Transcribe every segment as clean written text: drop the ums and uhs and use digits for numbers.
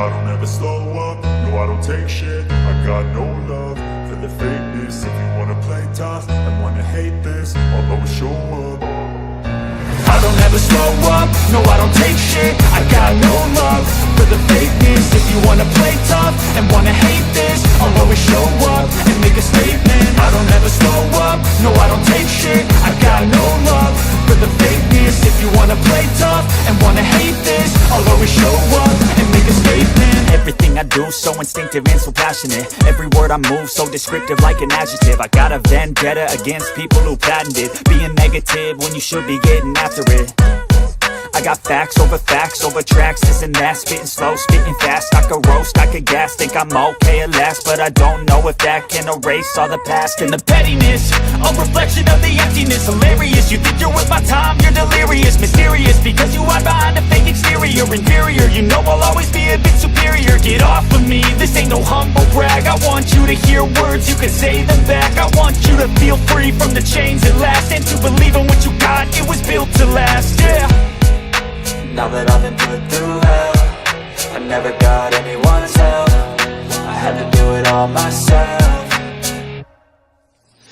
I don't ever slow up, no I don't take shit. I got no love for the fakeness. If you wanna play tough and wanna hate this, I'll always show up. I don't ever slow up, no I don't take shit. I got no love for the fakeness. If you wanna play tough and wanna hate this, I'll always show up and make a statement. I don't ever slow up, no I don't take shit. I got no love for the fakeness. If you wanna play tough and wanna hate this, I'll always show up and make a statement. Everything I do so instinctive and so passionate. Every word I move so descriptive like an adjective. I got a vendetta against people who patented being negative when you should be getting after it. I got facts over tracks, this and that. Spitting slow, spitting fast, I could roast, I could gas. Think I'm okay at last, but I don't know if that can erase all the past. And the pettiness, a reflection of the emptiness. Hilarious, you think you're worth my time, you're delirious. Mysterious, because you hide behind a fake exterior. Inferior, you know I'll always be a bit superior. Get off of me, this ain't no humble brag. I want you to hear words, you can say them back. I want you to feel free from the chains at last, and to believe in what you got, it was built to last, yeah. Now that I've been put through hell, I never got anyone's help. I had to do it all myself.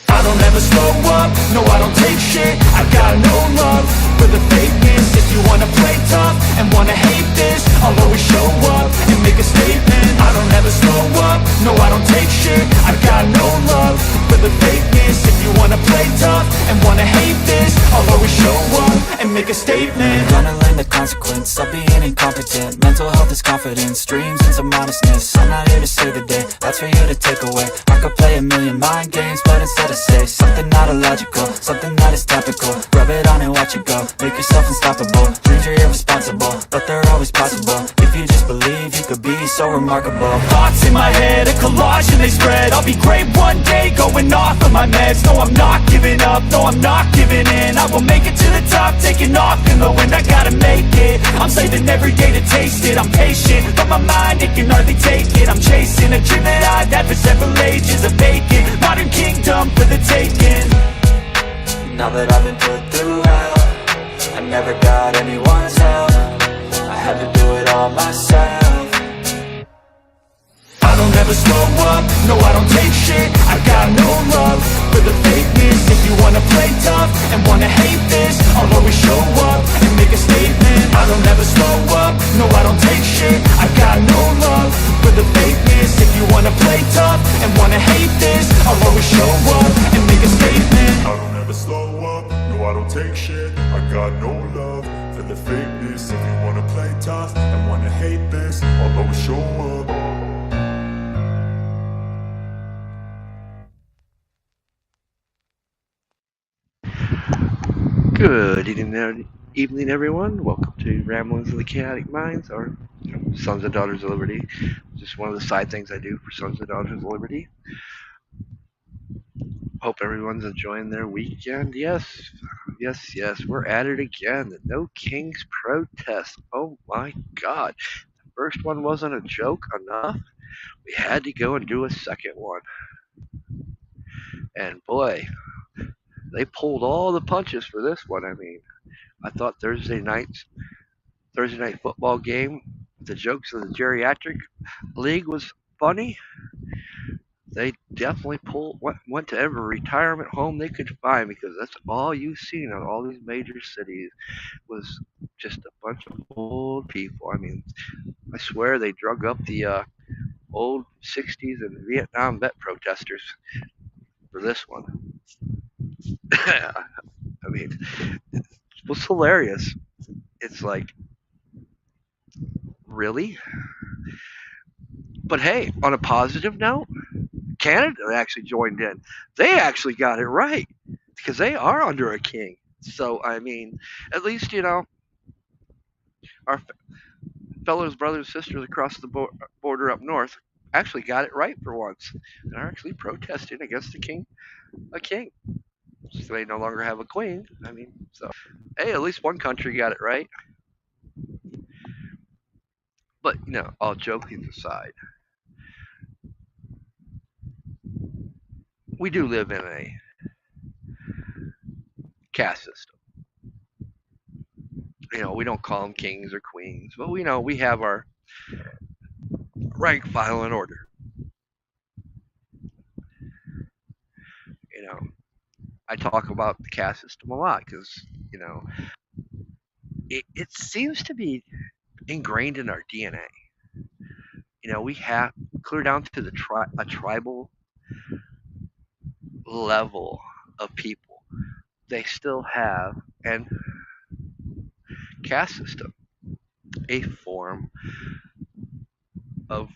I don't ever slow up, no I don't take shit. I got no love for the fakeness. If you wanna play tough and wanna hate this, I'll always show up and make a statement. I don't ever slow up, no I don't take shit. I got no love for the fakeness. If you wanna play tough and wanna hate this, I'll always show up and make a statement. Gonna learn the consequence of being incompetent. Mental health is confidence, dreams into modestness. I'm not here to save the day, that's for you to take away. I could play a million mind games, but instead I say something not illogical, something that is topical. Rub it on and watch it go, make yourself unstoppable. Dreams are irresponsible, but they're always possible. If you just believe, you could be so remarkable. Thoughts in my head, a collage and they spread. I'll be great one day, going off of my meds. No, I'm not giving up, no, I'm not giving in. I will make it to the top, taking off in the wind. I gotta make it, I'm saving every day to taste it. I'm patient, but my mind, it can hardly take it. I'm chasing a dream that I've had for several ages. A vacant, modern kingdom for the taking. Now that I've been put through hell, I never got anyone's help. I had to do it all myself. I don't ever slow up, no I don't take shit. I got no love for the fakeness. If you wanna play tough and wanna hate this, I'll always show up and make a statement. I don't ever slow up, no I don't take shit. I got no love for the fakeness. If you wanna play tough and wanna hate this, I'll always show up and make a statement. I don't ever slow up, no I don't take shit. I got no love for the fakeness. If you wanna play tough and wanna hate this, I'll always show up. Good evening, everyone. Welcome to Ramblings of the Chaotic Minds, or Sons and Daughters of Liberty. Just one of the side things I do for Sons and Daughters of Liberty. Hope everyone's enjoying their weekend. Yes, we're at it again. The No Kings protest. Oh my God. The first one wasn't a joke enough. We had to go and do a second one. And boy, they pulled all the punches for this one. I mean, I thought Thursday night football game, the jokes of the geriatric league was funny. They definitely went to every retirement home they could find, because that's all you've seen in all these major cities was just a bunch of old people. I mean, I swear they drug up the old 60s and Vietnam vet protesters for this one. I mean, it was hilarious. It's like, really? But hey, on a positive note, Canada actually joined in. They actually got it right, because they are under a king. So, I mean, at least, our fellows, brothers, sisters across the border up north actually got it right for once. And are actually protesting against a king. So they no longer have a queen. I mean, so, hey, at least one country got it right. But, all joking aside, we do live in a caste system. We don't call them kings or queens, but we have our rank, file, and order. You know, I talk about the caste system a lot because you know it seems to be ingrained in our DNA. We have clear down to a tribal level of people. They still have an caste system, a form of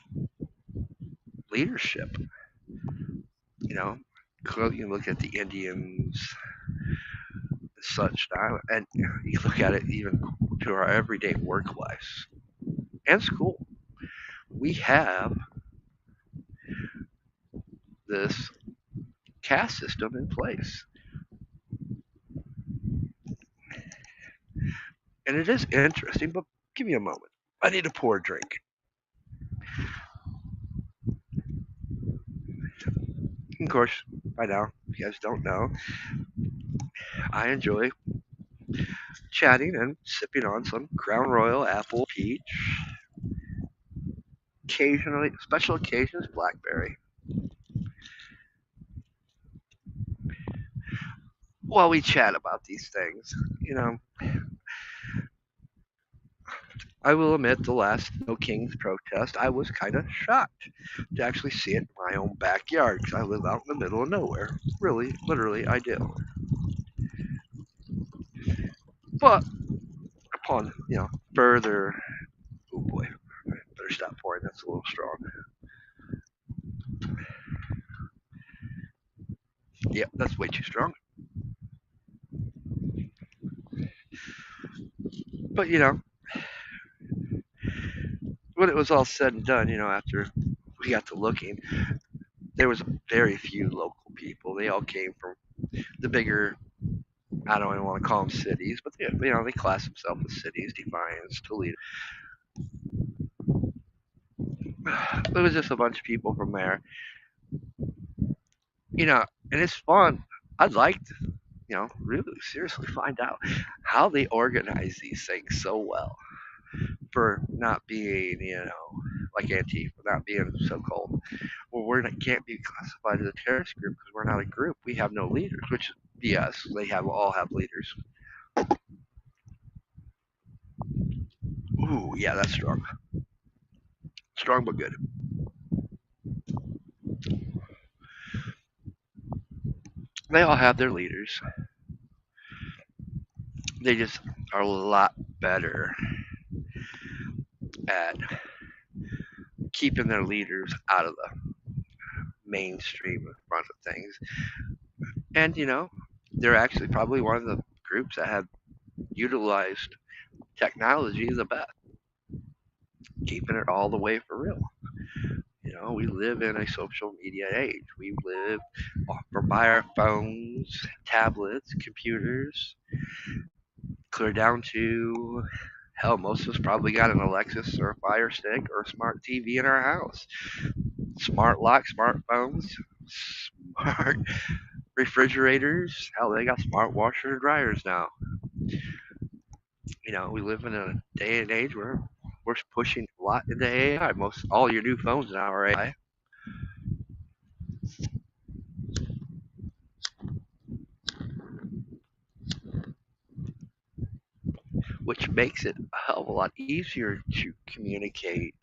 leadership. You know, you look at the Indians, such, and you look at it even to our everyday work lives and school. We have this caste system in place, and it is interesting. But give me a moment. I need to pour a drink. Of course, by now, if you guys don't know, I enjoy chatting and sipping on some Crown Royal apple peach, occasionally, special occasions, blackberry. While we chat about these things, I will admit the last No Kings protest, I was kind of shocked to actually see it in my own backyard because I live out in the middle of nowhere. Really, literally, I do. But upon, further, oh boy, better stop pouring, that's a little strong. Yeah, that's way too strong. But, when it was all said and done, after we got to looking, there was very few local people. They all came from the bigger, I don't even want to call them cities, but they class themselves as cities, Defiance, Toledo. It was just a bunch of people from there, and it's fun. I'd like to, really seriously find out how they organize these things so well for not being, like Antifa, for not being so-called. Well, can't be classified as a terrorist group because we're not a group. We have no leaders, which is BS. They all have leaders. Ooh, yeah, that's strong. Strong but good. They all have their leaders. They just are a lot better at keeping their leaders out of the mainstream in front of things. And, they're actually probably one of the groups that have utilized technology the best, keeping it all the way for real. We live in a social media age. We live by our phones, tablets, computers, clear down to hell. Most of us probably got an Alexis or a Fire Stick or a smart TV in our house. Smart locks, smartphones, smart refrigerators. Hell, they got smart washer and dryers now. We live in a day and age where we're pushing a lot into AI. Most all your new phones now are AI, which makes it a hell of a lot easier to communicate.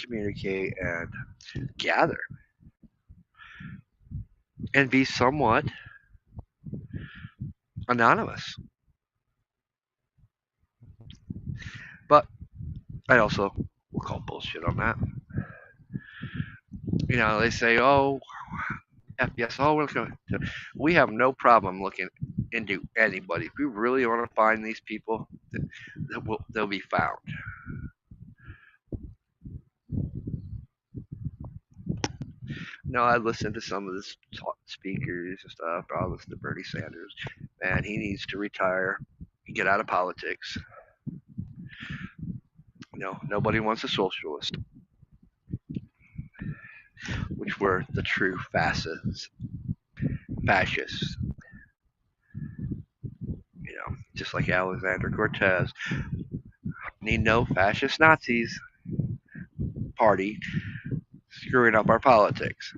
And gather and be somewhat anonymous. But I also will call bullshit on that. They say, oh, FBS, oh, we have no problem looking into anybody. If we really want to find these people, they'll be found. No, I listened to some of the speakers and stuff. I listened to Bernie Sanders. Man, he needs to retire, get out of politics. Nobody wants a socialist, which were the true fascists. fascists. Just like Alexander Cortez. Need no fascist Nazis party screwing up our politics.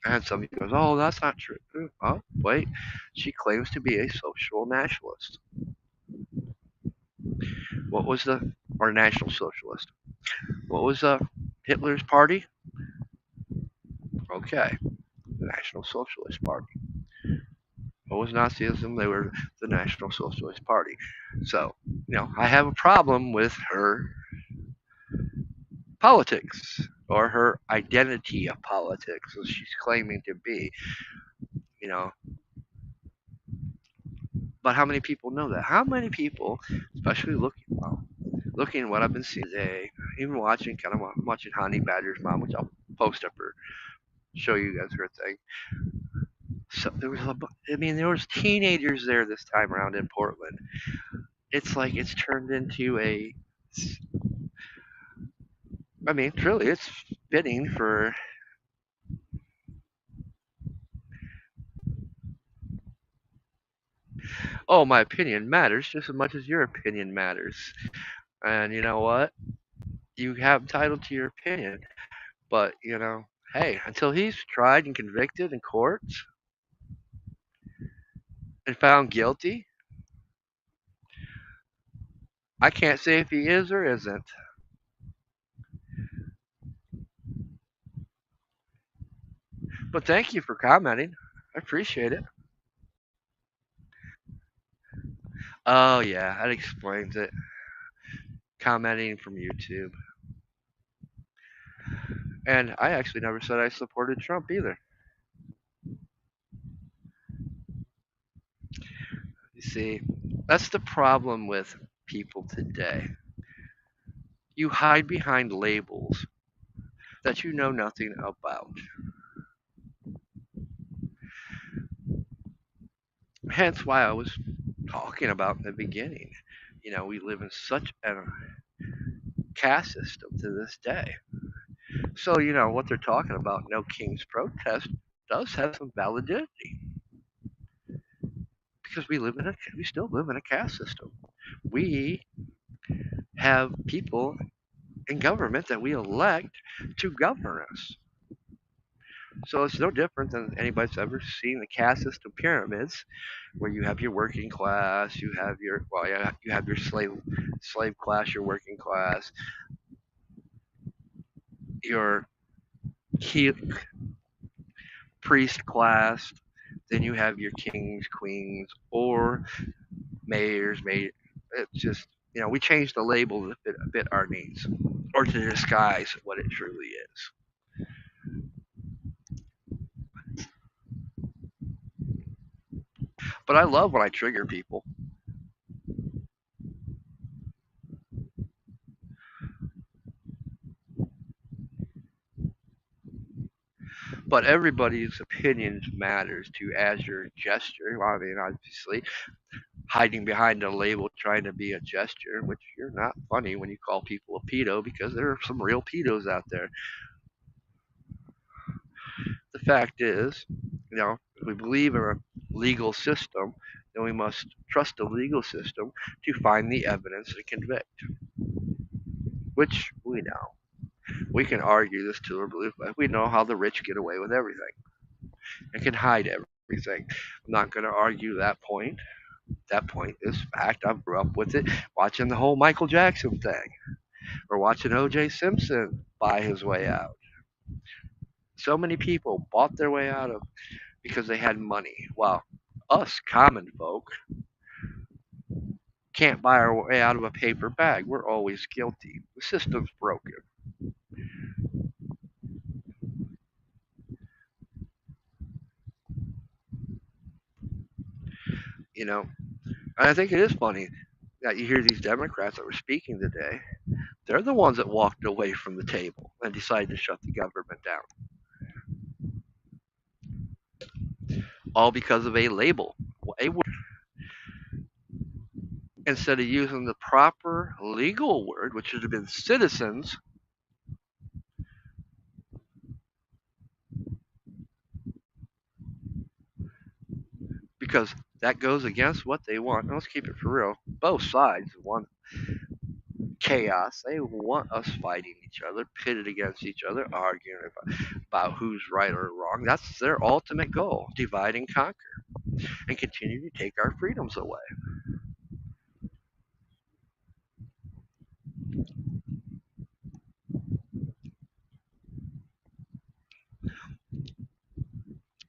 And somebody goes, "Oh, that's not true." Oh, wait. She claims to be a social nationalist. What was the or national socialist? What was Hitler's party? Okay, the National Socialist Party. What was Nazism? They were the National Socialist Party. So, I have a problem with her politics or her identity of politics as she's claiming to be, you know. But how many people know that? How many people, especially looking at what I've been seeing today, even watching Honey Badger's mom, which I'll post up or show you guys her thing. So there was teenagers there this time around in Portland. It's like it's turned into truly, it's fitting for. Oh, my opinion matters just as much as your opinion matters. And you know what? You have title to your opinion, but hey, until he's tried and convicted in courts and found guilty, I can't say if he is or isn't. But thank you for commenting. I appreciate it. Oh yeah, that explains it. Commenting from YouTube. And I actually never said I supported Trump either. You see, that's the problem with people today. You hide behind labels that you know nothing about. Hence why I was talking about in the beginning. We live in such a caste system to this day. So, what they're talking about, no king's protest, does have some validity because we still live in a caste system. We have people in government that we elect to govern us. So it's no different than anybody's ever seen the caste system pyramids, where you have your working class, you have you have your slave class, your working class, your priest class, then you have your kings, queens, or mayors. It's just we changed the label to fit our needs, or to disguise what it truly is. But I love when I trigger people. But everybody's opinions matters to as your gesture. Well, obviously, hiding behind a label, trying to be a gesture, which you're not funny when you call people a pedo because there are some real pedos out there. The fact is, if we believe in a legal system, then we must trust the legal system to find the evidence and convict, which we know. We can argue this till we're blue, but we know how the rich get away with everything and can hide everything. I'm not going to argue that point. That point is fact. I grew up with it, watching the whole Michael Jackson thing, or watching O.J. Simpson buy his way out. So many people bought their way out of because they had money. While us common folk can't buy our way out of a paper bag. We're always guilty. The system's broken. You know, and I think it is funny that you hear these Democrats that were speaking today. They're the ones that walked away from the table and decided to shut the government down, all because of a label. Instead of using the proper legal word, which should have been citizens, because that goes against what they want. And let's keep it for real. Both sides want chaos. They want us fighting each other, pitted against each other, arguing about who's right or wrong. That's their ultimate goal: divide and conquer, and continue to take our freedoms away.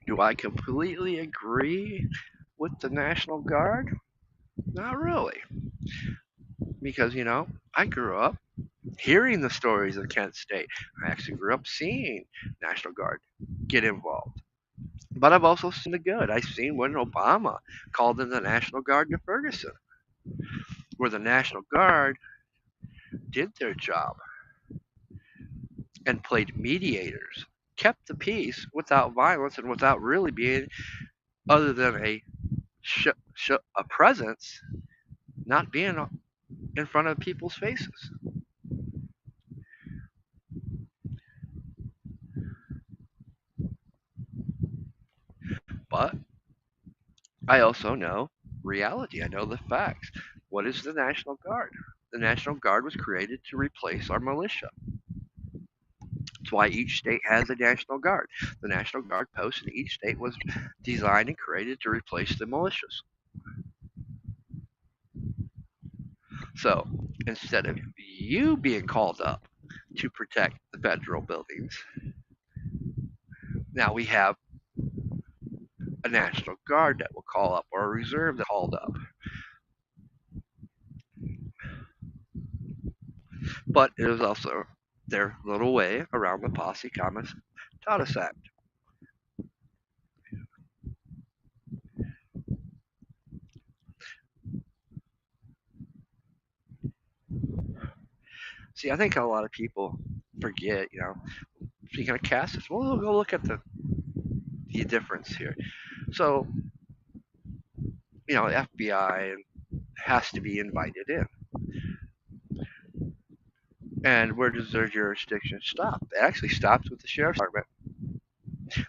Do I completely agree with the National Guard? Not really. Because, I grew up hearing the stories of Kent State. I actually grew up seeing National Guard get involved. But I've also seen the good. I've seen when Obama called in the National Guard to Ferguson, where the National Guard did their job and played mediators, kept the peace without violence and without really being other than a presence, not being in front of people's faces. But I also know reality. I know the facts. What is the National Guard? The National Guard was created to replace our militia. That's why each state has a National Guard. The National Guard post in each state was designed and created to replace the militias. So instead of you being called up to protect the federal buildings, now we have a National Guard that will call up or a reserve that called up. But it is also their little way around the Posse Comitatus Act. See, I think a lot of people forget, speaking of castes, well, we'll go look at the difference here. So, the FBI has to be invited in. And where does their jurisdiction stop? It actually stops with the sheriff's department.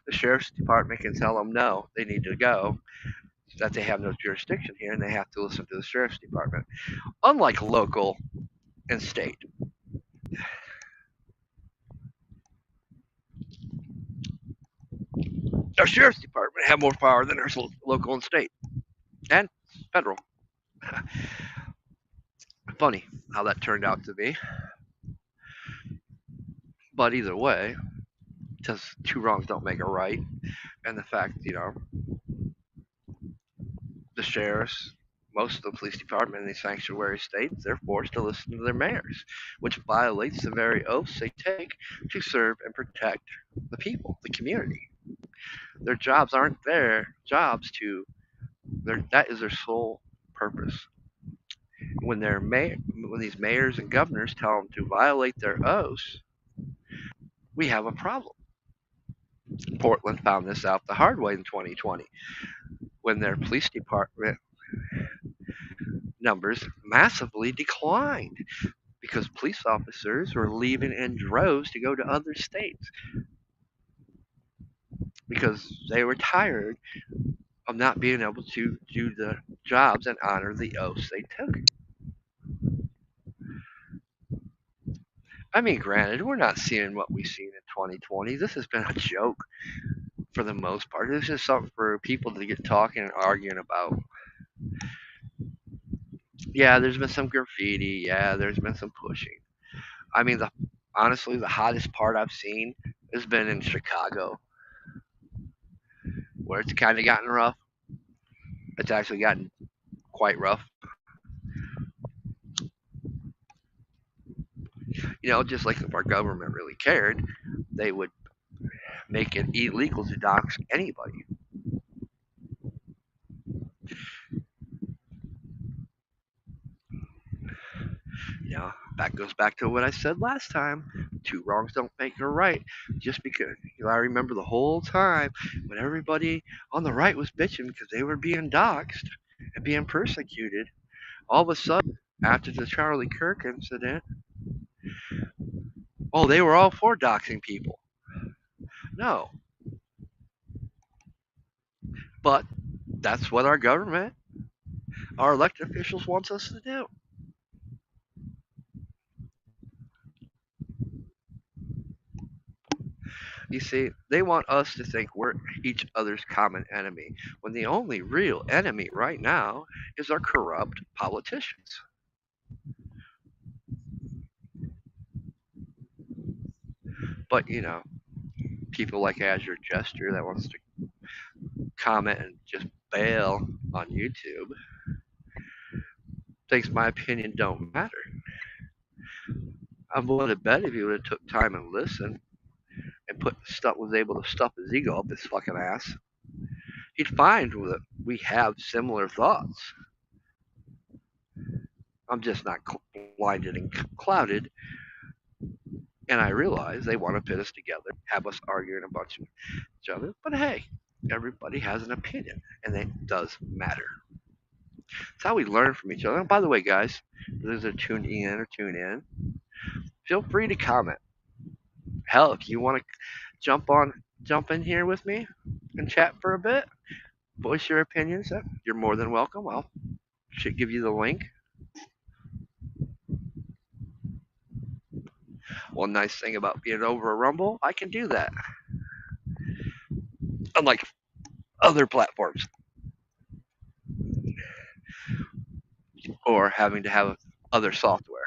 The sheriff's department can tell them no, they need to go, that they have no jurisdiction here, and they have to listen to the sheriff's department. Unlike local and state. Our sheriff's department have more power than our local and state and federal. Funny how that turned out to be. But either way, because two wrongs don't make a right, and the fact, the sheriffs, most of the police department in these sanctuary states, they're forced to listen to their mayors, which violates the very oaths they take to serve and protect the people, the community. Their jobs aren't their jobs that is their sole purpose. When when these mayors and governors tell them to violate their oaths, we have a problem. Portland found this out the hard way in 2020 when their police department numbers massively declined because police officers were leaving in droves to go to other states because they were tired of not being able to do the jobs and honor the oaths they took. I mean, granted, we're not seeing what we've seen in 2020. This has been a joke for the most part. This is something for people to get talking and arguing about. Yeah, there's been some graffiti. Yeah, there's been some pushing. I mean, honestly, the hottest part I've seen has been in Chicago, where it's kind of gotten rough. It's actually gotten quite rough. Just like if our government really cared, they would make it illegal to dox anybody. That goes back to what I said last time. Two wrongs don't make a right. Just because, I remember the whole time when everybody on the right was bitching because they were being doxxed and being persecuted. All of a sudden, after the Charlie Kirk incident, oh, they were all for doxing people. No. But That's what our government, our elected officials wants us to do. You see, they want us to think we're each other's common enemy, when the only real enemy right now is our corrupt politicians. But, people like Azure Jester that wants to comment and just bail on YouTube thinks my opinion don't matter. I'm willing to bet if he would have took time and listened and was able to stuff his ego up his fucking ass, he'd find that we have similar thoughts. I'm just not blinded and clouded, and I realize they want to pit us together, have us arguing a bunch of each other. But hey, everybody has an opinion, and it does matter. It's how we learn from each other. And by the way, guys, those that tune in or tune in, feel free to comment. Hell, if you want to jump in here with me and chat for a bit, voice your opinions, you're more than welcome. I'll should give you the link. One nice thing about being over a Rumble, I can do that. Unlike other platforms, or having to have other software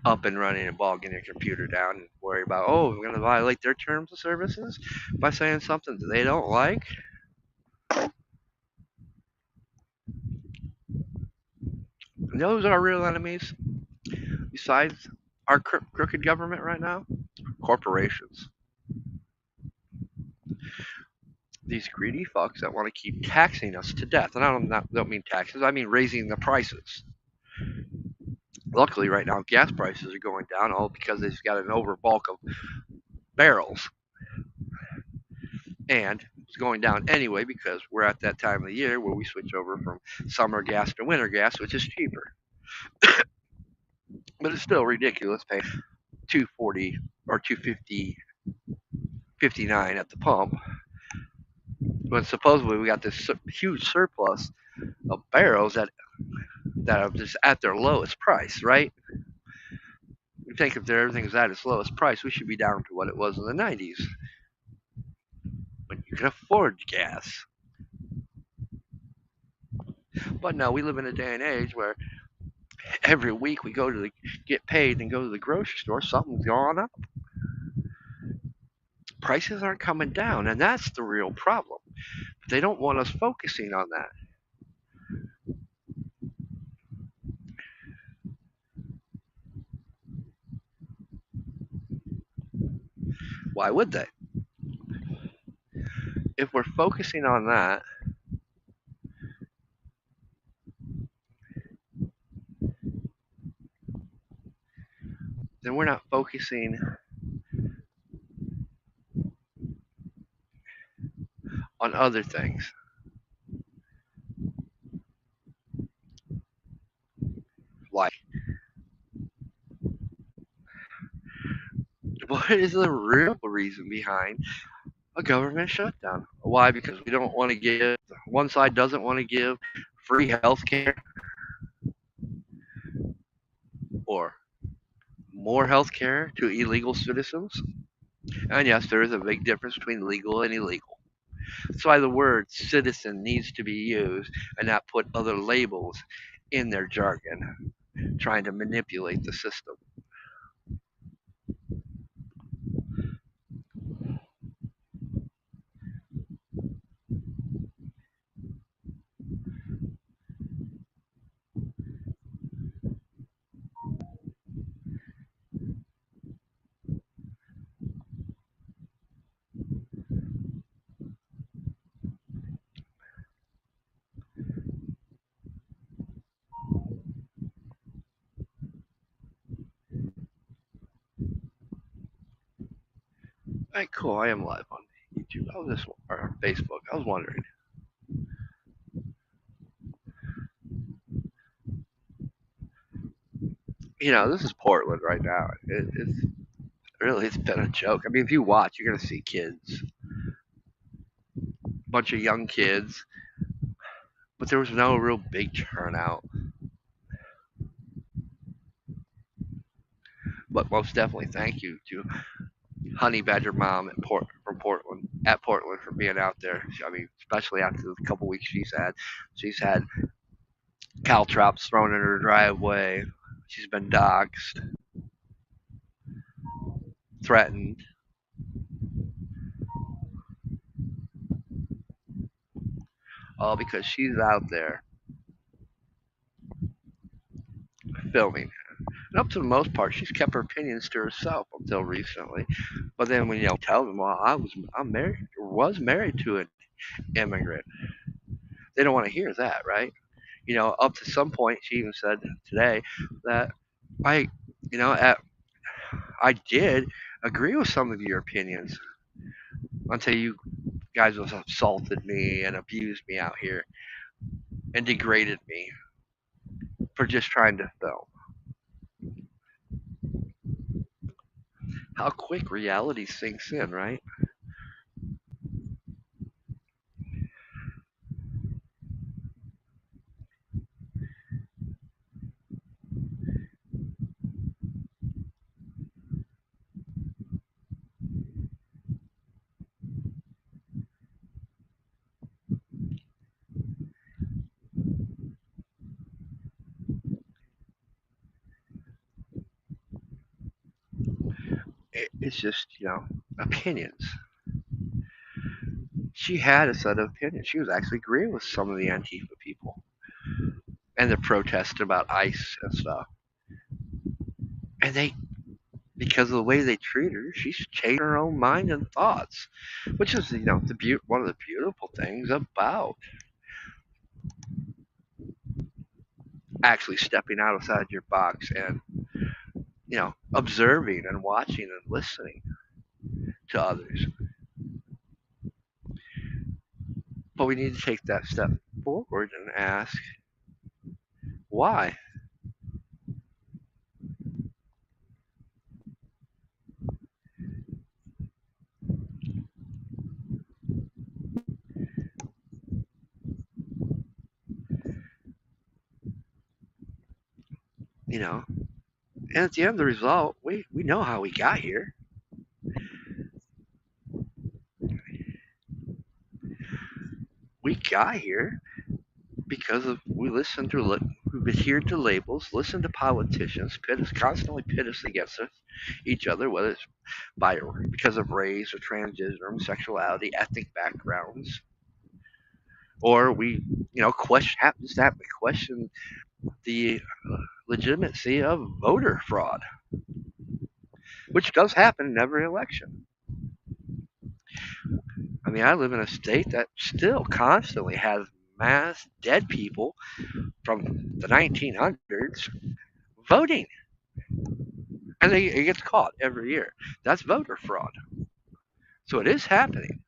up and running and bogging your computer down and worry about, oh, we're going to violate their terms of services by saying something that they don't like. And those are our real enemies, besides our crooked government right now, corporations. These greedy fucks that want to keep taxing us to death. And I don't mean taxes, I mean raising the prices. Luckily, right now, gas prices are going down, all because they've got an overbulk of barrels. And it's going down anyway because we're at that time of the year where we switch over from summer gas to winter gas, which is cheaper. But it's still ridiculous paying $2.40 or $2.50, $59 at the pump, when supposedly we got this huge surplus of barrels that are just at their lowest price, right? You think if everything's at its lowest price, we should be down to what it was in the 90s, when you can afford gas. But no, we live in a day and age where every week we get paid and go to the grocery store, something's gone up. Prices aren't coming down, and that's the real problem. But they don't want us focusing on that. Why would they? If we're focusing on that, then we're not focusing on other things. Like, what is the real reason behind a government shutdown? Why? Because we don't want to give, one side doesn't want to give free health care or more health care to illegal citizens. And yes, there is a big difference between legal and illegal. That's why the word citizen needs to be used and not put other labels in their jargon, trying to manipulate the system. All right, cool. I am live on YouTube. Or Facebook. I was wondering. This is Portland right now. It's been a joke. I mean, if you watch, you're gonna see kids, bunch of young kids but there was no real big turnout. But most definitely, thank you to Honey Badger Mom from Portland for being out there. I mean, especially after the couple weeks she's had caltrops thrown in her driveway. She's been doxxed, threatened, all because she's out there filming. And up to the most part, she's kept her opinions to herself until recently. But then when tell them, well, I'm married or was married to an immigrant, they don't want to hear that, right? Up to some point, she even said today that I, you know, at, I did agree with some of your opinions until you guys have assaulted me and abused me out here and degraded me for just trying to film. How quick reality sinks in, right? It's just, opinions. She had a set of opinions. She was actually agreeing with some of the Antifa people and the protests about ICE and stuff. And because of the way they treat her, she's changed her own mind and thoughts, which is, one of the beautiful things about actually stepping outside your box and, observing and watching and listening to others. But we need to take that step forward and ask, why? And at the end of the result, we know how we got here. We got here because of we adhered to labels, listened to politicians, constantly pit us against each other, whether it's because of race or transgender, sexuality, ethnic backgrounds, or we, happens to have to question the legitimacy of voter fraud, which does happen in every election. I mean, I live in a state that still constantly has mass dead people from the 1900s voting, and it gets caught every year. That's voter fraud. So it is happening.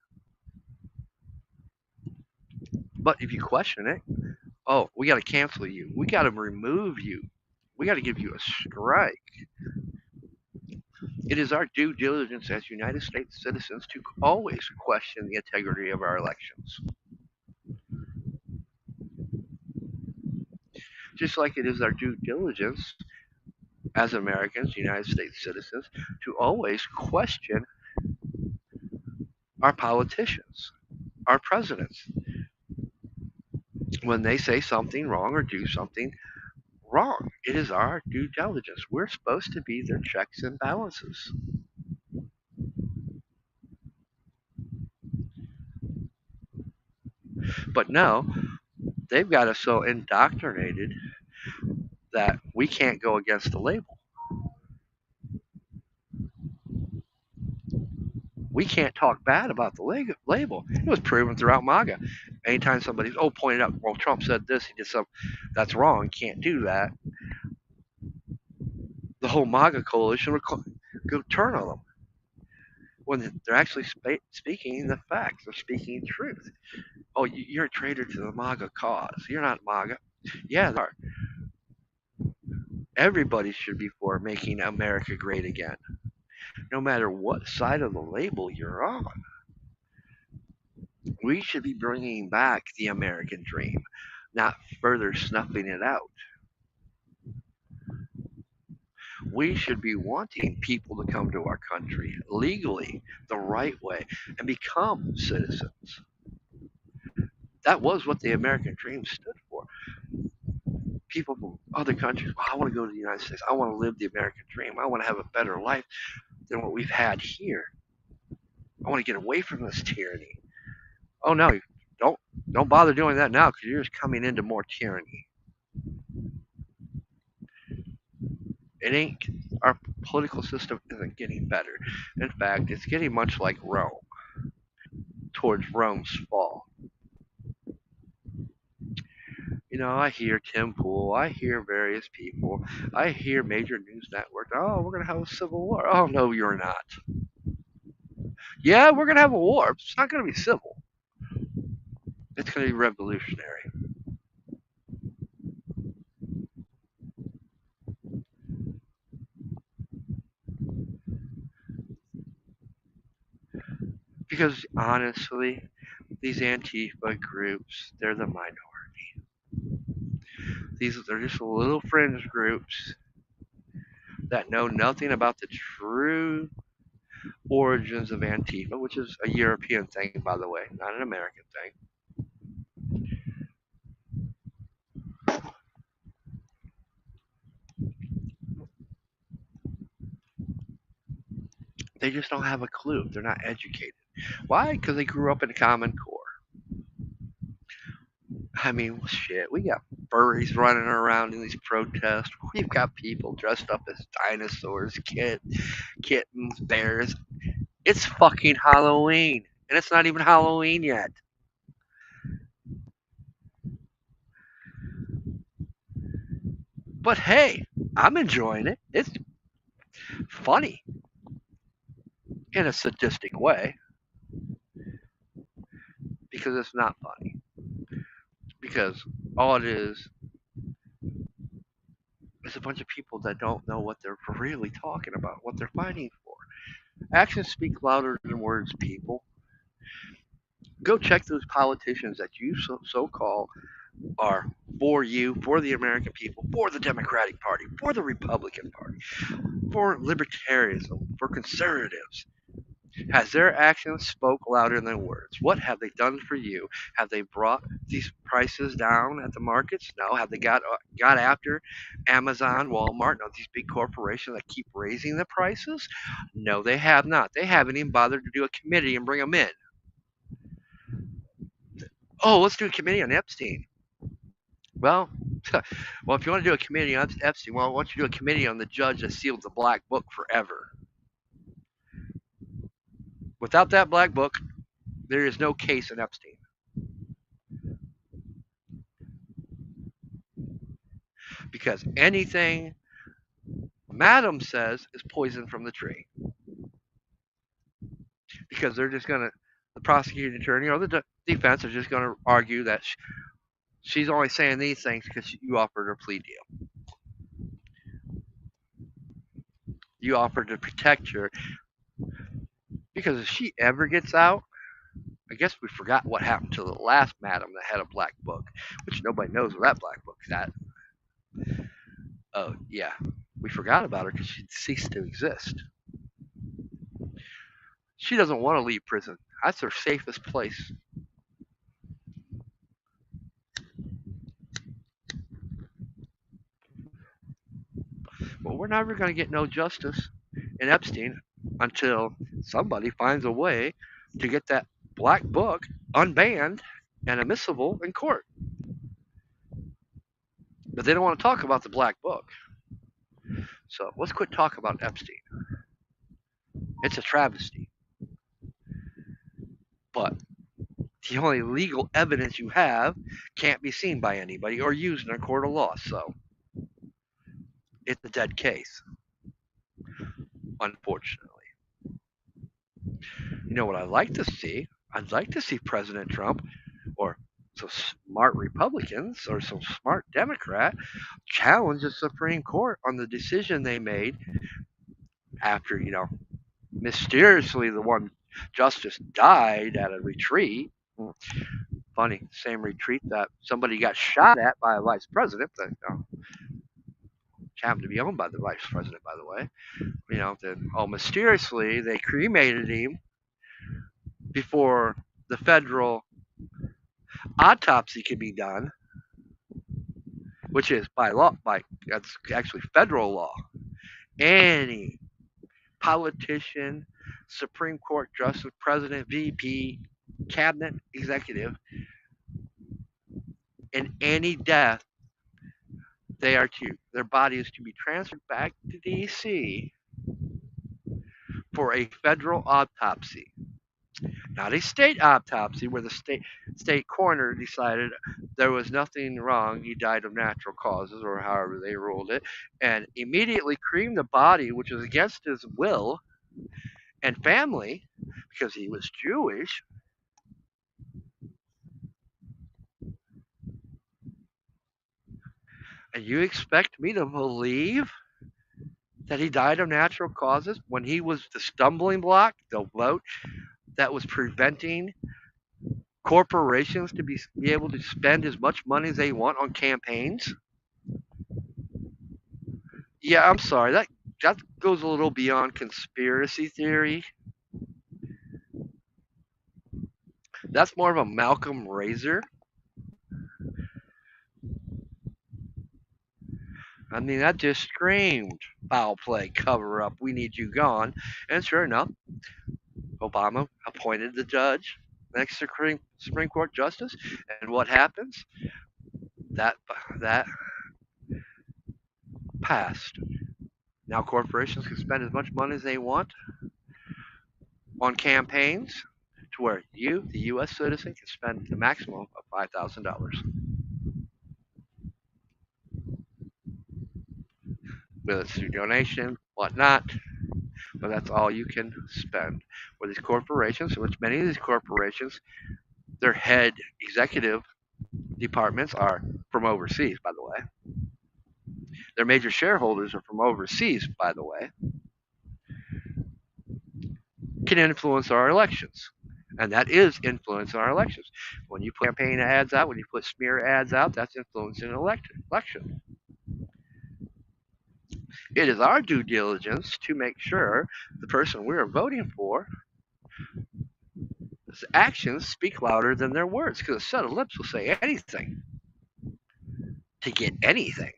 But if you question it, oh, we got to cancel you. We got to remove you. We got to give you a strike. It is our due diligence as United States citizens to always question the integrity of our elections. Just like it is our due diligence as Americans, United States citizens, to always question our politicians, our presidents, when they say something wrong or do something wrong. It is our due diligence. We're supposed to be their checks and balances. But no, they've got us so indoctrinated that we can't go against the label. We can't talk bad about the label. It was proven throughout MAGA. Anytime somebody's pointed out, well, Trump said this, he did something that's wrong, can't do that. The whole MAGA coalition would go turn on them when they're actually speaking the facts. They're speaking truth. Oh, you're a traitor to the MAGA cause. You're not MAGA. Yeah, they are. Everybody should be for making America great again, no matter what side of the label you're on. We should be bringing back the American dream. not further snuffing it out. We should be wanting people to come to our country legally, the right way, and become citizens. That was what the American dream stood for. People from other countries, well, I want to go to the United States. I want to live the American dream. I want to have a better life than what we've had here. I want to get away from this tyranny. Oh no, don't don't bother doing that now because you're just coming into more tyranny. It ain't our political system isn't getting better. In fact, it's getting much like Rome, towards Rome's fall. I hear Tim Pool, I hear various people, I hear major news networks. Oh, we're gonna have a civil war. Oh no, you're not. Yeah, we're gonna have a war. It's not gonna be civil. It's gonna be revolutionary because honestly, these Antifa groups, they're the minority. They're just little fringe groups that know nothing about the true origins of Antifa, which is a European thing, by the way, not an American thing. They just don't have a clue. They're not educated. Why? Because they grew up in Common Core. I mean, shit, we got furries running around in these protests. We've got people dressed up as dinosaurs, kittens, bears. It's fucking Halloween, and it's not even Halloween yet. But hey, I'm enjoying it. It's funny in a sadistic way because it's not funny. Because all it is a bunch of people that don't know what they're really talking about, what they're fighting for. Actions speak louder than words, people. Go check those politicians that you so call are for you, for the American people, for the Democratic Party, for the Republican Party, for libertarianism, for conservatives. Has their actions spoke louder than words? What have they done for you? Have they brought these prices down at the markets? No. Have they got after Amazon, Walmart, no, these big corporations that keep raising the prices? No, they have not. They haven't even bothered to do a committee and bring them in. Oh, let's do a committee on Epstein. Well, well, if you want to do a committee on Epstein, well, why don't you do a committee on the judge that sealed the black book forever? Without that black book, there is no case in Epstein. Because anything Madam says is poison from the tree. Because they're just going to, the prosecuting attorney or the defense are just going to argue that she's only saying these things because you offered her plea deal. You offered to protect her. Because if she ever gets out, I guess we forgot what happened to the last madam that had a black book, which nobody knows where that black book's at. Oh, yeah. We forgot about her because she ceased to exist. She doesn't want to leave prison. That's her safest place. But we're never going to get no justice in Epstein until somebody finds a way to get that black book unbanned and admissible in court. But they don't want to talk about the black book. So let's quit talking about Epstein. It's a travesty. But the only legal evidence you have can't be seen by anybody or used in a court of law. So it's a dead case, unfortunately. You know what I'd like to see? I'd like to see President Trump or some smart Republicans or some smart Democrat challenge the Supreme Court on the decision they made after, mysteriously the one justice died at a retreat. Funny, same retreat that somebody got shot at by a vice president that happened to be owned by the vice president, by the way. Then mysteriously they cremated him before the federal autopsy could be done, which is by law, that's actually federal law. Any politician, Supreme Court justice, president, VP, cabinet executive, in any death, their body is to be transferred back to DC for a federal autopsy, not a state autopsy where the state coroner decided there was nothing wrong, he died of natural causes or however they ruled it, and immediately creamed the body, which was against his will and family because he was Jewish. And you expect me to believe that he died of natural causes when he was the stumbling block, the vote that was preventing corporations to be able to spend as much money as they want on campaigns? Yeah, I'm sorry. That goes a little beyond conspiracy theory. That's more of a Malcolm Razor. I mean, that just screamed foul play, cover up, we need you gone. And sure enough, Obama appointed the judge, next Supreme Court justice, and what happens? That passed. Now corporations can spend as much money as they want on campaigns, to where you, the U.S. citizen, can spend the maximum of $5,000. Whether it's through donation, whatnot, but that's all you can spend. Where these corporations, which many of these corporations, their head executive departments are from overseas, by the way. Their major shareholders are from overseas, by the way, can influence our elections. And that is influencing our elections. When you put campaign ads out, when you put smear ads out, that's influencing an election. It is our due diligence to make sure the person we are voting for, his actions speak louder than their words, because a set of lips will say anything to get anything.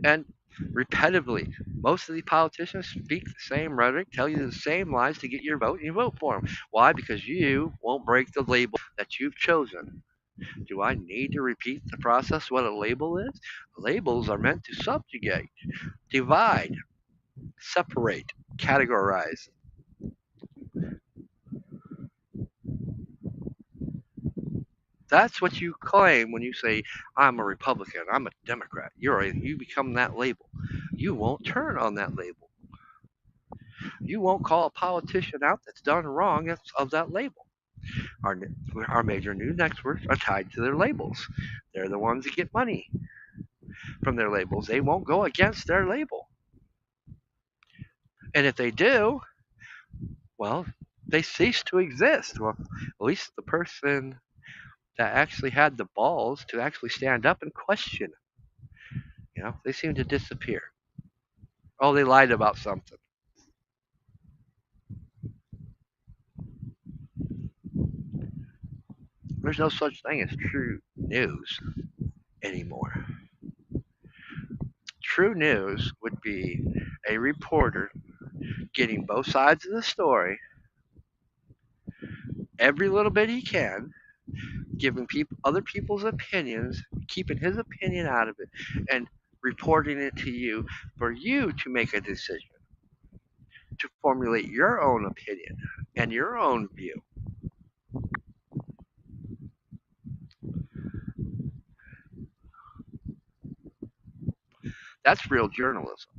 And repetitively, most of the politicians speak the same rhetoric, tell you the same lies to get your vote, and you vote for them. Why? Because you won't break the label that you've chosen. Do I need to repeat the process what a label is? Labels are meant to subjugate, divide, separate, categorize. That's what you claim when you say, I'm a Republican, I'm a Democrat. You become that label. You won't turn on that label. You won't call a politician out that's done wrong of that label. Our, our major news experts are tied to their labels. They're the ones that get money from their labels. They won't go against their label. And if they do, well, they cease to exist. Well, at least the person that actually had the balls to actually stand up and question, they seem to disappear. Oh, they lied about something. There's no such thing as true news anymore. True news would be a reporter getting both sides of the story, every little bit he can, giving other people's opinions, keeping his opinion out of it, and reporting it to you for you to make a decision, to formulate your own opinion and your own view. That's real journalism.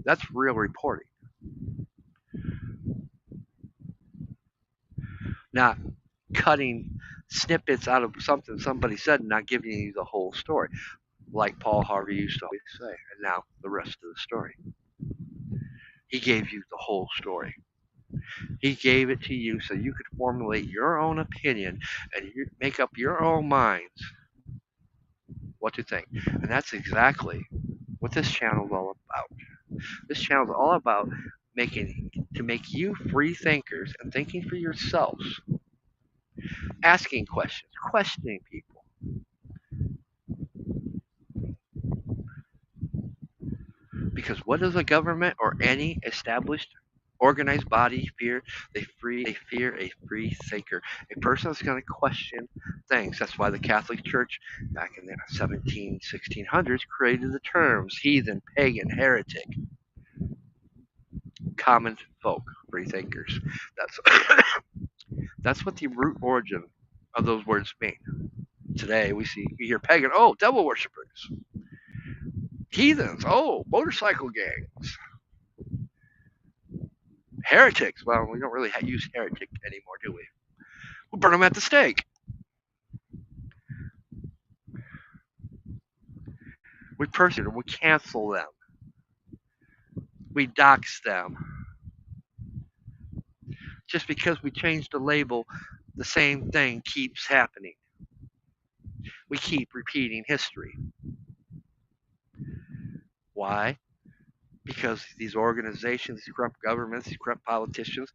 That's real reporting. Not cutting snippets out of something somebody said and not giving you the whole story, like Paul Harvey used to always say, and now the rest of the story. He gave you the whole story. He gave it to you so you could formulate your own opinion and you make up your own minds what to think. And that's exactly what this channel is all about. This channel is all about making to make you free thinkers and thinking for yourselves, asking questions, questioning people. Because what does a government or any established organized body fear? They fear a free thinker, a person that's going to question things. That's why the Catholic Church back in the 1600s created the terms heathen, pagan, heretic, common folk, free thinkers. That's that's what the root origin of those words mean. Today we hear pagan, oh, devil worshippers, heathens, oh, motorcycle gangs, heretics. Well, we don't really use heretic anymore, do we? We burn them at the stake. We persecute them. We cancel them. We dox them. Just because we change the label, the same thing keeps happening. We keep repeating history. Why? Because these organizations, these corrupt governments, these corrupt politicians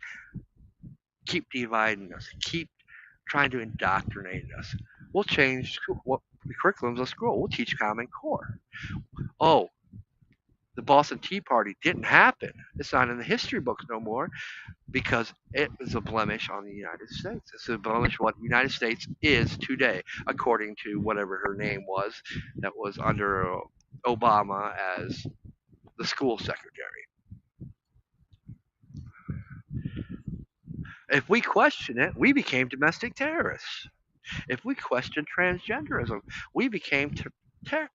keep dividing us, keep trying to indoctrinate us. We'll change what the curriculums of school. We'll teach Common Core. Oh, the Boston Tea Party didn't happen. It's not in the history books no more because it is a blemish on the United States. It's a blemish what the United States is today, according to whatever her name was that was under Obama as the school secretary. If we question it, we became domestic terrorists. If we question transgenderism, we became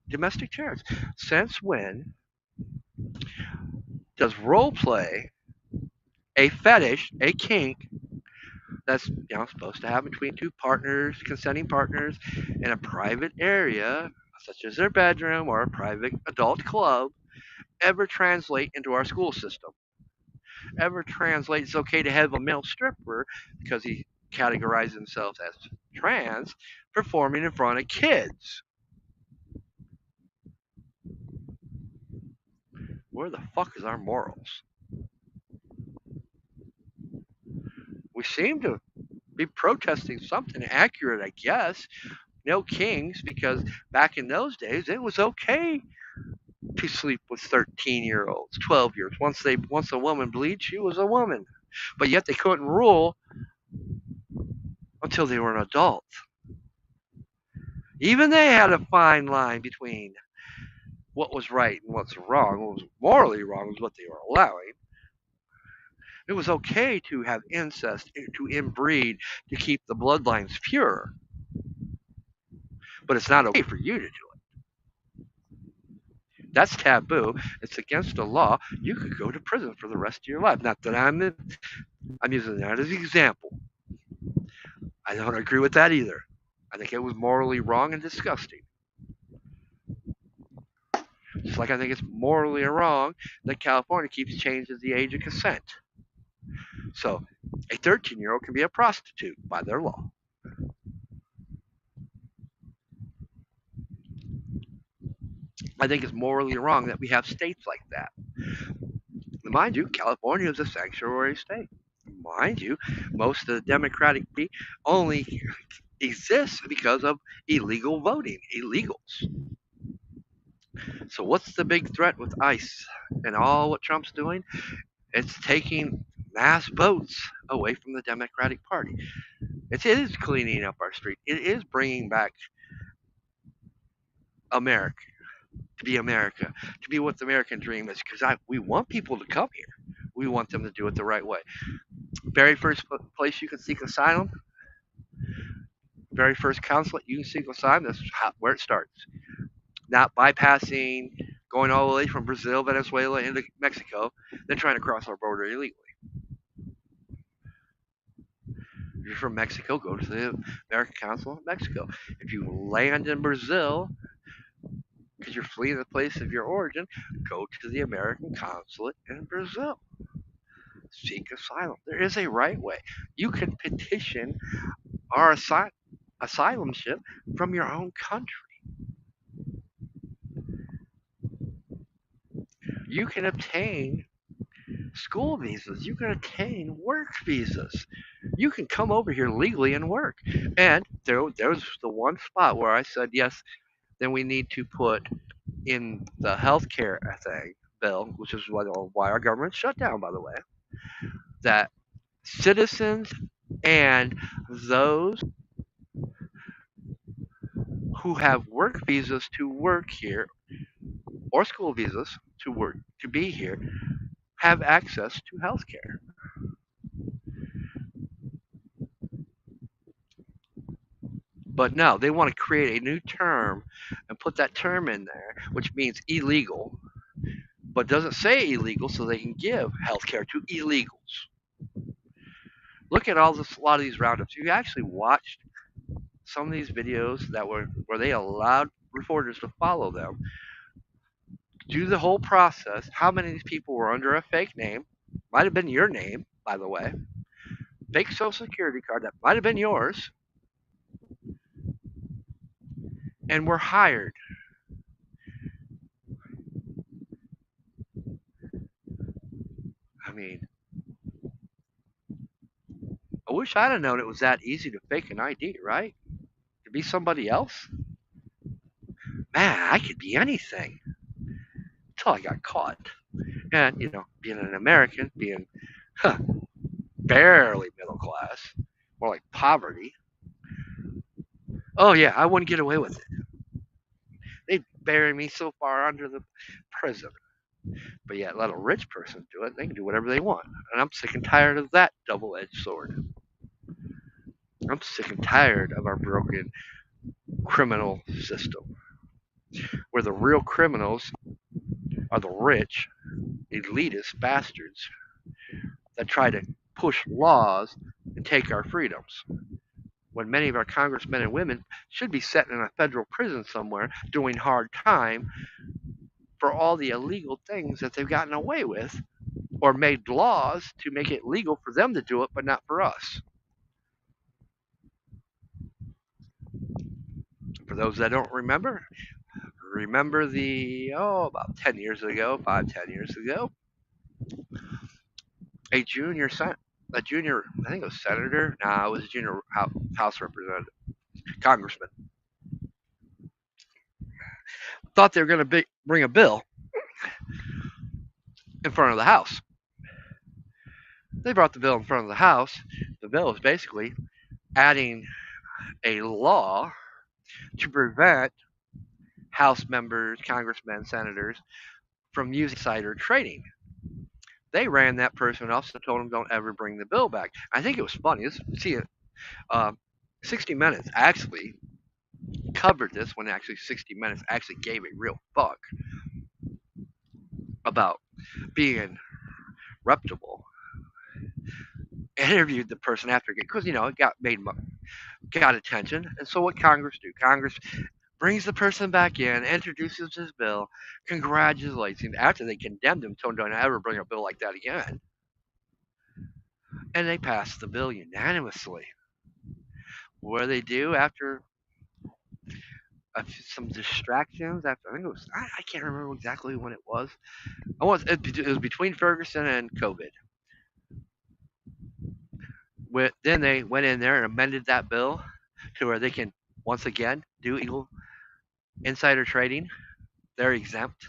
domestic terrorists. Since when does role play a fetish, a kink, that's supposed to happen between two partners, consenting partners, in a private area, such as their bedroom or a private adult club, ever translate into our school system? Ever translate it's okay to have a male stripper because he categorizes himself as trans performing in front of kids? Where the fuck is our morals? We seem to be protesting something accurate, I guess. No kings, because back in those days it was okay to sleep with 13-year-olds, 12 years. Once a woman bleeds, she was a woman. But yet they couldn't rule until they were an adult. Even they had a fine line between what was right and what's wrong. What was morally wrong was what they were allowing. It was okay to have incest, to inbreed, to keep the bloodlines pure. But it's not okay for you to do it. That's taboo. It's against the law. You could go to prison for the rest of your life. Not that I'm using that as an example. I don't agree with that either. I think it was morally wrong and disgusting. Just like I think it's morally wrong that California keeps changing the age of consent. So a 13-year-old can be a prostitute by their law. I think it's morally wrong that we have states like that. Mind you, California is a sanctuary state. Mind you, most of the Democratic Party only exists because of illegal voting, illegals. So what's the big threat with ICE and all what Trump's doing? It's taking mass votes away from the Democratic Party. It is cleaning up our street. It is bringing back America to be what the American dream is. Because we want people to come here. We want them to do it the right way. Very first place you can seek asylum, very first consulate you can seek asylum. That's where it starts. Not bypassing, going all the way from Brazil, Venezuela into Mexico, then trying to cross our border illegally. If you're from Mexico, go to the American consulate in Mexico. If you land in Brazil, because you're fleeing the place of your origin, go to the American consulate in Brazil. Seek asylum. There is a right way. You can petition our asylumship from your own country. You can obtain school visas. You can obtain work visas. You can come over here legally and work. And there's the one spot where I said, yes, then we need to put in the healthcare thing bill, which is why our government shut down, by the way, that citizens and those who have work visas to work here or school visas to work to be here have access to health care. But no, they want to create a new term and put that term in there, which means illegal, but doesn't say illegal, so they can give health care to illegals. Look at a lot of these roundups. You actually watched some of these videos that were where they allowed reporters to follow them, do the whole process. How many of these people were under a fake name? Might have been your name, by the way. Fake social security card that might have been yours, and were hired. I mean, I wish I'd have known it was that easy to fake an ID, right? To be somebody else? Man, I could be anything until I got caught. And, being an American, being huh, barely middle class, more like poverty. Oh, yeah, I wouldn't get away with it. They'd bury me so far under the prison. But yet, let a rich person do it. They can do whatever they want. And I'm sick and tired of that double edged sword. I'm sick and tired of our broken criminal system where the real criminals are the rich, elitist bastards that try to push laws and take our freedoms. When many of our congressmen and women should be sitting in a federal prison somewhere doing hard time for all the illegal things that they've gotten away with or made laws to make it legal for them to do it, but not for us. For those that don't remember about 10 years ago, 5, 10 years ago, a junior, I think it was senator, it was a junior House representative, congressman, thought they were going to bring a bill in front of the House. They brought the bill in front of the House. The bill is basically adding a law to prevent House members, congressmen, senators from using insider trading. They ran that person off and told them don't ever bring the bill back. I think it was funny. 60 Minutes actually covered this when actually 60 Minutes actually gave a real fuck about being reputable. Interviewed the person after because it got attention. And so what Congress do? Congress brings the person back in, introduces his bill, congratulates him after they condemned him, told him don't ever bring a bill like that again. And they pass the bill unanimously. What do they do after some distractions? After I think it was, I can't remember exactly when it was. It was between Ferguson and COVID. Then they went in there and amended that bill to where they can once again do illegal insider trading. They're exempt.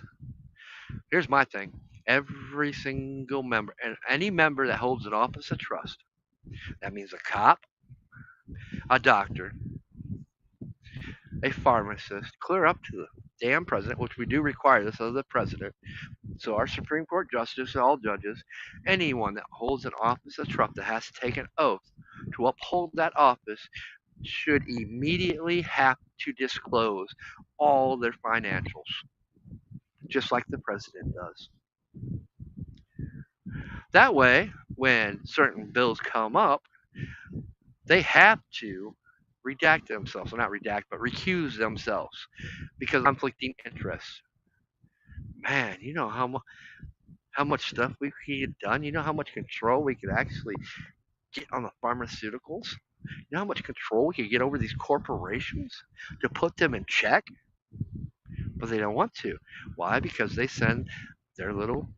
Here's my thing. Every single member, and any member that holds an office of trust, that means a cop, a doctor, a pharmacist, clear up to the damn president, which we do require this of the president. So our Supreme Court justice, all judges, anyone that holds an office of trust that has to take an oath to uphold that office should immediately have to disclose all their financials, just like the president does. That way, when certain bills come up, they have to redact themselves, well, not redact, but recuse themselves because of conflicting interests. Man, you know how much stuff we could get done. You know how much control we could actually get on the pharmaceuticals. You know how much control we could get over these corporations to put them in check, but they don't want to. Why? Because they send their little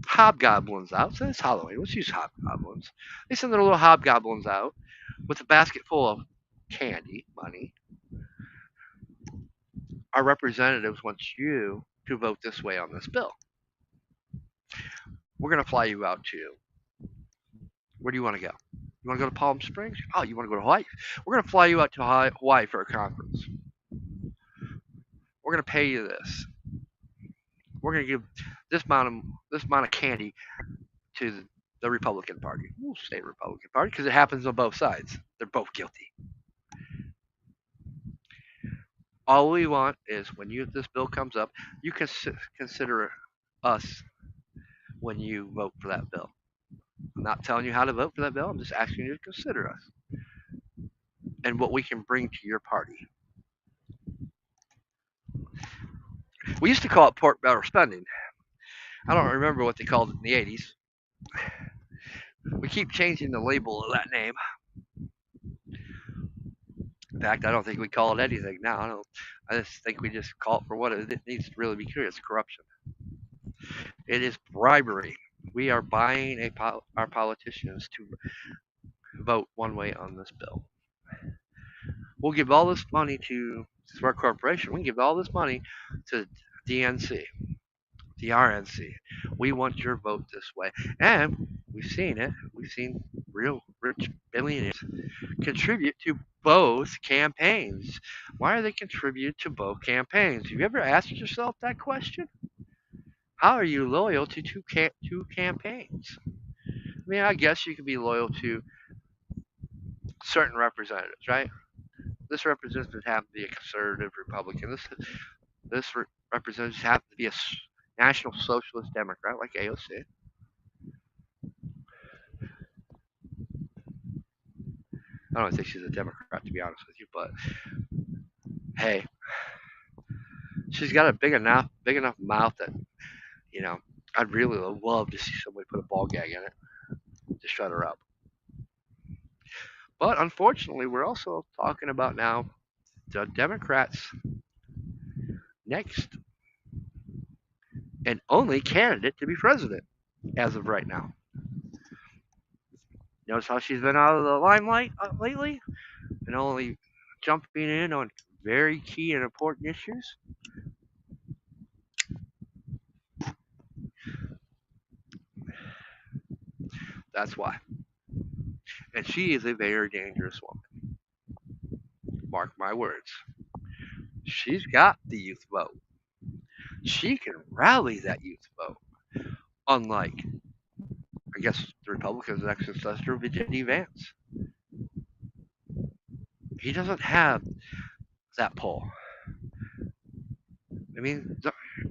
hobgoblins out. So it's Halloween. Let's use hobgoblins. They send their little hobgoblins out with a basket full of candy, money. Our representatives want you to vote this way on this bill. We're going to fly you out to, where do you want to go? You want to go to Palm Springs? Oh, you want to go to Hawaii? We're going to fly you out to Hawaii for a conference. We're going to pay you this. We're going to give this amount of candy to the Republican Party. We'll say Republican Party because it happens on both sides. They're both guilty. All we want is when this bill comes up, you can consider us when you vote for that bill. I'm not telling you how to vote for that bill. I'm just asking you to consider us and what we can bring to your party. We used to call it pork barrel spending. I don't remember what they called it in the 80s. We keep changing the label of that name. In fact, I don't think we call it anything now. I just think we just call it for what it needs to really be clear. It's corruption. It is bribery. We are buying our politicians to vote one way on this bill. We'll give all this money to our corporation. We can give all this money to DNC, the RNC. We want your vote this way. And we've seen it. We've seen real rich billionaires contribute to both campaigns. Why are they contributing to both campaigns? Have you ever asked yourself that question? How are you loyal to two campaigns? I mean, I guess you could be loyal to certain representatives, right? This representative happens to be a conservative Republican. This representative happens to be a National Socialist Democrat like AOC. I don't think she's a Democrat, to be honest with you, but hey, she's got a big enough mouth that, you know, I'd really love to see somebody put a ball gag in it to shut her up. But unfortunately, we're also talking about now the Democrats' next and only candidate to be president as of right now. Notice how she's been out of the limelight lately and only jumping in on very key and important issues? That's why. And she is a very dangerous woman. Mark my words. She's got the youth vote. She can rally that youth vote. Unlike, I guess, the Republicans' next successor, J.D. Vance. He doesn't have that pull. I mean,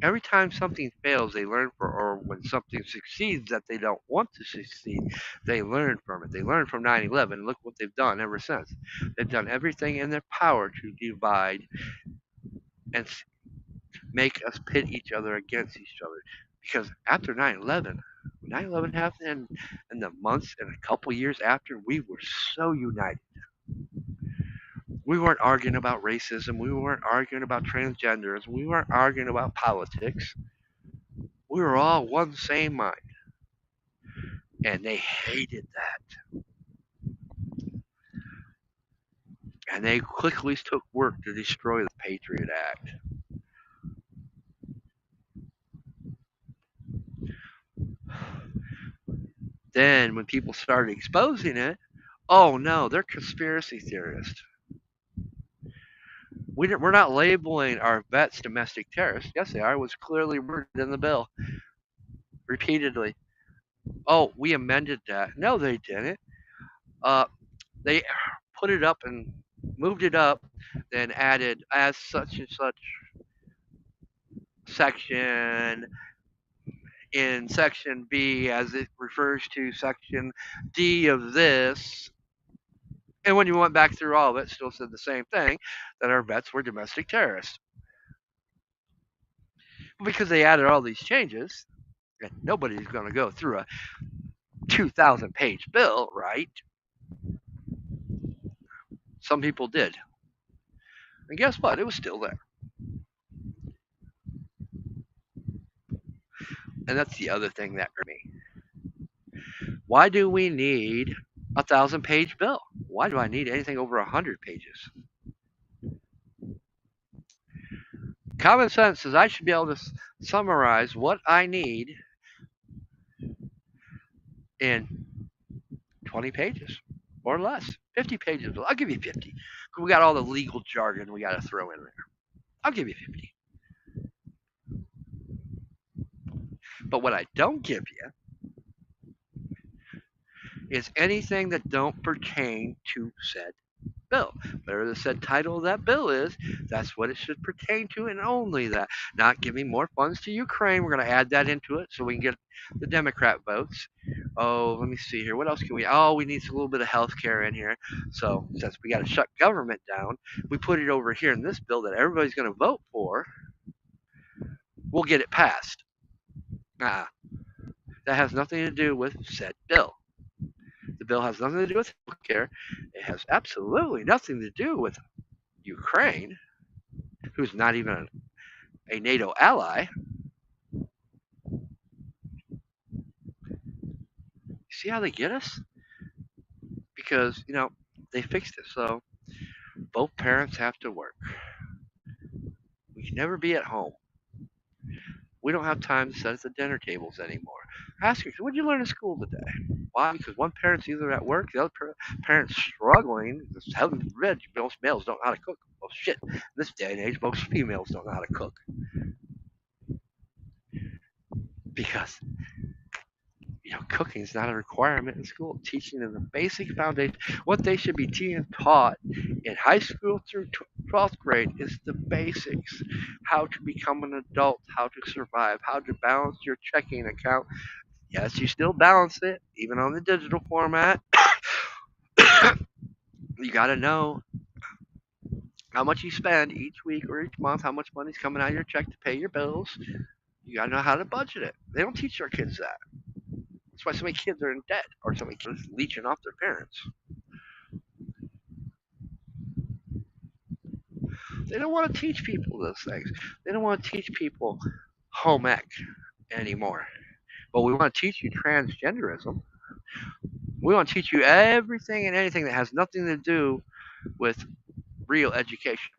every time something fails, they learn or when something succeeds that they don't want to succeed, they learn from it. They learned from 9/11. Look what they've done ever since. They've done everything in their power to divide and make us pit each other against each other. Because after 9/11, 9/11 happened, and the months and a couple years after, we were so united. We weren't arguing about racism. We weren't arguing about transgenders. We weren't arguing about politics. We were all one same mind. And they hated that. And they quickly took work to destroy the Patriot Act. Then, when people started exposing it, oh no, they're conspiracy theorists. We're not labeling our vets domestic terrorists. Yes, they are. It was clearly worded in the bill repeatedly. Oh, we amended that. No, they didn't. They put it up and moved it up, then added as such and such section in section B as it refers to section D of this. And when you went back through all of it, it still said the same thing, that our vets were domestic terrorists. Because they added all these changes, and nobody's going to go through a 2,000 page bill, right? Some people did. And guess what? It was still there. And that's the other thing that hurt me. Why do we need a 1,000 page bill? Why do I need anything over 100 pages? Common sense says I should be able to summarize what I need in 20 pages or less. 50 pages. I'll give you 50. We got all the legal jargon we got to throw in there. I'll give you 50. But what I don't give you is anything that don't pertain to said bill. Whatever the said title of that bill is, that's what it should pertain to, and only that. Not giving more funds to Ukraine. We're going to add that into it so we can get the Democrat votes. Oh, let me see here. What else can we? Oh, we need a little bit of health care in here. So since we got to shut government down, we put it over here in this bill that everybody's going to vote for. We'll get it passed. That has nothing to do with said bill. The bill has nothing to do with health care. It has absolutely nothing to do with Ukraine, who's not even a NATO ally. See how they get us? Because, they fixed it. So both parents have to work. We can never be at home. We don't have time to sit at the dinner tables anymore. Ask yourself, what did you learn in school today? Why? Because one parent's either at work, the other parent's struggling. Heaven forbid, most males don't know how to cook. Well, shit, in this day and age, most females don't know how to cook. Because cooking is not a requirement in school. Teaching them the basic foundation. What they should be taught in high school through 12th grade is the basics. How to become an adult, how to survive, how to balance your checking account. Yes, you still balance it, even on the digital format. You got to know how much you spend each week or each month, how much money's coming out of your check to pay your bills. You got to know how to budget it. They don't teach our kids that. That's why so many kids are in debt, or so many kids leeching off their parents. They don't want to teach people those things. They don't want to teach people home ec anymore. But we want to teach you transgenderism. We want to teach you everything and anything that has nothing to do with real education.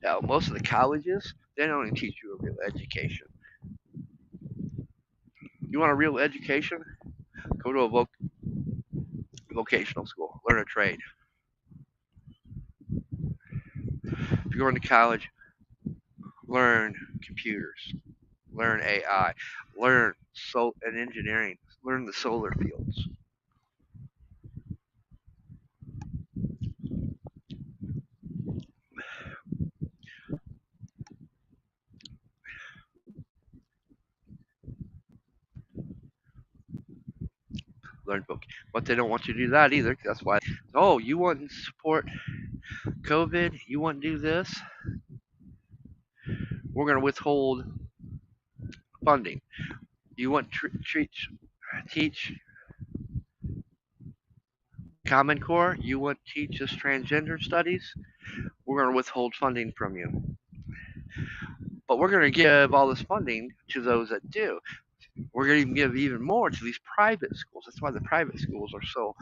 Now, most of the colleges, they don't even teach you a real education. You want a real education? Go to a vocational school. Learn a trade. If you're going to college, learn computers. Learn AI. Learn and engineering. Learn the solar fields. Learn book. But they don't want you to do that either. That's why. Oh, you want to support COVID? You want to do this? We're going to withhold funding. You want to teach Common Core? You want to teach us transgender studies? We're going to withhold funding from you. But we're going to give all this funding to those that do. We're going to give even more to these private schools. That's why the private schools are so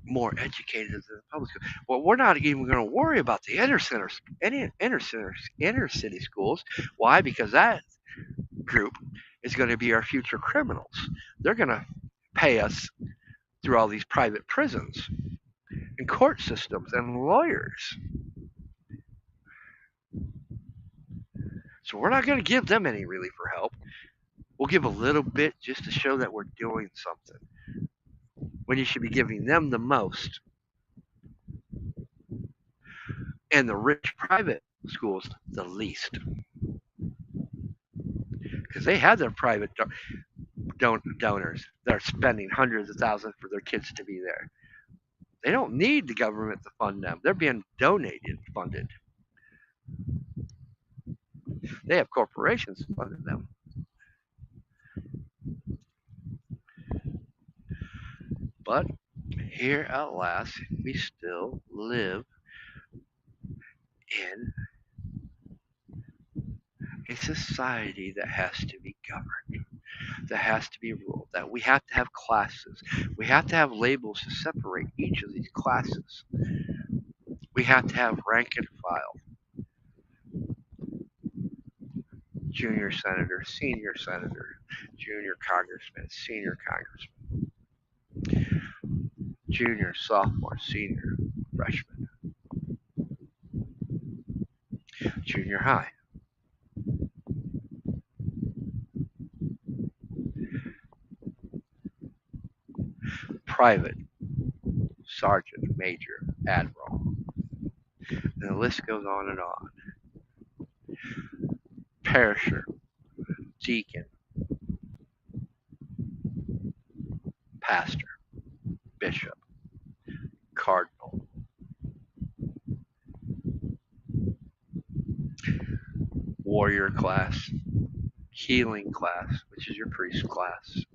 more educated than the public schools. Well, we're not even going to worry about the inner city schools. Why? Because that group is going to be our future criminals. They're going to pay us through all these private prisons and court systems and lawyers. So we're not going to give them any relief or help. We'll give a little bit just to show that we're doing something, when you should be giving them the most. And the rich private schools, the least. because they have their private donors that are spending hundreds of thousands for their kids to be there. They don't need the government to fund them. They're being donated, funded. They have corporations funding them. But here at last, we still live in a society that has to be governed, that has to be ruled, that we have to have classes. We have to have labels to separate each of these classes. We have to have rank and file. Junior senator, senior senator, junior congressman, senior congressman, junior, sophomore, senior, freshman, junior high. Private, sergeant, major, admiral, and the list goes on and on. Parisher, deacon, pastor, bishop, cardinal, warrior class, healing class, which is your priest class,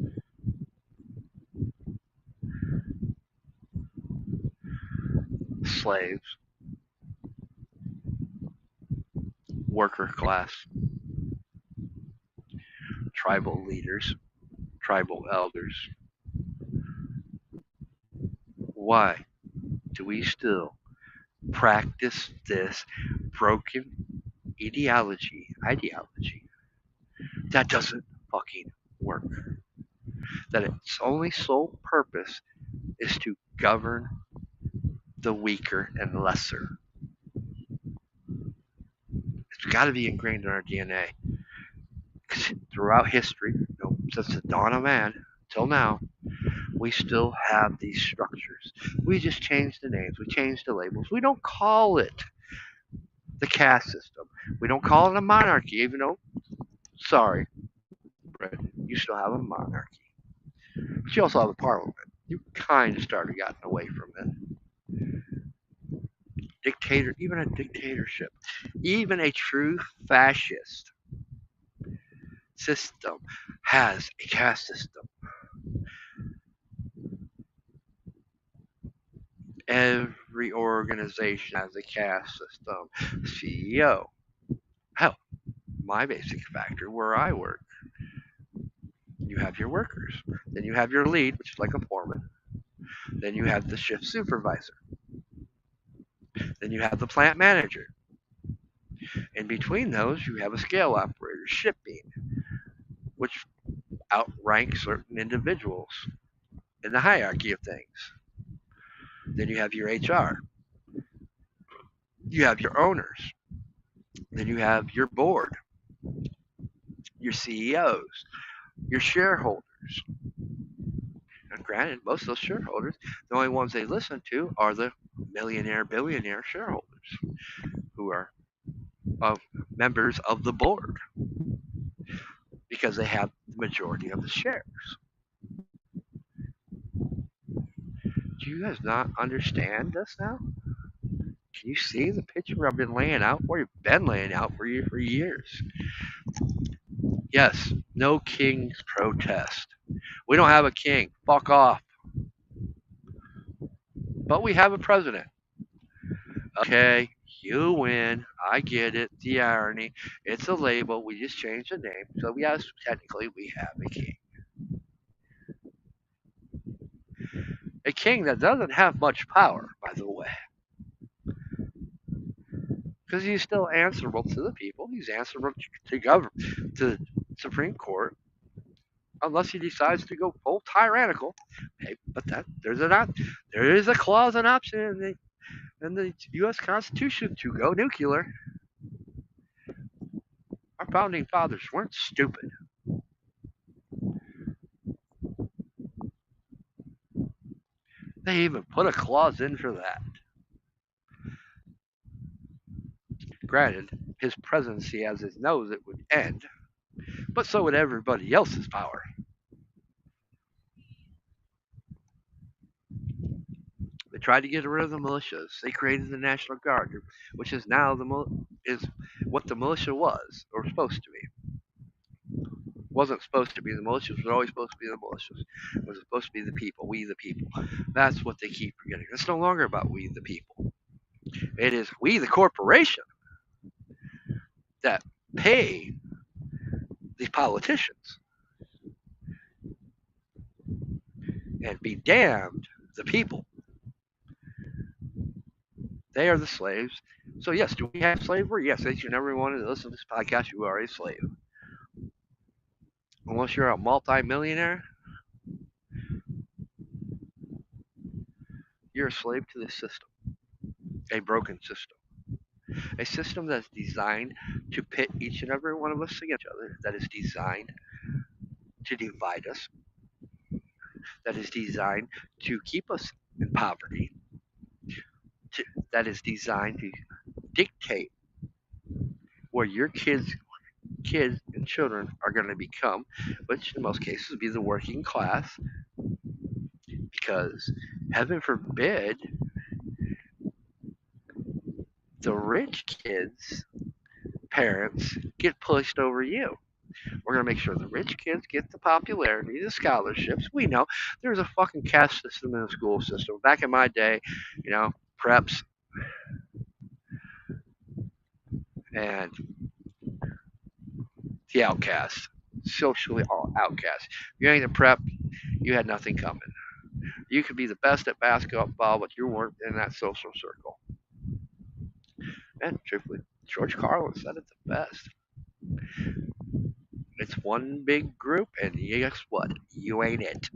slaves, worker class, tribal leaders, tribal elders. Why do we still practice this broken ideology that doesn't fucking work? That its only sole purpose is to govern the weaker and lesser. It's got to be ingrained in our DNA. Because throughout history, since the dawn of man till now, we still have these structures. We just change the names, we change the labels. We don't call it the caste system. We don't call it a monarchy, even though, sorry, Brett, you still have a monarchy. But you also have a parliament. You kind of started getting away from it. Even a dictatorship, even a true fascist system has a caste system. Every organization has a caste system. CEO. Hell, my basic factory where I work, you have your workers. Then you have your lead, which is like a foreman. Then you have the shift supervisor. Then you have the plant manager. In between those, you have a scale operator, shipping, which outranks certain individuals in the hierarchy of things. Then you have your HR. You have your owners. Then you have your board, your CEOs, your shareholders. And granted, most of those shareholders, the only ones they listen to are the millionaire, billionaire shareholders who are members of the board because they have the majority of the shares. Do you guys not understand this now? Can you see the picture I've been laying out for you? Been laying out for you for years. Yes, no king's protest. We don't have a king. Fuck off. But we have a president. Okay, you win. I get it. The irony. It's a label. We just changed the name. So yes, technically we have a king. A king that doesn't have much power, by the way. Because he's still answerable to the people. He's answerable to the Supreme Court, unless he decides to go full tyrannical. Hey, but there is a clause, an option in the U.S. Constitution to go nuclear. Our founding fathers weren't stupid. They even put a clause in for that. Granted, his presidency as it knows it would end, but so would everybody else's power. They tried to get rid of the militias. They created the National Guard, which is now is what the militia was or supposed to be. Wasn't supposed to be. The militias were always supposed to be the militias. It was supposed to be the people, we the people. That's what they keep forgetting. It's no longer about we the people. It is we the corporation that pay these politicians, and be damned the people. They are the slaves. So yes, do we have slavery? Yes, each and every one that listens to this podcast, you are a slave. Unless you're a multi-millionaire, you're a slave to this system, a broken system. A system that's designed to pit each and every one of us against each other, that is designed to divide us, that is designed to keep us in poverty, that is designed to dictate where your kids and children are going to become, which in most cases would be the working class, because heaven forbid the rich kids' parents get pushed over you. We're going to make sure the rich kids get the popularity, the scholarships. We know there's a fucking caste system in the school system. Back in my day, preps and the outcasts, socially all outcasts. If you ain't a prep, you had nothing coming. You could be the best at basketball, but you weren't in that social circle. And truthfully, George Carlin said it the best. It's one big group, and guess what? You ain't it.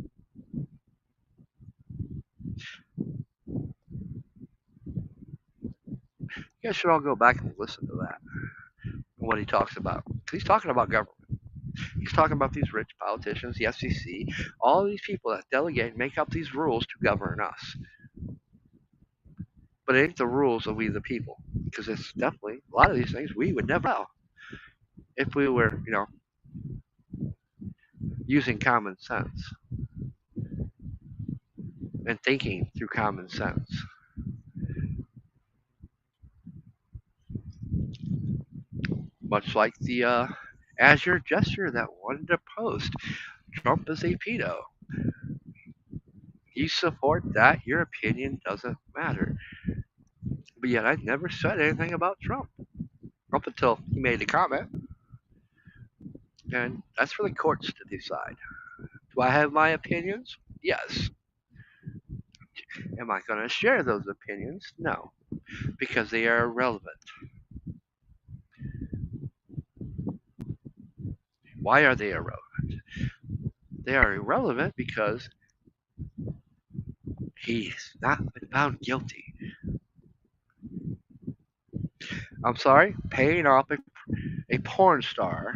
You guys should all go back and listen to that. What he talks about. He's talking about government. He's talking about these rich politicians, the FCC, all these people that delegate and make up these rules to govern us. But it ain't the rules of we the people, because it's definitely a lot of these things we would never know if we were, using common sense and thinking through common sense. Much like the Azure gesture that wanted to post Trump is a pedo. You support that, your opinion doesn't matter. But yet I never said anything about Trump up until he made a comment. And that's for the courts to decide. Do I have my opinions? Yes. Am I going to share those opinions? No, because they are irrelevant. Why are they irrelevant? They are irrelevant because he's not been found guilty. I'm sorry, paying off a porn star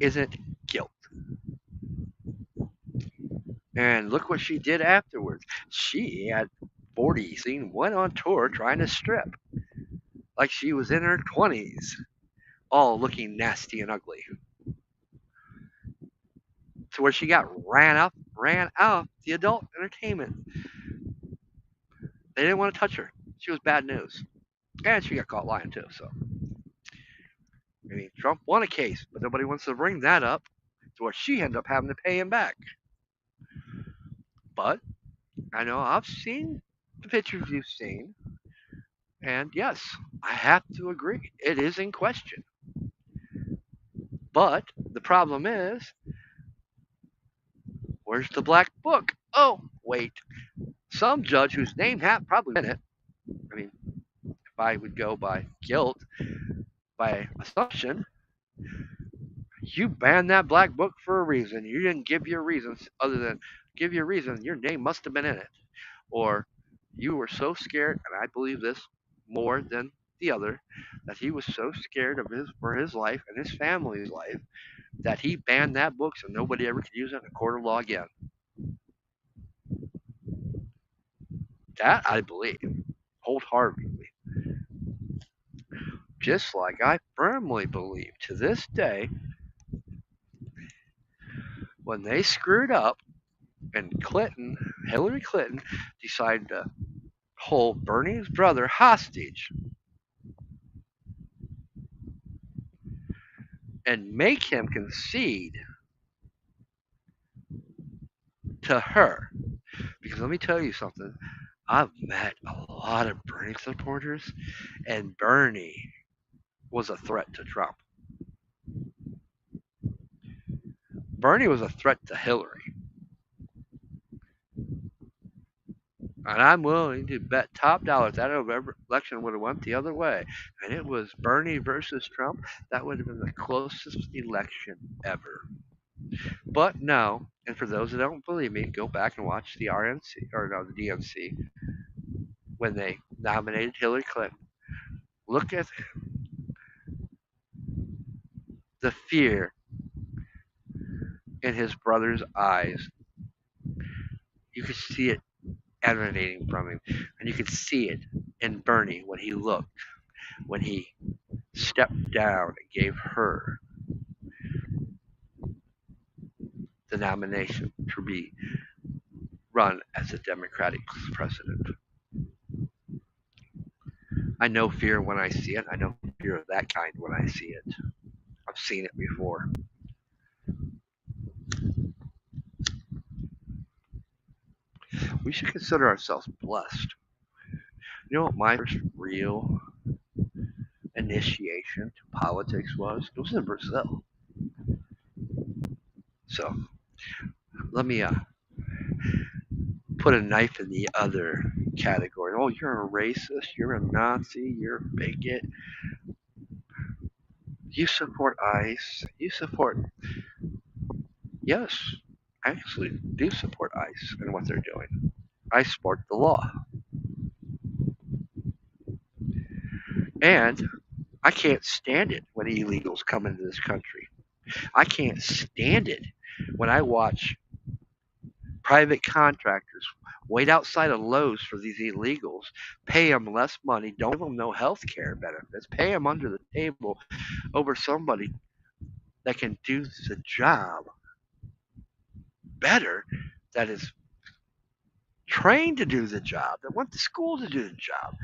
isn't guilt. And look what she did afterwards. She at 40 went on tour trying to strip like she was in her 20s, all looking nasty and ugly. To where she got ran out the adult entertainment. They didn't want to touch her. She was bad news. And she got caught lying too, so. I mean, Trump won a case, but nobody wants to bring that up to where she ended up having to pay him back. But I know I've seen the pictures you've seen, and yes, I have to agree, it is in question. But the problem is, where's the black book? Oh, wait. Some judge whose name had probably been it. I mean, if I would go by guilt, by assumption, you banned that black book for a reason. You didn't give your reasons other than give your reason. Your name must have been in it. Or you were so scared, and I believe this more than the other, that he was so scared for his life and his family's life that he banned that book so nobody ever could use it in a court of law again. That I believe wholeheartedly. Just like I firmly believe to this day, when they screwed up and Hillary Clinton, decided to hold Bernie's brother hostage and make him concede to her. Because let me tell you something, I've met a lot of Bernie supporters, and Bernie was a threat to Trump. Bernie was a threat to Hillary. And I'm willing to bet top dollar that election would have went the other way, and it was Bernie versus Trump, that would have been the closest election ever. But no, and for those that don't believe me, go back and watch the RNC, or no, the DNC, when they nominated Hillary Clinton. Look at the fear in his brother's eyes. You could see it emanating from him, and you could see it in Bernie when he looked, when he stepped down and gave her the nomination to be run as a Democratic president. I know fear when I see it. I know fear of that kind when I see it. I've seen it before. We should consider ourselves blessed. You know what my first real initiation to politics was? It was in Brazil. So let me put a knife in the other category. Oh, you're a racist, you're a Nazi, you're a bigot. You support ICE. You support. Yes, I actually do support ICE and what they're doing. I support the law. And I can't stand it when illegals come into this country. I can't stand it when I watch private contractors wait outside of Lowe's for these illegals, pay them less money, don't give them no health care benefits, pay them under the table over somebody that can do the job better, that is trained to do the job, that went to school to do the job,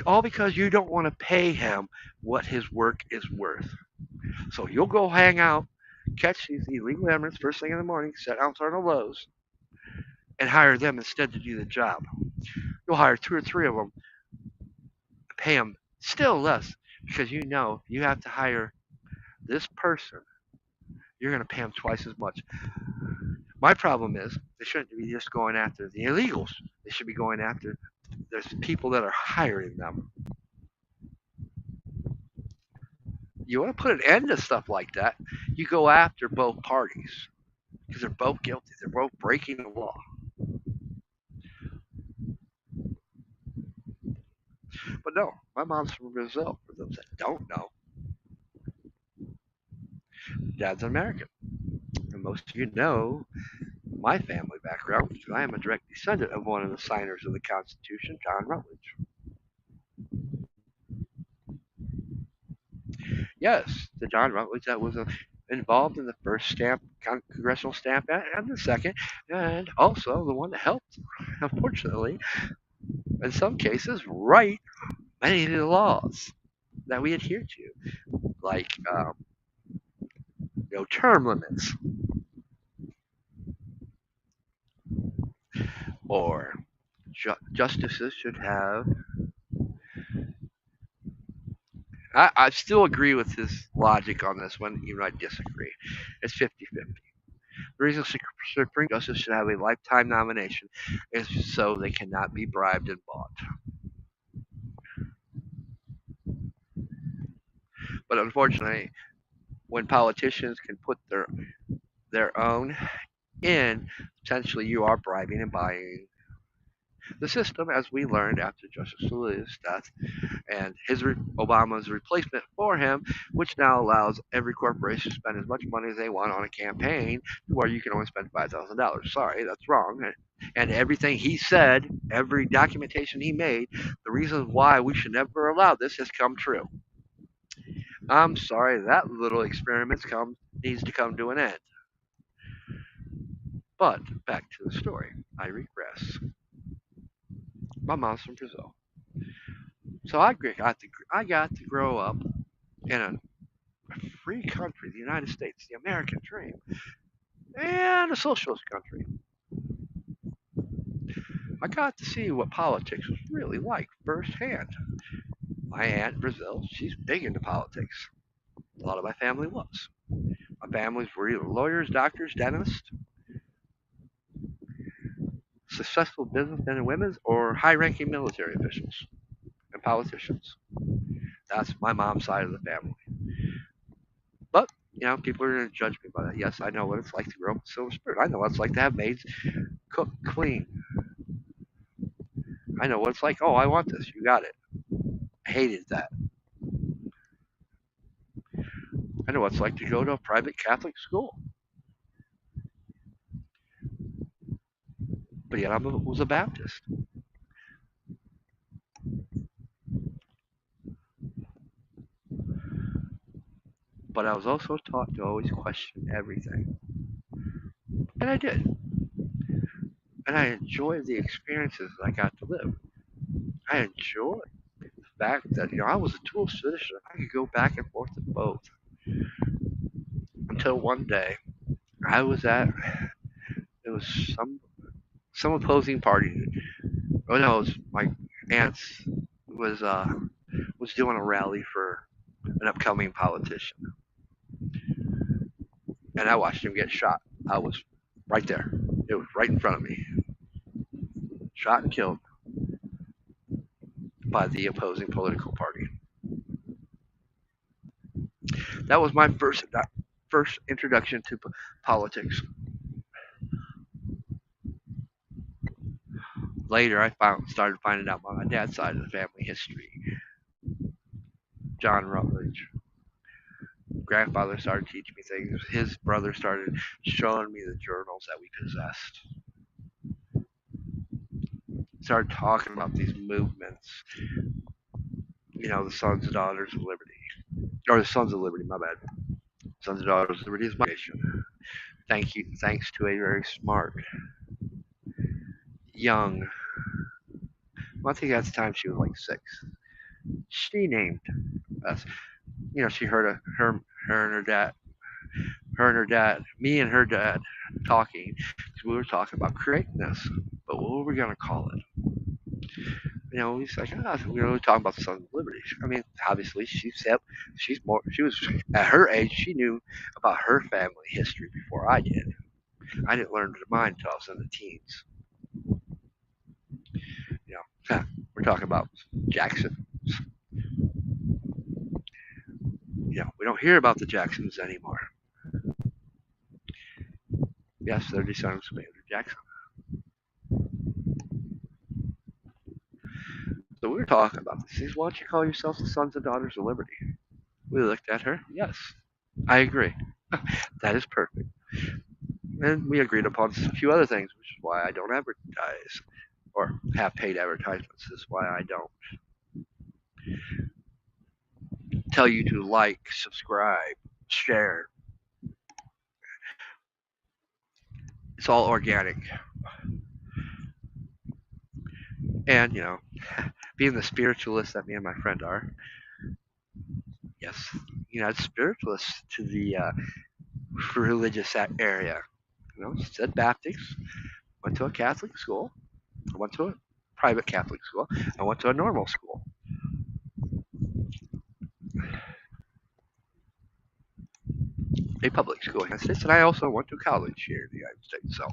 all because you don't want to pay him what his work is worth. So you'll go hang out, catch these illegal immigrants first thing in the morning, sit outside of Lowe's, and hire them instead to do the job. You'll hire 2 or 3 of them, pay them still less, because you know you have to hire this person. You're going to pay them twice as much. My problem is they shouldn't be just going after the illegals. They should be going after there's people that are hiring them. You want to put an end to stuff like that, you go after both parties because they're both guilty. They're both breaking the law. But no, my mom's from Brazil. For those that don't know, Dad's an American. And most of you know my family background because I am a direct descendant of one of the signers of the Constitution, John Rutledge. Yes, the John Rutledge that was involved in the first stamp, congressional stamp act, and the second, and also the one that helped, unfortunately, in some cases, write many of the laws that we adhere to, like term limits, or justices should have. I still agree with his logic on this one, even though I disagree. It's 50-50. The reason Supreme Justice should have a lifetime nomination is so they cannot be bribed and bought. But unfortunately, when politicians can put their own in, potentially you are bribing and buying the system, as we learned after Justice Scalia's death and Obama's replacement for him, which now allows every corporation to spend as much money as they want on a campaign, where you can only spend $5,000. Sorry, that's wrong. And everything he said, every documentation he made, the reasons why we should never allow this has come true. I'm sorry, that little experiment needs to come to an end. But back to the story. I regress. My mom's from Brazil, so I got to grow up in a free country, the United States, the American dream, and a socialist country. I got to see what politics was really like firsthand. My aunt in Brazil, she's big into politics. A lot of my family was. My families were either lawyers, doctors, dentists, successful businessmen and women, or high-ranking military officials and politicians. That's my mom's side of the family. But people are going to judge me by that. Yes, I know what it's like to grow up with silver spoon. I know what it's like to have maids cook clean. I know what it's like. Oh, I want this. You got it. I hated that. I know what it's like to go to a private Catholic school. But yet I was a Baptist. But I was also taught to always question everything. And I did. And I enjoyed the experiences that I got to live. I enjoyed the fact that, I was a dual citizen. I could go back and forth to both. Until one day, I was at, it was some opposing party. Oh no, it was my aunt's was doing a rally for an upcoming politician. And I watched him get shot. I was right there. It was right in front of me. Shot and killed by the opposing political party. That was my first introduction to politics. Later, I started finding out about my dad's side of the family history. John Rutledge, grandfather started teaching me things. His brother started showing me the journals that we possessed. Started talking about these movements. The Sons and Daughters of Liberty, or the Sons of Liberty. My bad. Sons and Daughters of Liberty is my nation. Thanks to a very smart, young. Well, I think at the time she was like 6. She named us. She heard her and her dad, me and her dad talking. We were talking about creating this, but what were we gonna call it? He's like, we were talking about the Sons of Liberty. I mean, obviously, she's more. She was at her age. She knew about her family history before I did. I didn't learn mine until I was in the teens. We're talking about Jackson. We don't hear about the Jacksons anymore. Yes, they're descendants of Andrew Jackson. So we were talking about this. He says, why don't you call yourselves the Sons and Daughters of Liberty? We looked at her. Yes, I agree. That is perfect. And we agreed upon a few other things, which is why I don't advertise or have paid advertisements. This is why I don't tell you to like, subscribe, share. It's all organic. And, being the spiritualist that me and my friend are, yes, it's spiritualist to the religious area. Said Baptist, went to a Catholic school, I went to a private Catholic school, I went to a normal school. A public school in the United States, and I also went to college here in the United States. So,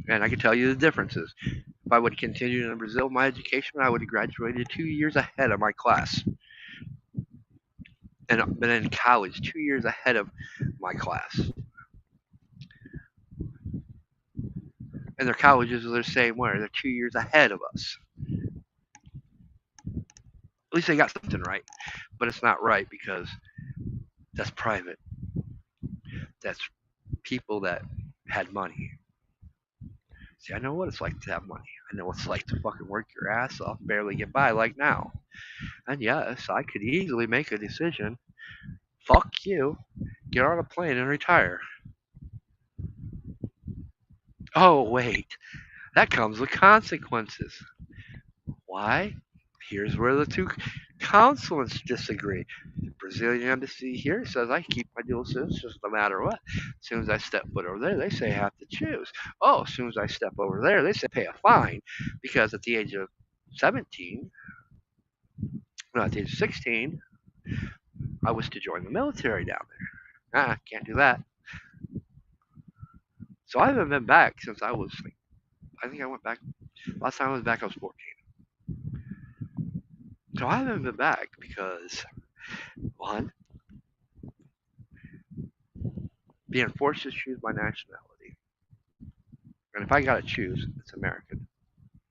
and I can tell you the differences. If I would have continued in Brazil, my education, I would have graduated 2 years ahead of my class, and been in college 2 years ahead of my class. And their colleges are the same way; they're 2 years ahead of us. At least they got something right, but it's not right because that's private. That's people that had money. See, I know what it's like to have money. I know what it's like to fucking work your ass off, barely get by like now. And yes, I could easily make a decision. Fuck you. Get on a plane and retire. Oh, wait. That comes with consequences. Why? Here's where the two consulate disagree. The Brazilian embassy here says I keep my dual citizenship no matter what. As soon as I step foot over there, they say I have to choose. Oh, as soon as I step over there, they say pay a fine because at the age of 17, no, at the age of 16, I was to join the military down there. Can't do that. So I haven't been back since I was like, I think I went back, last time I was back, I was 14. So I haven't been back because, one, being forced to choose my nationality. And if I gotta choose, it's American.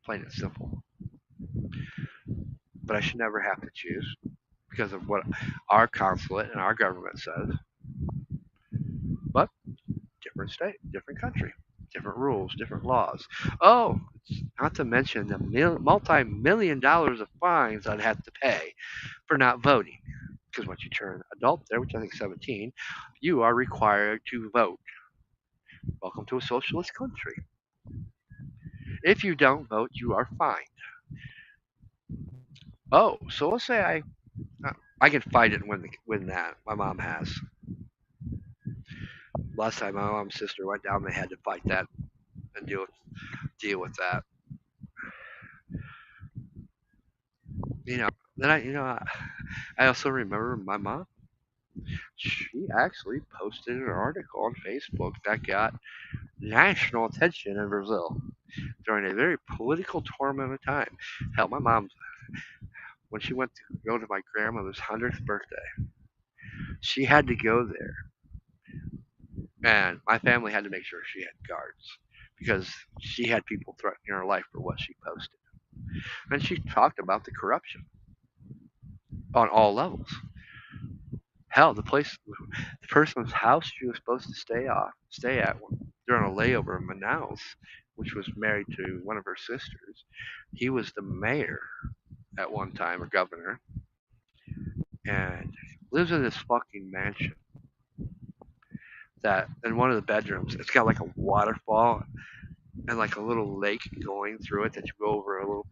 Plain and simple. But I should never have to choose because of what our consulate and our government says. But different state, different country, different rules, different laws. Oh, not to mention the multi-million dollars of fines I'd have to pay for not voting. Because once you turn adult there, which I think is 17, you are required to vote. Welcome to a socialist country. If you don't vote, you are fined. Oh, so let's say I can fight it and win that. My mom has. Last time my mom's sister went down, they had to fight that and deal with that. You know, then I also remember my mom. She actually posted an article on Facebook that got national attention in Brazil during a very political tormented time. Hell, my mom, when she went to go to my grandmother's 100th birthday, she had to go there, and my family had to make sure she had guards because she had people threatening her life for what she posted. And she talked about the corruption on all levels. Hell, the person's house she was supposed to stay at during a layover in Manaus, which was married to one of her sisters. He was the mayor at one time, or governor, and lives in this fucking mansion that in one of the bedrooms it's got like a waterfall and like a little lake going through it that you go over a little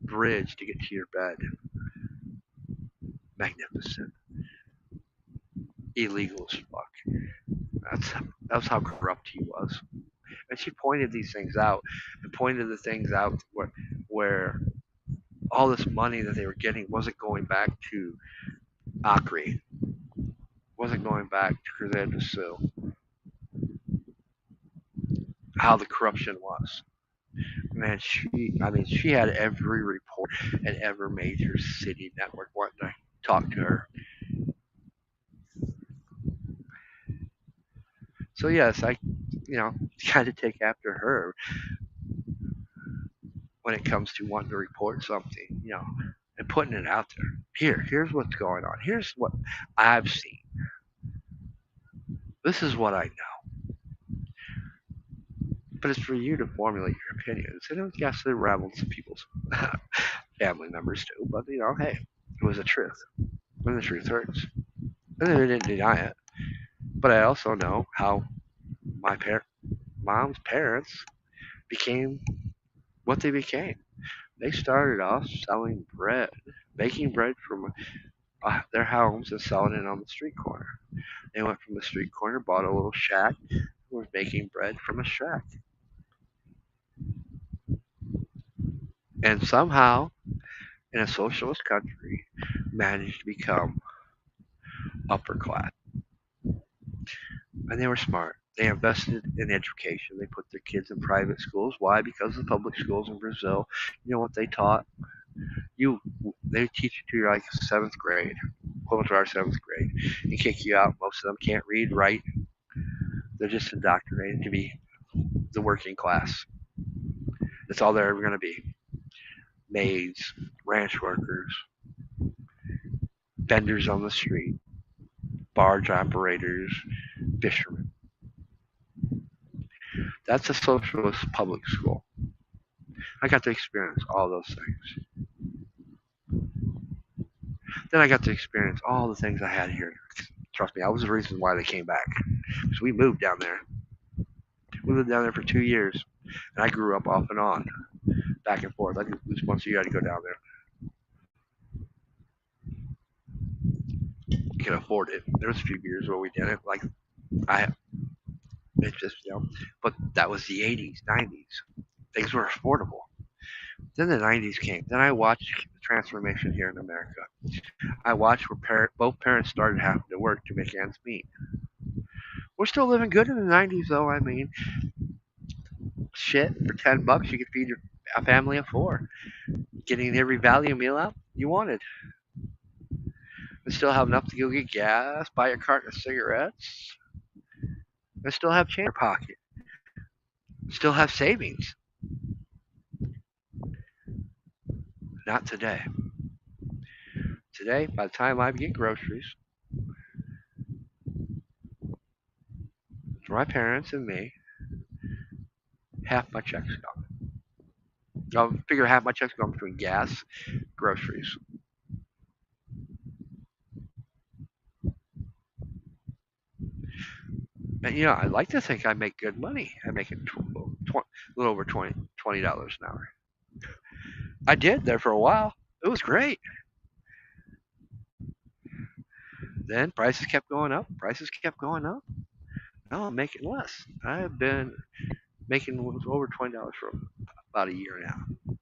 bridge to get to your bed. Magnificent. Illegal as fuck. That's how corrupt he was. And she pointed these things out and pointed the things out where all this money that they were getting wasn't going back to Acre, wasn't going back to Cruzeiro do Sul. How the corruption was. Man, she had every report and every major city network wanting to talk to her. So yes, I, kind of take after her when it comes to wanting to report something, and putting it out there. Here's what's going on. Here's what I've seen. This is what I know. But it's for you to formulate your opinions. And yes, it ravels some people's family members too. But hey, it was the truth. And the truth hurts. And they didn't deny it. But I also know how my mom's parents became what they became. They started off selling bread, baking bread from their homes and selling it on the street corner. They went from the street corner, bought a little shack, and were baking bread from a shack. And somehow, in a socialist country, managed to become upper class. And they were smart. They invested in education. They put their kids in private schools. Why? Because the public schools in Brazil, you know what they taught? They teach you to like seventh grade, equivalent to our seventh grade, and kick you out. Most of them can't read, write. They're just indoctrinated to be the working class. That's all they're ever going to be. Maids, ranch workers, vendors on the street, barge operators, fishermen. That's a socialist public school. I got to experience all those things. Then I got to experience all the things I had here. Trust me, I was the reason why they came back. Because we moved down there. We lived down there for 2 years. And I grew up off and on, back and forth. At least once a year I'd go down there. You can afford it. There was a few years where we didn't. Like, I, it's just, but that was the 80s, 90s. Things were affordable. Then the 90s came. Then I watched the transformation here in America. I watched where both parents started having to work to make ends meet. We're still living good in the 90s, though. I mean, shit, for $10, you could feed a family of four, getting every value meal out you wanted. And still have enough to go get gas, buy a carton of cigarettes, and still have change in your pocket. Still have savings. Not today. Today, by the time I get groceries for my parents and me, half my check's gone. I'll figure half my check's gone between gas, groceries. And I like to think I make good money. I make a little over $20 an hour. I did there for a while. It was great. Then prices kept going up. Prices kept going up. Now I'm making less. I've been making over $20 for about a year now.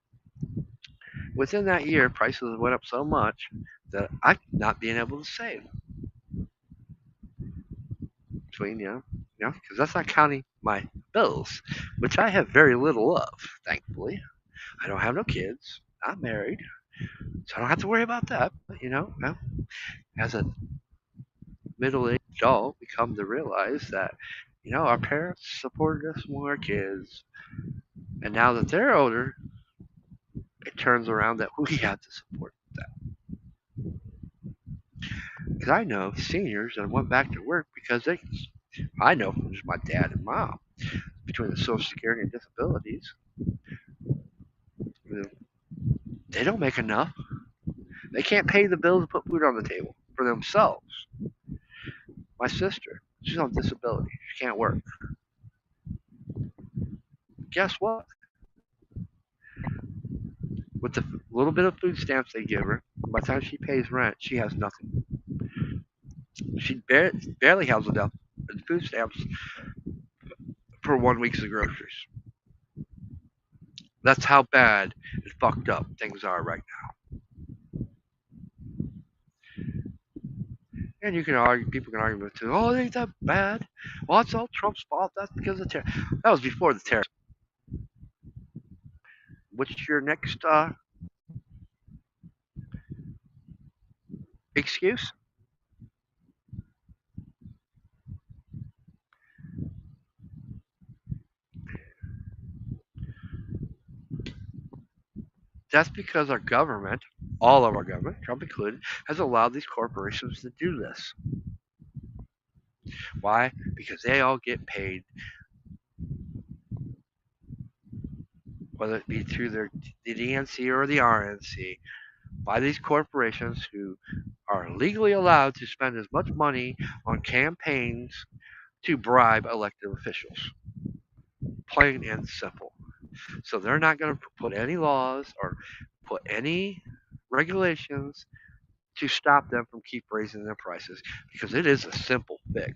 Within that year, prices went up so much that I'm not being able to save. Between because that's not counting my bills, which I have very little of, thankfully. I don't have no kids. I'm married, so I don't have to worry about that. But, as a middle-aged adult, we come to realize that, our parents supported us when we were kids, and now that they're older, it turns around that we have to support them. Because I know seniors that went back to work because I know from just my dad and mom, between the Social Security and disabilities, they don't make enough. They can't pay the bills to put food on the table for themselves. My sister, she's on disability. She can't work. Guess what? With the little bit of food stamps they give her, by the time she pays rent, she has nothing. She barely has enough food stamps for 1 week's of groceries. That's how bad and fucked up things are right now. And you can argue, people can argue with it. Oh, it ain't that bad. Well, it's all Trump's fault. That's because of tariff. That was before the tariff. What's your next excuse? That's because our government, all of our government, Trump included, has allowed these corporations to do this. Why? Because they all get paid, whether it be through the DNC or the RNC, by these corporations who are legally allowed to spend as much money on campaigns to bribe elected officials. Plain and simple. So they're not going to put any laws or put any regulations to stop them from keep raising their prices, because it is a simple fix.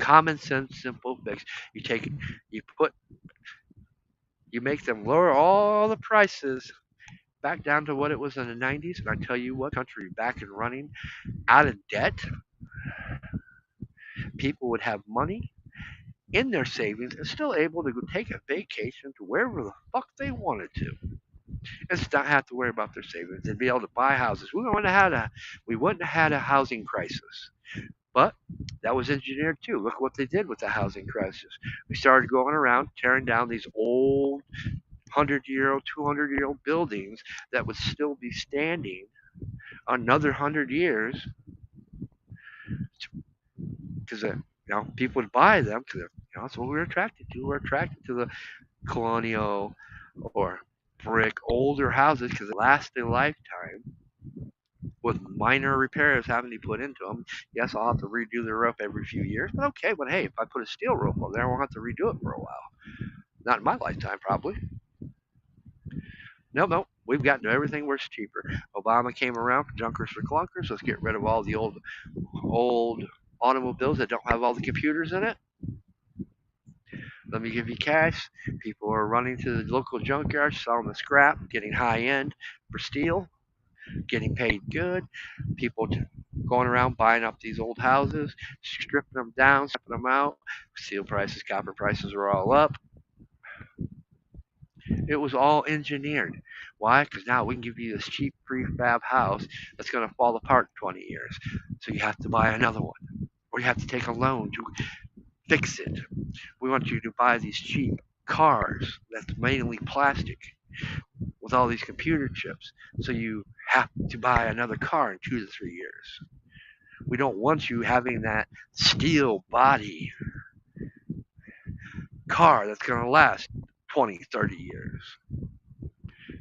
Common sense, simple fix. You make them lower all the prices back down to what it was in the 90s, and I tell you what, country back and running, out of debt, people would have money in their savings and still able to go take a vacation to wherever the fuck they wanted to, and not have to worry about their savings. They'd be able to buy houses. We wouldn't have had a housing crisis. But that was engineered too. Look what they did with the housing crisis. We started going around tearing down these old 100-year-old, 200-year-old buildings that would still be standing another 100 years, because people would buy them because That's what we're attracted to. We're attracted to the colonial or brick older houses because they last a lifetime with minor repairs having to be put into them. Yes, I'll have to redo the roof every few years, but okay. But hey, if I put a steel roof on there, I won't have to redo it for a while. Not in my lifetime, probably. No, no, we've gotten everything worse cheaper. Obama came around for junkers for clunkers. Let's get rid of all the old automobiles that don't have all the computers in it. Let me give you cash. People are running to the local junkyard, selling the scrap, getting high end for steel, getting paid good. People going around buying up these old houses, stripping them down, stripping them out. Steel prices, copper prices are all up. It was all engineered. Why? Because now we can give you this cheap prefab house that's going to fall apart in 20 years. So you have to buy another one, or you have to take a loan to fix it. We want you to buy these cheap cars that's mainly plastic with all these computer chips. So you have to buy another car in 2 to 3 years. We don't want you having that steel body car that's going to last 20, 30 years.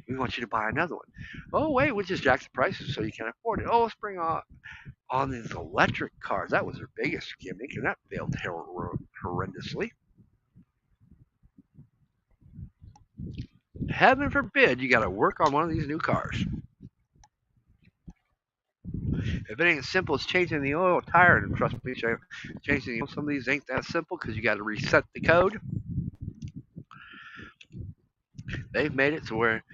We want you to buy another one. Oh, wait, we'll just jack the prices so you can afford it. Oh, let's bring on these electric cars. That was their biggest gimmick, and that failed horrendously. Heaven forbid you got to work on one of these new cars. If it ain't as simple as changing the oil tire, and trust me, changing the oil, some of these ain't that simple because you got to reset the code. They've made it to where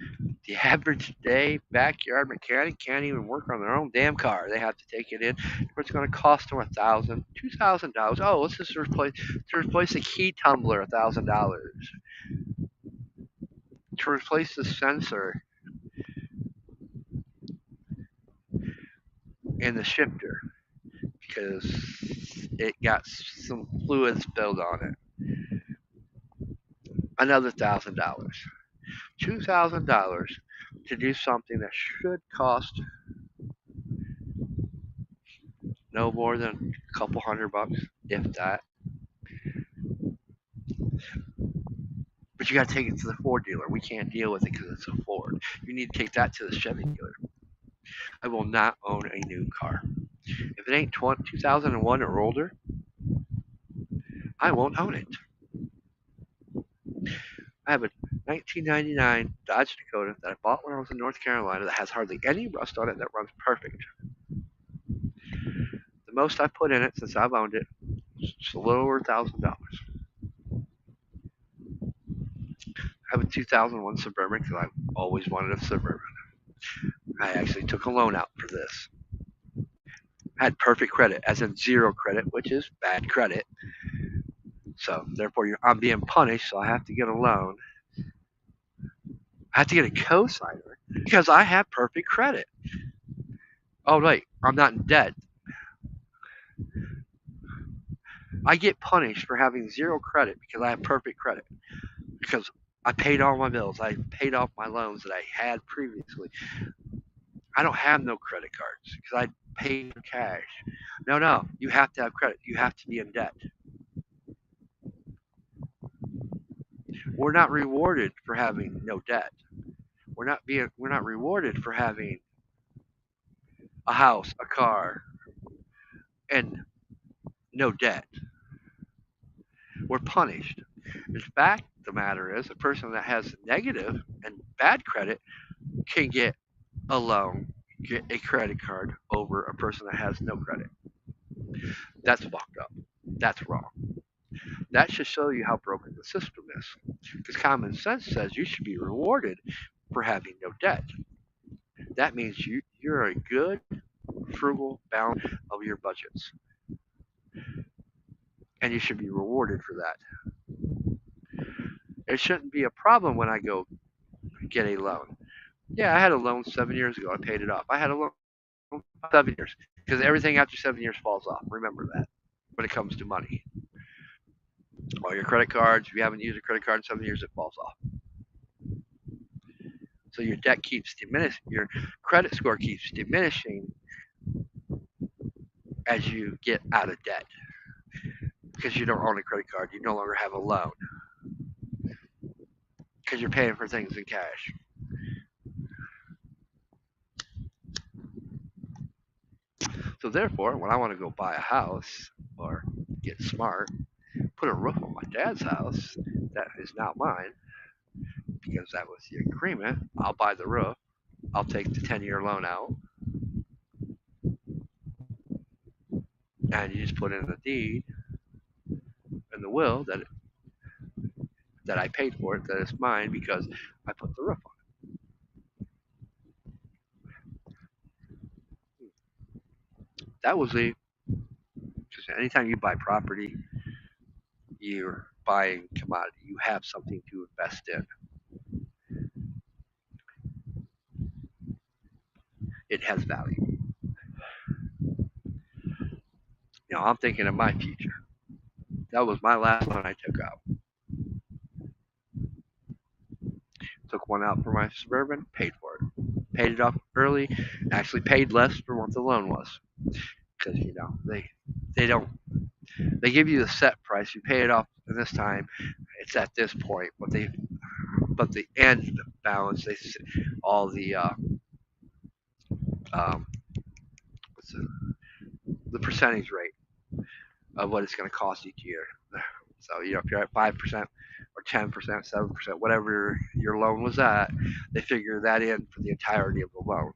the average day backyard mechanic can't even work on their own damn car. They have to take it in. It's going to cost them $1,000, $2,000. Oh, let's just replace the key tumbler, $1,000. To replace the sensor in the shifter because it got some fluid spilled on it. Another $1,000. $2,000 to do something that should cost no more than a couple $100, if that. But you got to take it to the Ford dealer. We can't deal with it because it's a Ford. You need to take that to the Chevy dealer. I will not own a new car. If it ain't 2001 or older, I won't own it. I have a 1999 Dodge Dakota that I bought when I was in North Carolina that has hardly any rust on it that runs perfect. The most I've put in it since I've owned it is just a little over $1,000. I have a 2001 Suburban because I've always wanted a Suburban. I actually took a loan out for this. I had perfect credit, as in zero credit, which is bad credit. So therefore, I'm being punished, so I have to get a loan. I have to get a cosigner because I have perfect credit. Oh, wait, I'm not in debt. I get punished for having zero credit because I have perfect credit. Because I paid all my bills. I paid off my loans that I had previously. I don't have no credit cards because I paid cash. No, you have to have credit. You have to be in debt. We're not rewarded for having no debt. We're not rewarded for having a house, a car, and no debt. We're punished. In fact, the matter is, a person that has negative and bad credit can get a loan, get a credit card over a person that has no credit. That's fucked up. That's wrong. That should show you how broken the system is. Because common sense says you should be rewarded for having no debt. That means you're a good, frugal balance of your budgets. And you should be rewarded for that. It shouldn't be a problem when I go get a loan. Yeah, I had a loan 7 years ago. I paid it off. I had a loan 7 years because everything after 7 years falls off. Remember that when it comes to money. All your credit cards, if you haven't used a credit card in 7 years, it falls off. So your debt keeps diminishing. Your credit score keeps diminishing as you get out of debt. because you don't own a credit card. You no longer have a loan because you're paying for things in cash. So therefore, when I want to go buy a house or get smart, put a roof on my dad's house that is not mine because that was the agreement, I'll buy the roof. I'll take the 10-year loan out, and you just put in the deed and the will that I paid for it, that it's mine because I put the roof on it. That was the. Because anytime you buy property, you're buying commodity. You have something to invest in. It has value. I'm thinking of my future. That was my last one I took out. Took one out for my Suburban, paid for it. Paid it off early, actually paid less for what the loan was. Because, they don't, they give you the set price, you pay it off, and this time it's at this point, but the end balance, all the, um, what's the percentage rate of what it's going to cost each year. So, if you're at 5% or 10%, 7%, whatever your loan was at, they figure that in for the entirety of the loan.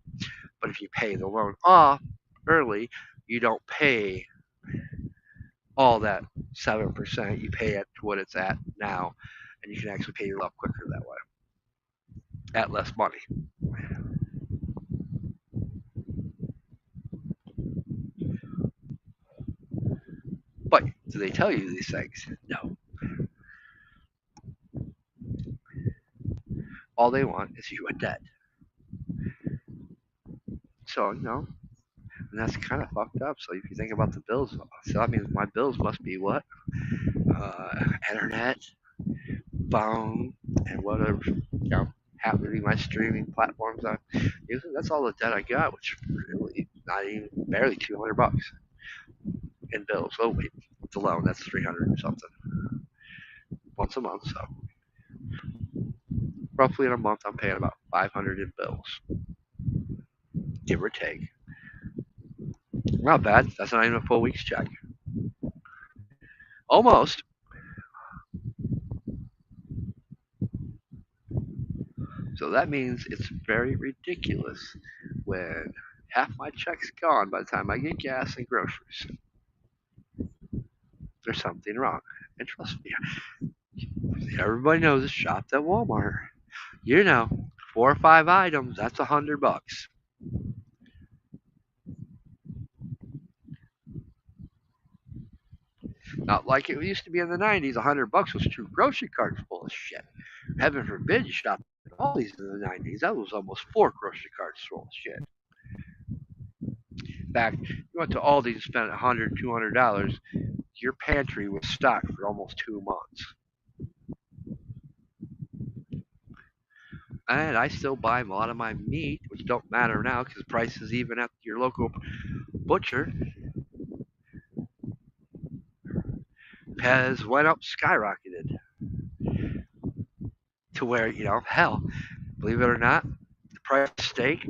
But if you pay the loan off early, you don't pay all that 7%. You pay it to what it's at now, and you can actually pay your loan quicker that way at less money. But do they tell you these things? No. All they want is you in debt. So, and that's kind of fucked up. So if you think about the bills, so that means my bills must be what? Internet, phone, and whatever, happen to be my streaming platforms I'm using. That's all the debt I got, which really not even barely $200 in bills. Oh wait, the loan that's 300 or something once a month. So roughly in a month, I'm paying about 500 in bills, give or take. Not bad. That's not even a full week's check. Almost. So that means it's very ridiculous when half my check's gone by the time I get gas and groceries. There's something wrong. And trust me, everybody knows it's shopped at Walmart. 4 or 5 items, that's $100. Not like it used to be in the 90s. $100 was 2 grocery carts full of shit. Heaven forbid you shopped at all these in the 90s. That was almost 4 grocery carts full of shit. In fact, you went to Aldi and spent $100, $200. Your pantry was stocked for almost 2 months. And I still buy a lot of my meat, which don't matter now because prices even at your local butcher has went up, skyrocketed to where, hell, believe it or not, the price of steak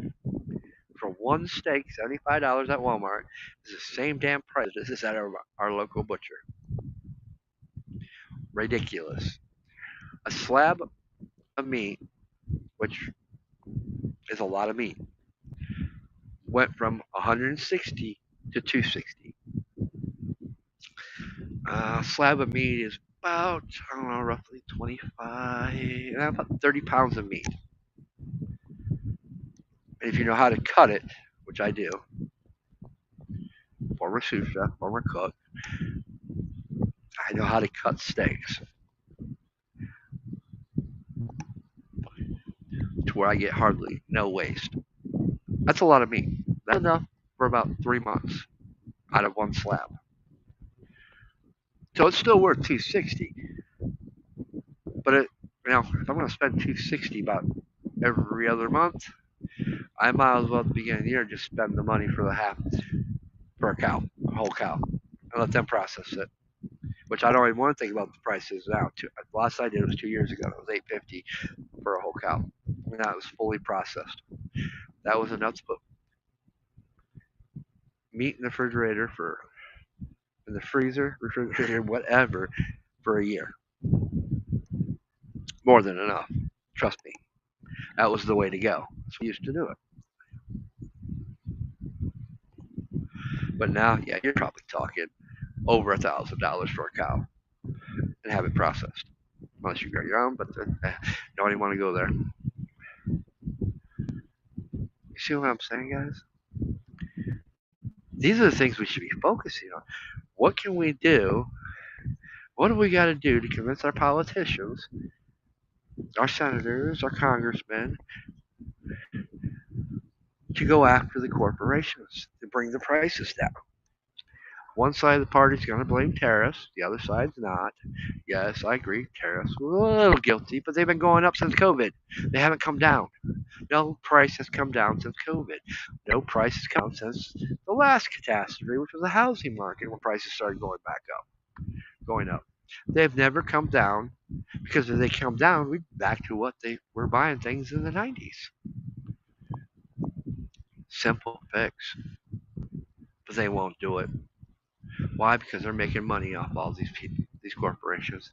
for one steak, $75 at Walmart, is the same damn price as is at our local butcher. Ridiculous. A slab of meat, which is a lot of meat, went from 160 to 260. A slab of meat is about, I don't know, roughly 25, about 30 pounds of meat. And if you know how to cut it, which I do, former sous chef, former cook, I know how to cut steaks to where I get hardly no waste. That's a lot of meat. That's enough for about 3 months out of one slab. So it's still worth 260. But if I'm going to spend 260 about every other month, I might as well at the beginning of the year just spend the money for a cow, a whole cow, and let them process it. which I don't even want to think about the prices now. The last I did was 2 years ago. It was $8.50 for a whole cow, and that was fully processed. That was enough to put meat in the refrigerator for in the freezer, refrigerator, whatever, for a year. More than enough. Trust me. That was the way to go. That's we used to do it. But now, yeah, you're probably talking over $1,000 for a cow and have it processed. Unless you grow your own, but don't even want to go there. You see what I'm saying, guys? These are the things we should be focusing on. What can we do? What do we got to do to convince our politicians, our senators, our congressmen, to go after the corporations to bring the prices down? One side of the party is going to blame tariffs, the other side's not. Yes, I agree, tariffs were a little guilty, but they've been going up since COVID. They haven't come down. No price has come down since COVID. No price has come down since the last catastrophe, which was the housing market, when prices started going back up, going up. They've never come down because if they come down, we'd be back to what they were buying things in the 90s. Simple fix, but they won't do it. Why? Because they're making money off all these people, these corporations.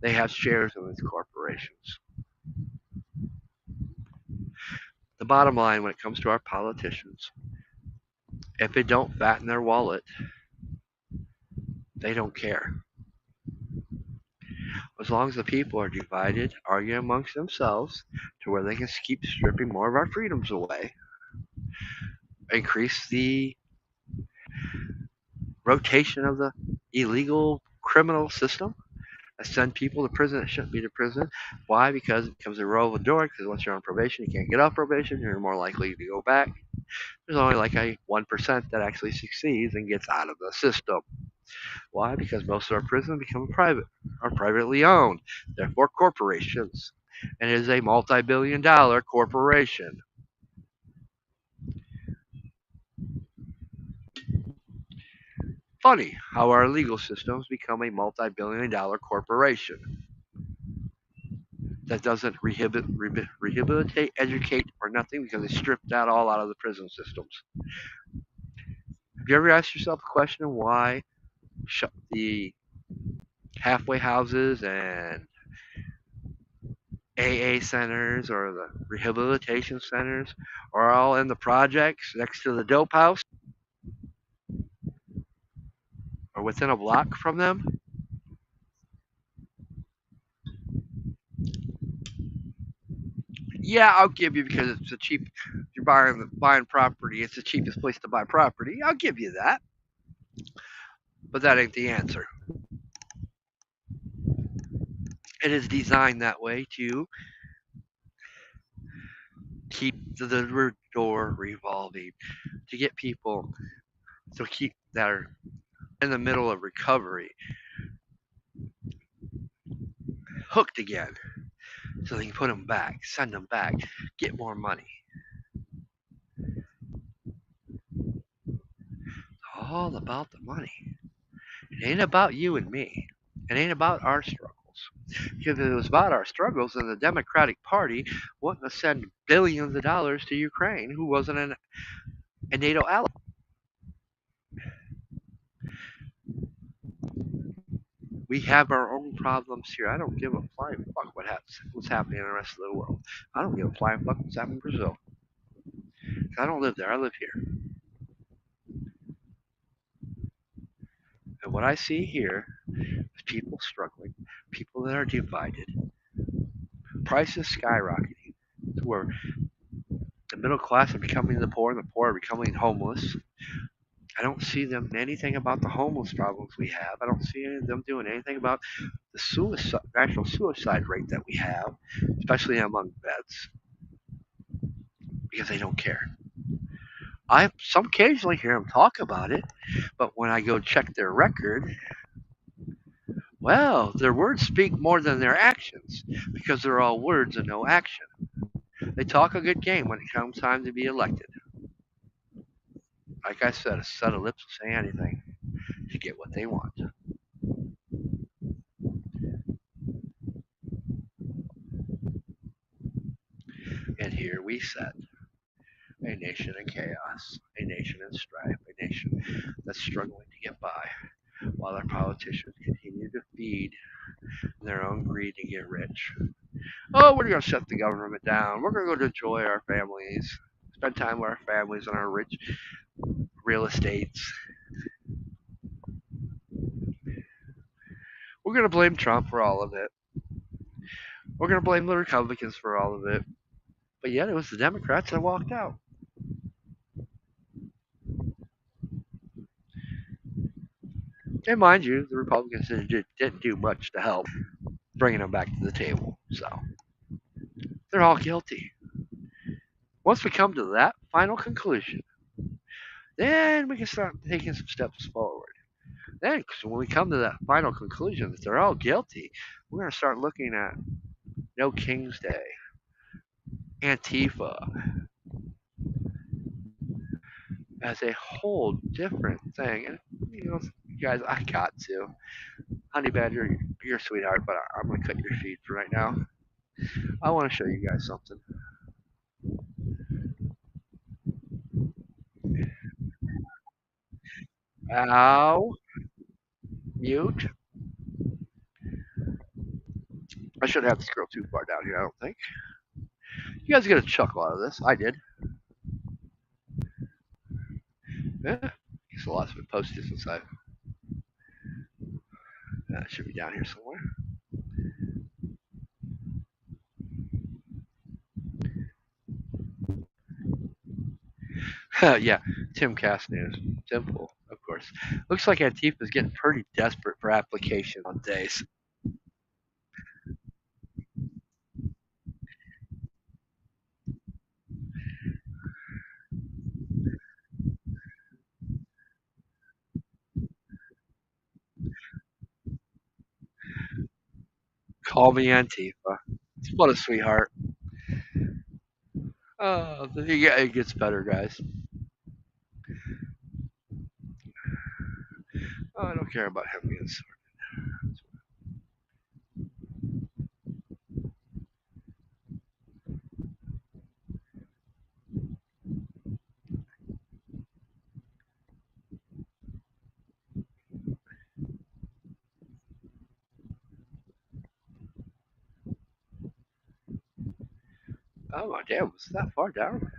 They have shares in these corporations. The bottom line when it comes to our politicians, if they don't fatten their wallet, they don't care. As long as the people are divided, arguing amongst themselves to where they can keep stripping more of our freedoms away, increase the rotation of the illegal criminal system, send people to prison that shouldn't be to prison. Why? Because it becomes a revolving door. Because once you're on probation, you can't get off probation. You're more likely to go back. There's only like a 1% that actually succeeds and gets out of the system. Why? Because most of our prisons become private or privately owned. Therefore, corporations. And it is a multi-billion-dollar corporation. Funny how our legal systems become a multi-billion-dollar corporation that doesn't rehabilitate, educate, or nothing because they stripped that all out of the prison systems. Have you ever asked yourself the question why the halfway houses and AA centers or the rehabilitation centers are all in the projects next to the dope house or within a block from them? Yeah, I'll give you because it's the cheap. If you're buying property, it's the cheapest place to buy property. I'll give you that, but that ain't the answer. It is designed that way to keep the door revolving, to get people to keep that are in the middle of recovery hooked again, so they can put them back, send them back, get more money. It's all about the money. It ain't about you and me. It ain't about our struggles. Because if it was about our struggles, then the Democratic Party wouldn't have sent billions of dollars to Ukraine, who wasn't a NATO ally. We have our own problems here. I don't give a flying fuck what's happening in the rest of the world. I don't give a flying fuck what's happening in Brazil. I don't live there. I live here. And what I see here is people struggling, people that are divided, prices skyrocketing to where the middle class are becoming the poor and the poor are becoming homeless. I don't see them anything about the homeless problems we have. I don't see them doing anything about the actual suicide rate that we have, especially among vets, because they don't care. I some occasionally hear them talk about it, but when I go check their record, well, their words speak more than their actions because they're all words and no action. They talk a good game when it comes time to be elected. Like I said, a set of lips will say anything to get what they want. here we set a nation in chaos, a nation in strife, a nation that's struggling to get by, while our politicians continue to feed their own greed to get rich. Oh, we're going to shut the government down. We're going to go enjoy our families, spend time with our families on our rich real estates. We're going to blame Trump for all of it. We're going to blame the Republicans for all of it. But yet it was the Democrats that walked out. And mind you, the Republicans didn't do much to help bringing them back to the table. So they're all guilty. Once we come to that final conclusion, then we can start taking some steps forward. Then, when we come to that final conclusion that they're all guilty, we're going to start looking at No King's Day, Antifa, as a whole different thing. And guys, I got to. Honey Badger, you're a sweetheart, but I'm going to cut your feed for right now. I want to show you guys something. Ow. Mute. I shouldn't have to scroll too far down here, I don't think. You guys get a chuckle out of this. I did. Yeah. Guess a lot's been posted since I. That should be down here somewhere. Yeah, Tim Cass News. Simple, of course. Looks like Antifa's getting pretty desperate for application on days. Call me Antifa. What a sweetheart. Oh, yeah, it gets better, guys. Oh, I don't care about him being sorted. Oh my damn, was it that far down?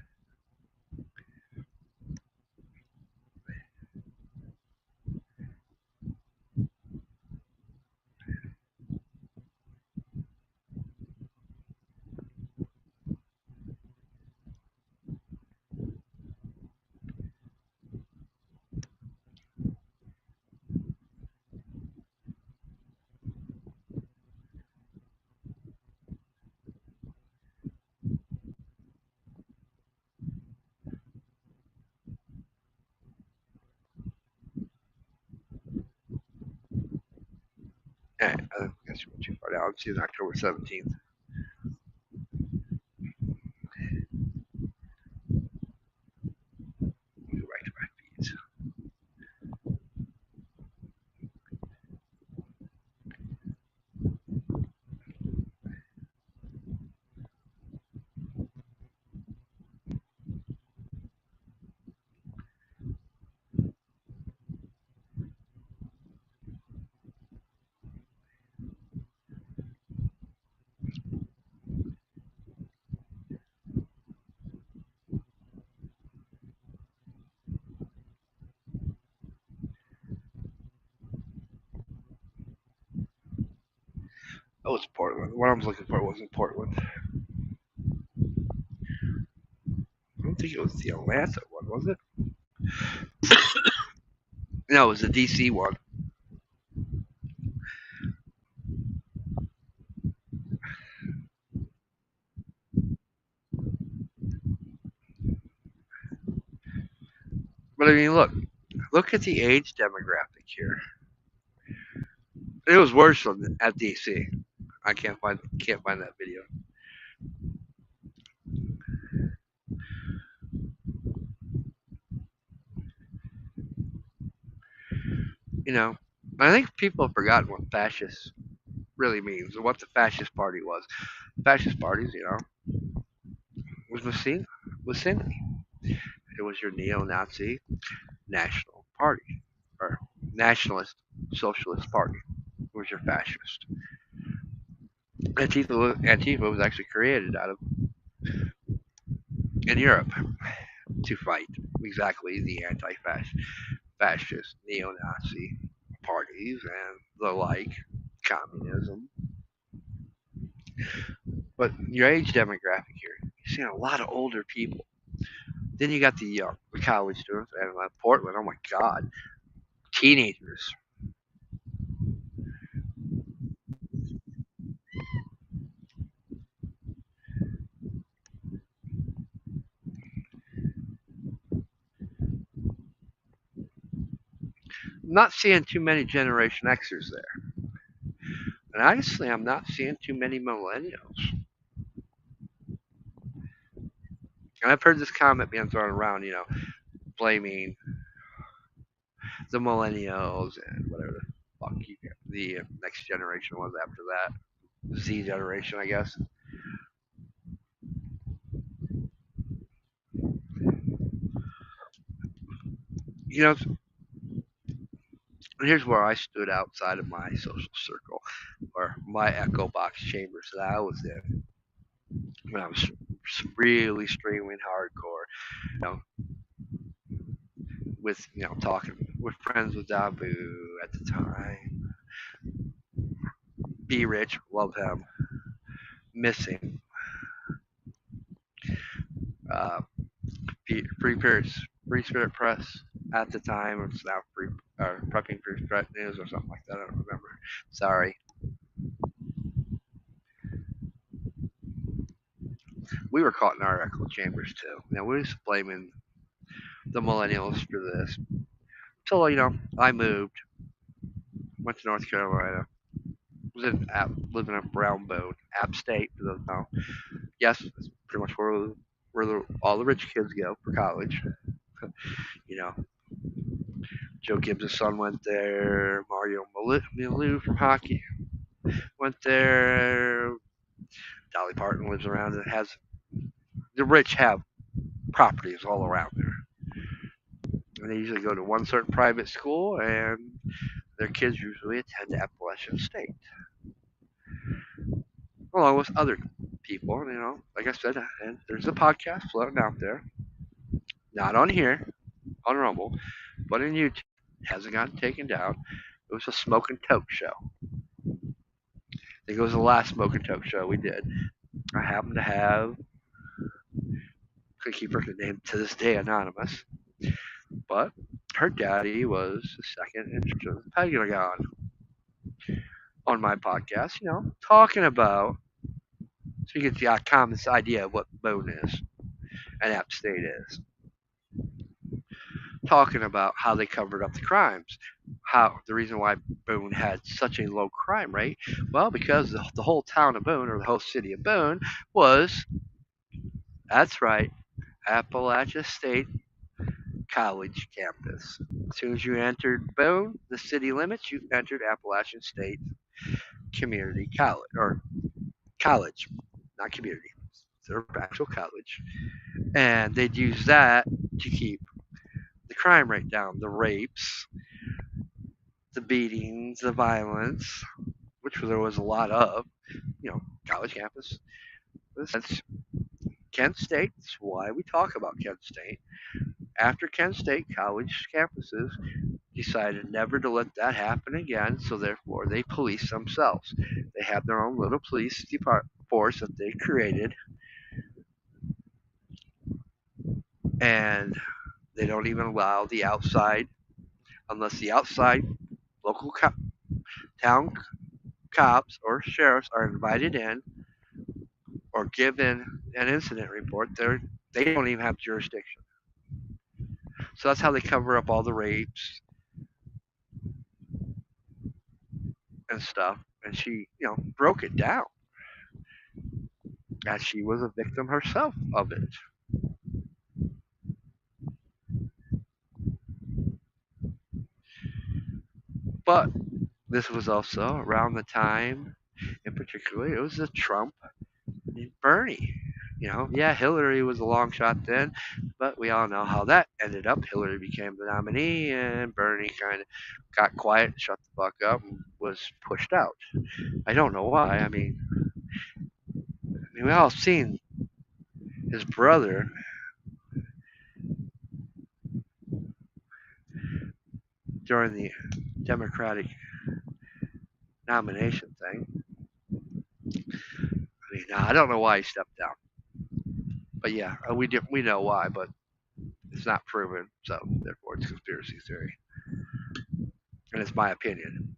I guess we went too far down. See, October 17th. Go back to my feeds. Oh, it's Portland. What I was looking for wasn't Portland. I don't think it was the Atlanta one, was it? No, it was the DC one. But I mean, look at the age demographic here. It was worse than at DC. I can't find that video. I think people have forgotten what fascist really means and what the fascist party was. Fascist parties, was Mussolini. It was your neo-Nazi national party or nationalist socialist party. It was your fascist. Antifa was actually created out of in Europe to fight exactly the anti-fascist neo-Nazi parties and the like, communism. But your age demographic here, you're seeing a lot of older people. Then you got the college students and Portland. Oh my God, teenagers. I'm not seeing too many Generation Xers there, and honestly, I'm not seeing too many millennials. And I've heard this comment being thrown around, blaming the millennials and whatever the fuck the next generation was after that, Z generation, I guess. You know, here's where I stood outside of my social circle or my echo box chambers that I was in when I was really streaming hardcore. You know, with talking with friends with Dabu at the time. Be Rich, love him. Missing. Uh, Free Spirit Press at the time. It's now free prepping Free Spirit News or something like that. I don't remember. Sorry. We were caught in our echo chambers too. Now we're just blaming the millennials for this. So I moved, went to North Carolina, was living in Brown Bone, App State for those know. Yes, it's pretty much where all the rich kids go for college. You know, Joe Gibbs' son went there. Mario Milou from hockey went there. Dolly Parton lives around and has the rich have properties all around there. And they usually go to one certain private school, and their kids usually attend Appalachian State, along with other people. Like I said, and there's a podcast floating out there, not on here, on Rumble, but in YouTube. It hasn't gotten taken down. It was a smoke and toke show. I think it was the last smoke and toke show we did. I happen to have, could keep her name to this day anonymous, but her daddy was the second in charge of the Pentagon on my podcast, talking about, so you get the common idea of what Boone is and App State is. Talking about how they covered up the crimes. How the reason why Boone had such a low crime rate, well, because the whole town of Boone or the whole city of Boone was, that's right, Appalachia State College campus. As soon as you entered Boone, the city limits, you entered Appalachian State Community College, or college, not community. It's their actual college. And they'd use that to keep the crime rate down, the rapes, the beatings, the violence, which there was a lot of, college campus. That's Kent State. That's why we talk about Kent State. After Kent State, college campuses decided never to let that happen again, so therefore they police themselves. They have their own little police force that they created, and they don't even allow the outside, unless the outside local town cops or sheriffs are invited in or given an incident report. They don't even have jurisdiction. So that's how they cover up all the rapes and stuff. And she, broke it down as she was a victim herself of it. But this was also around the time, in particular, it was the Trump and Bernie. Yeah, Hillary was a long shot then, but we all know how that ended up. Hillary became the nominee, and Bernie kind of got quiet, shut the fuck up, and was pushed out. I don't know why. We all seen his brother during the Democratic nomination thing. I don't know why he stepped down, but yeah, we know why, but it's not proven, so therefore it's conspiracy theory, and it's my opinion,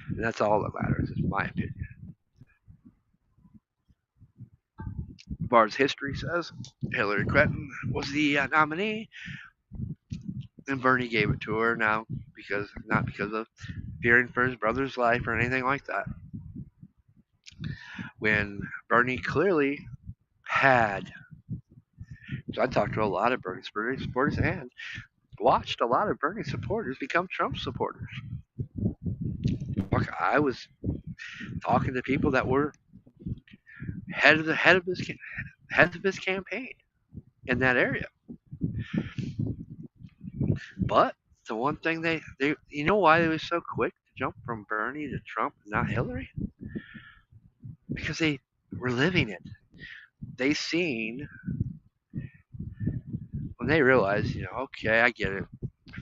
and that's all that matters. It's my opinion. As far as history says, Hillary Clinton was the nominee, and Bernie gave it to her now because not because of fearing for his brother's life or anything like that. When Bernie clearly had, so I talked to a lot of Bernie supporters and watched a lot of Bernie supporters become Trump supporters. Look, I was talking to people that were head of his campaign in that area. But the one thing they you know why they were so quick to jump from Bernie to Trump and not Hillary? Because they were living it. They seen when they realized, okay, I get it.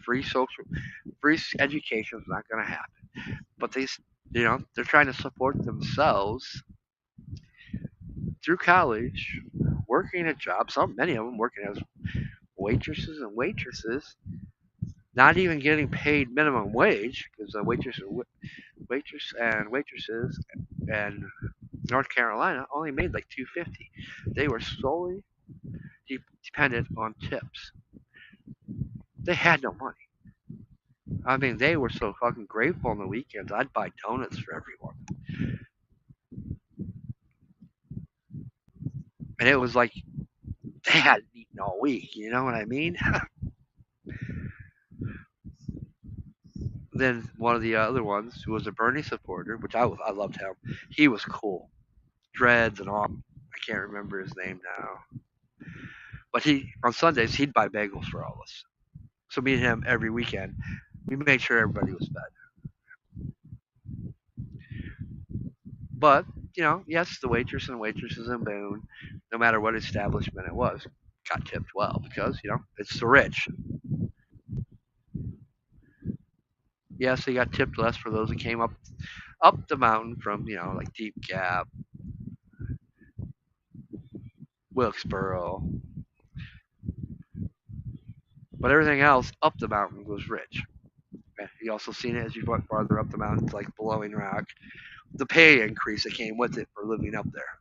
Free social, free education is not going to happen. But they're trying to support themselves through college, working a job. Many of them working as waitresses, not even getting paid minimum wage because the waitresses and North Carolina only made like 250. They were solely dependent on tips. They had no money. They were so fucking grateful on the weekends. I'd buy donuts for everyone, and it was like they hadn't eaten all week. You know what I mean? Then one of the other ones, who was a Bernie supporter, which I loved him. He was cool, dreads and all. I can't remember his name now, but he on Sundays he'd buy bagels for all of us. So me and him every weekend, we made sure everybody was fed. But yes, the waitresses in Boone, no matter what establishment it was, got tipped well because it's the rich. Yes, they got tipped less for those that came up the mountain from like Deep Gap, Wilkesboro, but everything else up the mountain was rich. You also seen it as you went farther up the mountains, like Blowing Rock, the pay increase that came with it for living up there.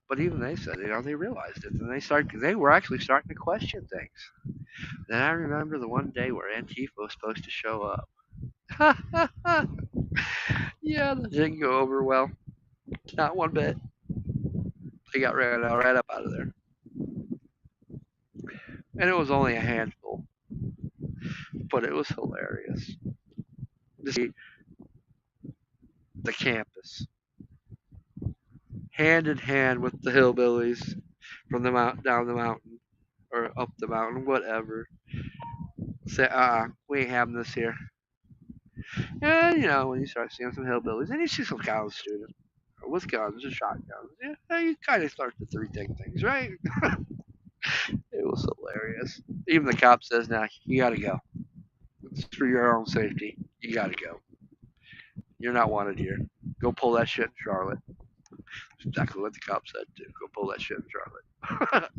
But even they said, they realized it, and they were actually starting to question things. Then I remember the one day where Antifa was supposed to show up. Yeah, that didn't go over well. Not one bit. They got right up out of there. And it was only a handful, but it was hilarious to see the campus hand in hand with the hillbillies from the mountain down the mountain or up the mountain, whatever. Say, we ain't having this here. And when you start seeing some hillbillies, and you see some college students with guns and shotguns, you kind of start to rethink things, right? It was hilarious. Even the cop says, "Now you gotta go. It's for your own safety. You gotta go. You're not wanted here. Go pull that shit in Charlotte." That's exactly what the cop said too. Go pull that shit in Charlotte.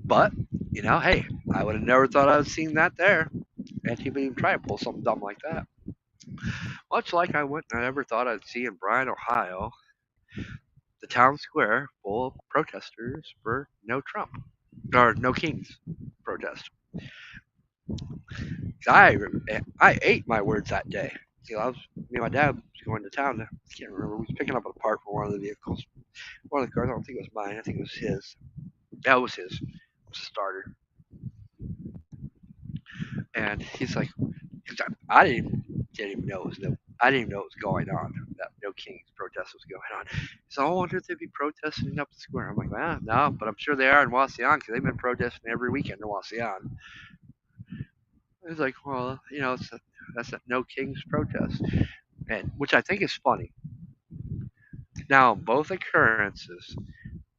But hey, I would have never thought I'd seen that there. And he would even try to pull something dumb like that. Much like I never thought I'd see in Bryan, Ohio, the town square full of protesters for no Trump or no Kings protest. I I ate my words that day. Me and my dad was going to town. I can't remember. We was picking up a part for one of the vehicles. One of the cars. I don't think it was mine. I think it was his. That was his. It was a starter. And he's like, because I didn't even know it was I didn't even know it was going on. That No Kings protest was going on. So I wonder if they'd be protesting up the square. I'm like, no, but I'm sure they are in Wasion because they've been protesting every weekend in Wasion. It's like, well, that's a No Kings protest, and which I think is funny. Now, both occurrences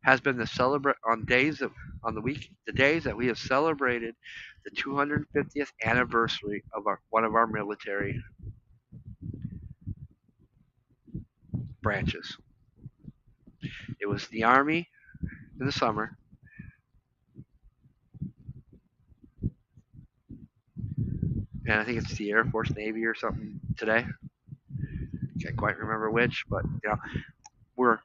has been to celebrate on the days that we have celebrated the 250th anniversary of one of our military branches. It was the Army in the summer, and I think it's the Air Force, Navy, or something today. Can't quite remember which, but we're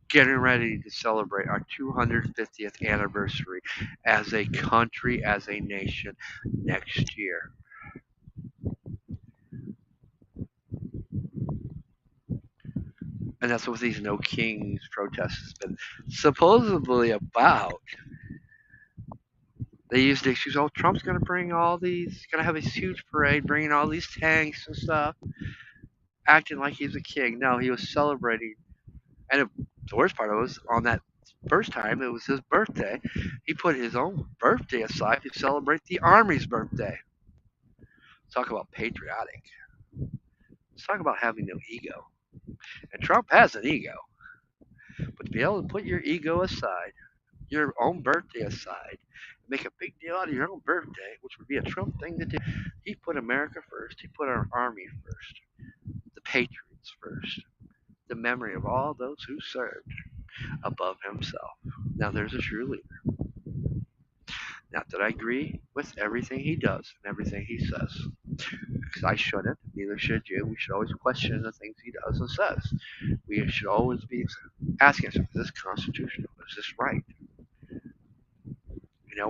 getting ready to celebrate our 250th anniversary as a country, as a nation next year. And that's what these No Kings protests has been supposedly about. They used the excuse, oh, Trump's going to bring going to have this huge parade, bringing all these tanks and stuff, acting like he's a king. No, he was celebrating. And the worst part was on that first time, it was his birthday. He put his own birthday aside to celebrate the Army's birthday. Talk about patriotic. Let's talk about having no ego. And Trump has an ego. But to be able to put your ego aside, your own birthday aside, make a big deal out of your own birthday, which would be a Trump thing to do. He put America first. He put our Army first. The Patriots first. The memory of all those who served above himself. Now there's a true leader. Not that I agree with everything he does and everything he says, because I shouldn't. Neither should you. We should always question the things he does and says. We should always be asking ourselves, is this constitutional? Is this right?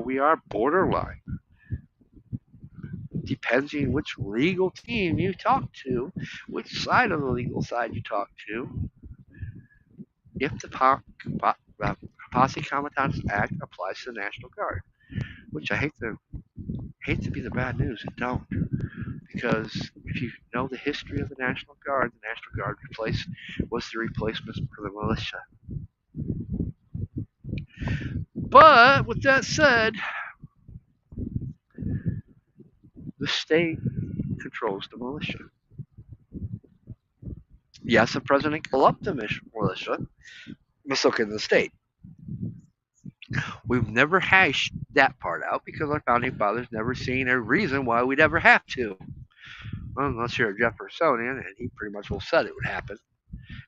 We are borderline. Depending which legal team you talk to, which side of the legal side you talk to, if the Posse Comitatus Act applies to the National Guard, which I hate to be the bad news, it don't. Because if you know the history of the National Guard was the replacement for the militia. But with that said, the state controls the militia. Yes, the president can pull up the militia, but so can the state. We've never hashed that part out because our founding fathers never seen a reason why we'd ever have to. Well, unless you're a Jeffersonian, and he pretty much will said it would happen.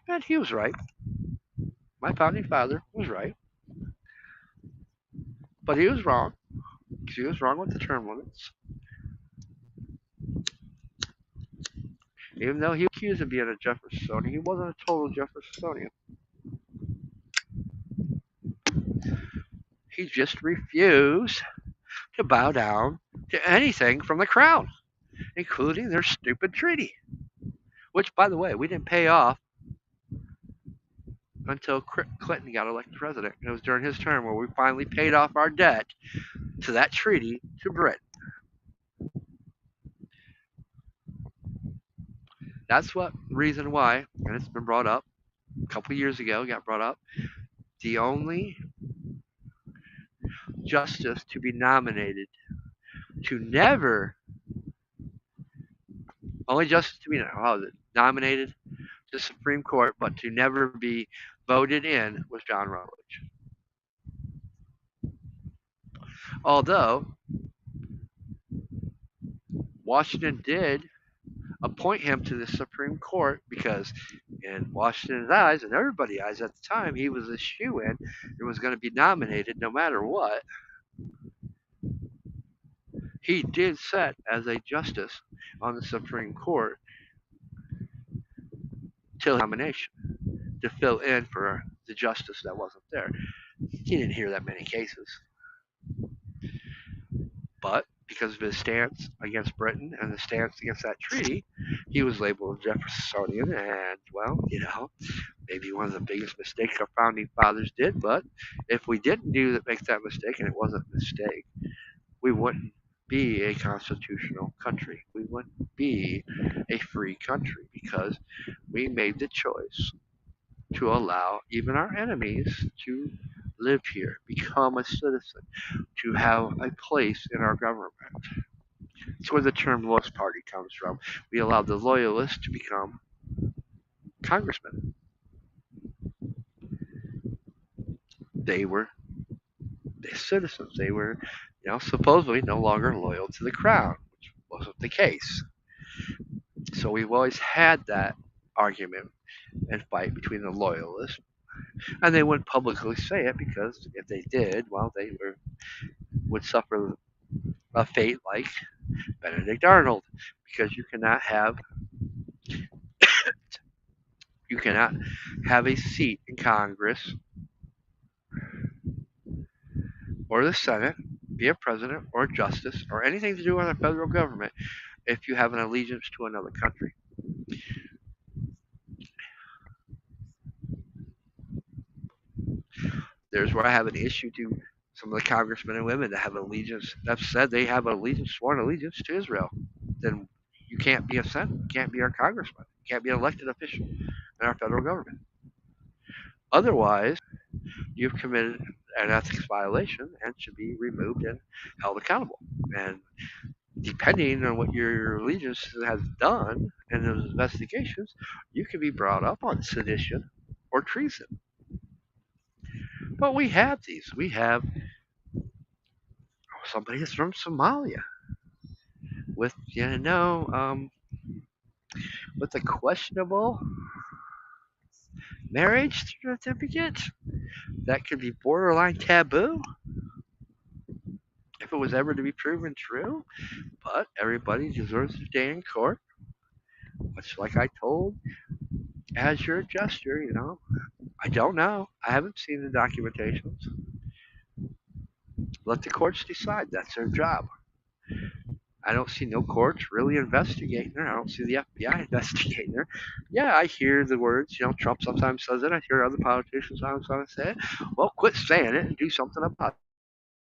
And he was right. My founding father was right. But he was wrong. He was wrong with the term limits. Even though he was accused of being a Jeffersonian, he wasn't a total Jeffersonian. He just refused to bow down to anything from the crown, including their stupid treaty. Which, by the way, we didn't pay off until Clinton got elected president. It was during his term where we finally paid off our debt to that treaty to Britain. That's what reason why, and it's been brought up a couple years ago, got brought up, the only justice to be nominated to never, only justice to be nominated to the Supreme Court, but to never be voted in was John Rutledge. Although Washington did appoint him to the Supreme Court because in Washington's eyes and everybody's eyes at the time, he was a shoo-in and was going to be nominated no matter what. He did sit as a justice on the Supreme Court till nomination to fill in for the justice that wasn't there. He didn't hear that many cases. But because of his stance against Britain and the stance against that treaty, he was labeled a Jeffersonian, and, well, maybe one of the biggest mistakes our founding fathers did, but if we didn't make that mistake, and it wasn't a mistake, we wouldn't be a constitutional country. We wouldn't be a free country because we made the choice to allow even our enemies to live here, become a citizen, to have a place in our government. It's where the term Loyalist Party comes from. We allowed the Loyalists to become congressmen. They were the citizens. They were, supposedly no longer loyal to the crown, which wasn't the case. So we've always had that argument and fight between the loyalists, and they wouldn't publicly say it because if they did, well, would suffer a fate like Benedict Arnold, because you cannot have a seat in Congress or the Senate, be a president or a justice or anything to do with the federal government if you have an allegiance to another country. There's where I have an issue to some of the congressmen and women that have allegiance that have said they have allegiance, sworn allegiance to Israel. Then you can't be a senator, you can't be our congressman, you can't be an elected official in our federal government. Otherwise, you've committed an ethics violation and should be removed and held accountable. And depending on what your allegiance has done in those investigations, you can be brought up on sedition or treason. But we have these. We have somebody that's from Somalia with, with a questionable marriage certificate that could be borderline taboo if it was ever to be proven true. But everybody deserves a day in court, much like I told as your gesture, I don't know. I haven't seen the documentations. Let the courts decide. That's their job. I don't see no courts really investigating her. I don't see the FBI investigating her. Yeah, I hear the words. Trump sometimes says it. I hear other politicians sometimes say it. Well, quit saying it and do something about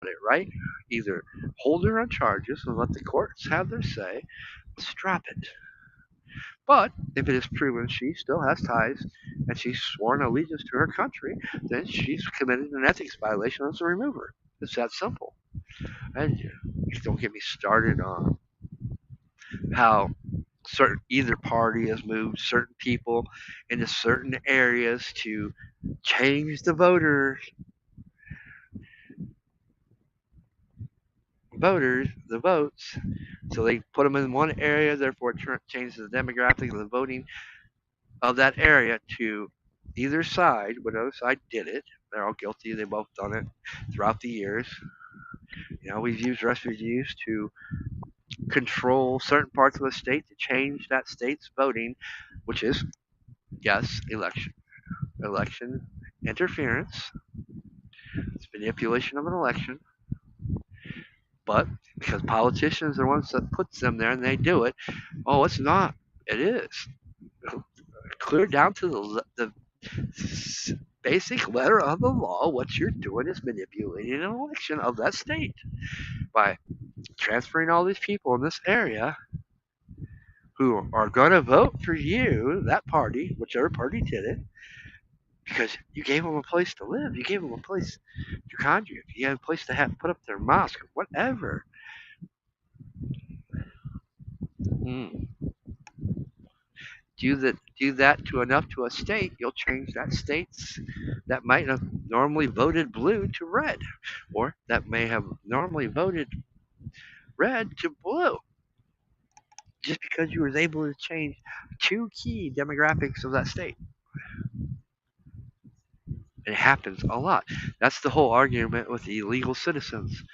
it, right? Either hold her on charges and let the courts have their say. Let's drop it. But if it is proven she still has ties and she's sworn allegiance to her country, then she's committed an ethics violation. Let's remove her. It's that simple. And don't get me started on how either party has moved certain people into certain areas to change the the votes. So they put them in one area, therefore it changes the demographic of the voting of that area to either side. Whatever side did it, they're all guilty. They both done it throughout the years. We've used refugees to control certain parts of the state to change that state's voting, which is, yes, election interference. It's manipulation of an election. But because politicians are the ones that puts them there and they do it, oh, it's not. It is. Clear down to the basic letter of the law. What you're doing is manipulating an election of that state by transferring all these people in this area who are going to vote for you, that party, whichever party did it, because you gave them a place to live. You gave them a place to conjure. You had a place to put up their mosque or whatever. Do that to enough to a state, you'll change that state's that might have normally voted blue to red, or that may have normally voted red to blue, just because you were able to change two key demographics of that state. It happens a lot. That's the whole argument with the illegal citizens,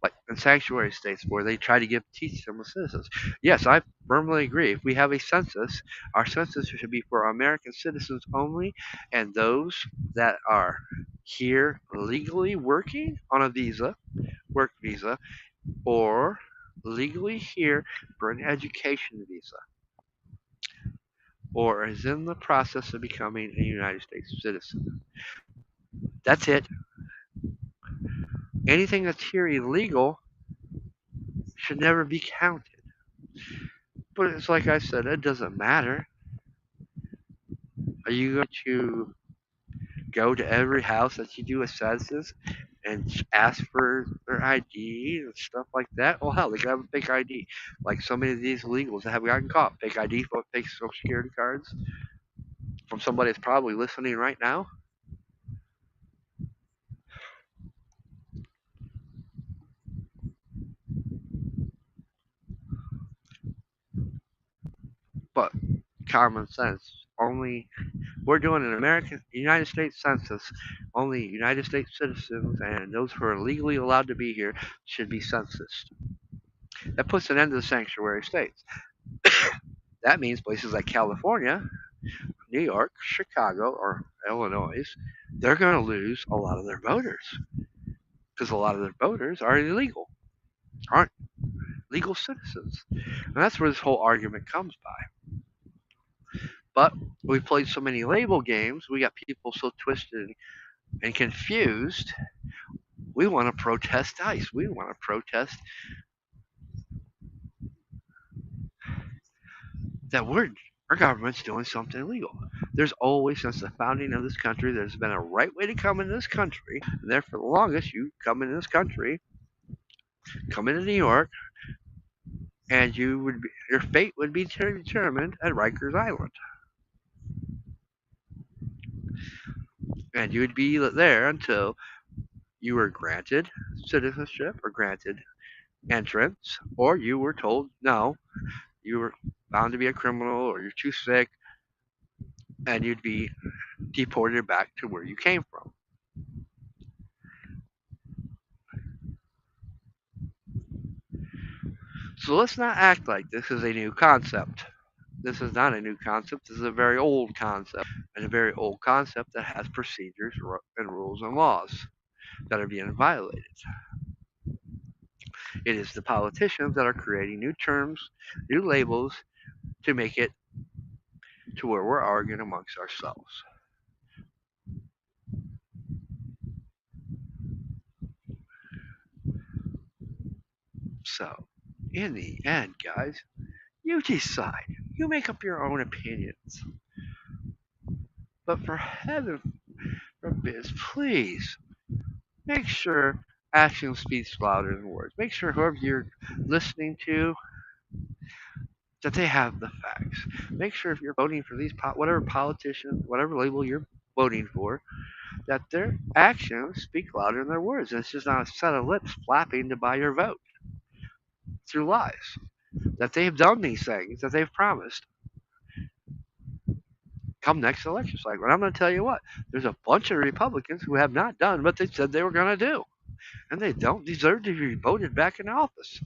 like in sanctuary states where they try to teach them as citizens. Yes, I firmly agree. If we have a census, our census should be for American citizens only, and those that are here legally working on a work visa, or legally here for an education visa, or is in the process of becoming a United States citizen. That's it. Anything that's here illegal should never be counted. But it's like I said, it doesn't matter. Are you going to go to every house that you do a census and ask for their ID and stuff like that? Well, hell, they could have a fake ID. Like so many of these illegals that have gotten caught. Fake ID, fake social security cards from somebody that's probably listening right now. But common sense. Only we're doing an American United States census. Only United States citizens and those who are legally allowed to be here should be censused. That puts an end to the sanctuary states. That means places like California, New York, Chicago, or Illinois, they're going to lose a lot of their voters because a lot of their voters are illegal, aren't legal citizens. And that's where this whole argument comes by. But we played so many label games, we got people so twisted and confused. We want to protest ICE. We want to protest that our government's doing something illegal. There's always, since the founding of this country, there's been a right way to come into this country. And there, for the longest, you come into this country, come into New York, and your fate would be determined at Rikers Island, and you would be there until you were granted citizenship or granted entrance, or you were told no, you were found to be a criminal, or you're too sick, and you'd be deported back to where you came from. So let's not act like this is a new concept. This is not a new concept. This is a very old concept, and a very old concept that has procedures and rules and laws that are being violated. It is the politicians that are creating new terms, new labels to make it to where we're arguing amongst ourselves. So, in the end, guys, you decide. You make up your own opinions. But for heaven forbid, please make sure action speaks louder than words. Make sure whoever you're listening to that they have the facts. Make sure if you're voting for these whatever politician, whatever label you're voting for, that their actions speak louder than their words. And it's just not a set of lips flapping to buy your vote through lies. That they've done these things that they've promised come next election cycle. And I'm going to tell you what, there's a bunch of Republicans who have not done what they said they were going to do. And they don't deserve to be voted back in office.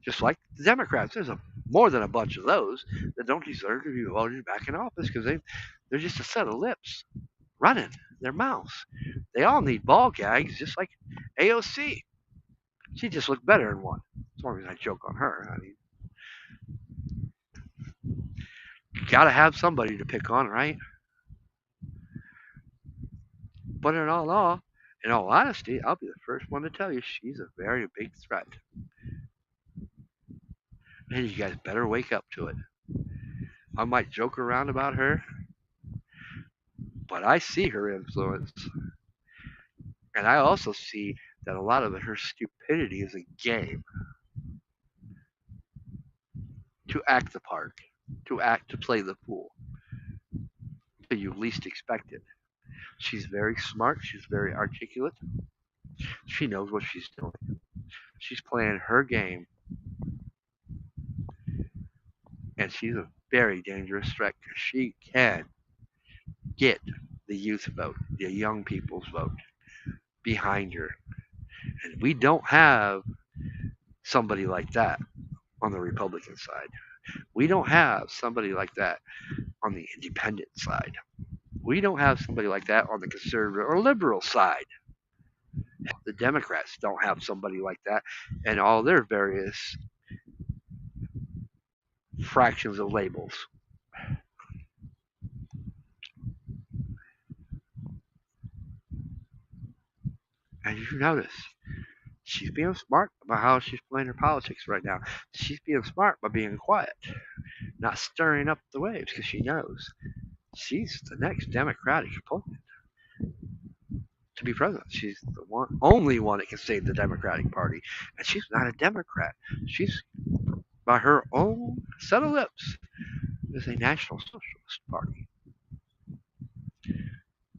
Just like the Democrats, there's more than a bunch of those that don't deserve to be voted back in office because they're just a set of lips running their mouths. They all need ball gags, just like AOC. She just looked better in one. As long as I joke on her. I mean, you gotta have somebody to pick on, right? But in all honesty, I'll be the first one to tell you she's a very big threat. And you guys better wake up to it. I might joke around about her, but I see her influence. And I also see that a lot of her stupidity is a game to act the part, to play the fool. But you least expect it. She's very smart. She's very articulate. She knows what she's doing. She's playing her game. And she's a very dangerous threat because she can get the youth vote, the young people's vote behind her. And we don't have somebody like that on the Republican side. We don't have somebody like that on the independent side. We don't have somebody like that on the conservative or liberal side. The Democrats don't have somebody like that, and all their various fractions of labels. And you notice, She's being smart about how she's playing her politics right now. She's being smart by being quiet, not stirring up the waves because she knows she's the next Democratic opponent to be president. She's the only one that can save the Democratic Party, and she's not a Democrat. She's, by her own set of lips, is a National Socialist Party.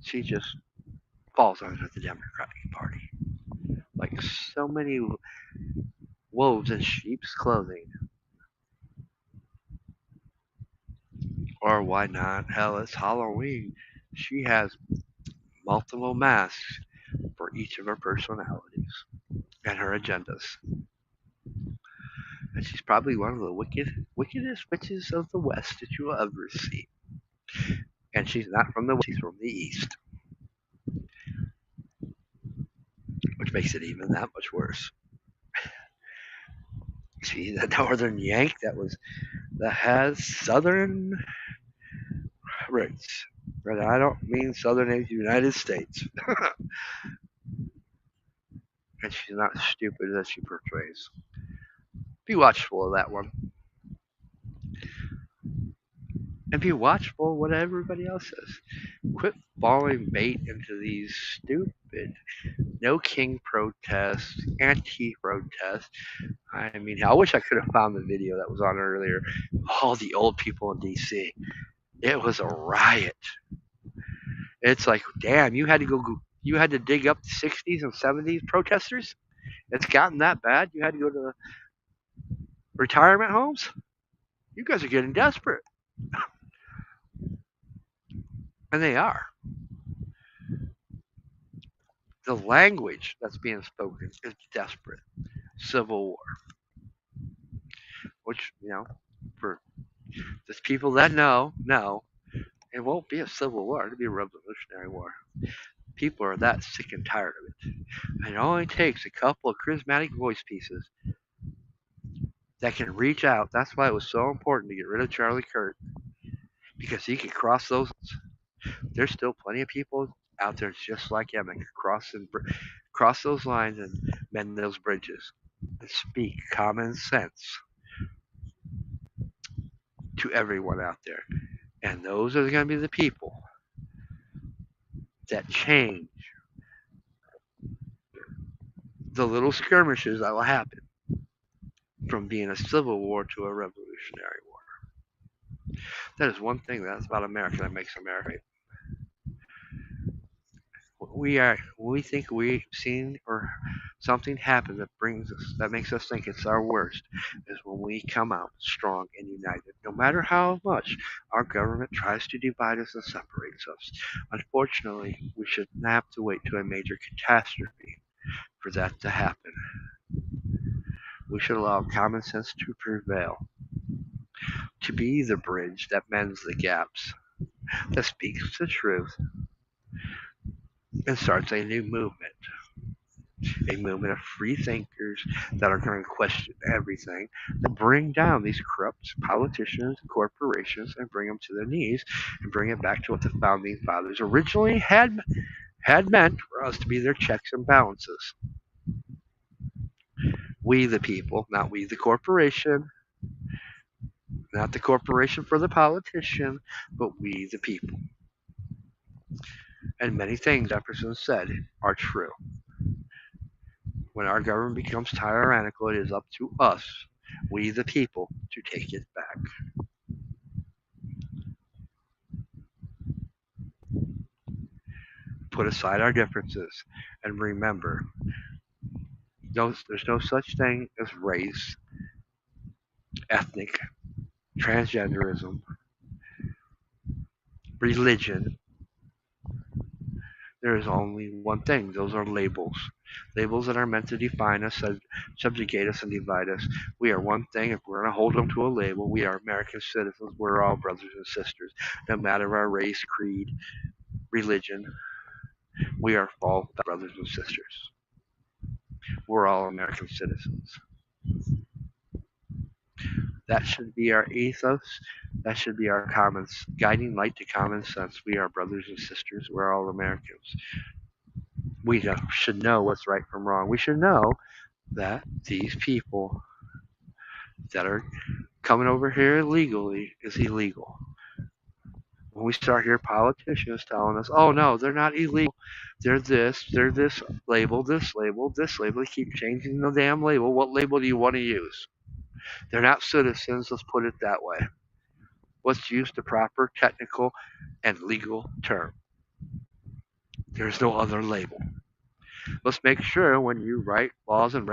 She just falls under the Democratic Party, like so many wolves in sheep's clothing. Or why not? Hell, it's Halloween. She has multiple masks for each of her personalities and her agendas. And she's probably one of the wickedest witches of the West that you'll ever see. And she's not from the West, she's from the East, which makes it even that much worse. She's a Northern Yank that has Southern roots. But I don't mean Southern as United States. And she's not as stupid as she portrays. Be watchful of that one. And be watchful of what everybody else says. Quit falling bait into these stupid no king protests, anti-protests. I mean, I wish I could have found the video that was on earlier. All the old people in D.C. It was a riot. It's like, damn, you had to dig up the 60s and 70s protesters? It's gotten that bad? You had to go to the retirement homes? You guys are getting desperate. And they are. The language that's being spoken is desperate. Civil war. Which, for the people that know, it won't be a civil war. It'll be a revolutionary war. People are that sick and tired of it. And it only takes a couple of charismatic voice pieces that can reach out. That's why it was so important to get rid of Charlie Kirk. Because he could cross those. There's still plenty of people out there just like him that could cross those lines and mend those bridges and speak common sense to everyone out there. And those are going to be the people that change the little skirmishes that will happen from being a civil war to a revolutionary war. That is one thing that's about America that makes America great. We think we've seen or something happen that makes us think it's our worst is when we come out strong and united. No matter how much our government tries to divide us and separates us. Unfortunately, we should not have to wait to a major catastrophe for that to happen. We should allow common sense to prevail, to be the bridge that mends the gaps, that speaks the truth, and starts a new movement. A movement of free thinkers that are going to question everything, that bring down these corrupt politicians and corporations and bring them to their knees and bring it back to what the founding fathers originally had meant for us to be their checks and balances. We the people, not we the corporation, not the corporation for the politician, but we the people. And many things Jefferson said are true. When our government becomes tyrannical, it is up to us, we the people, to take it back. Put aside our differences and remember, there's no such thing as race, ethnic, transgenderism, religion. There is only one thing. Those are labels. Labels that are meant to define us, subjugate us, and divide us. We are one thing. If we're going to hold them to a label, we are American citizens. We're all brothers and sisters. No matter our race, creed, religion, we are all brothers and sisters. We're all American citizens. That should be our ethos. That should be our guiding light to common sense. We are brothers and sisters. We're all Americans. We should know what's right from wrong. We should know that these people that are coming over here illegally is illegal. When we start hearing politicians telling us, oh no, they're not illegal, they're this label, this label, this label, they keep changing the damn label. What label do you want to use? They're not citizens, let's put it that way. Let's use the proper technical and legal term. There's no other label. Let's make sure when you write laws and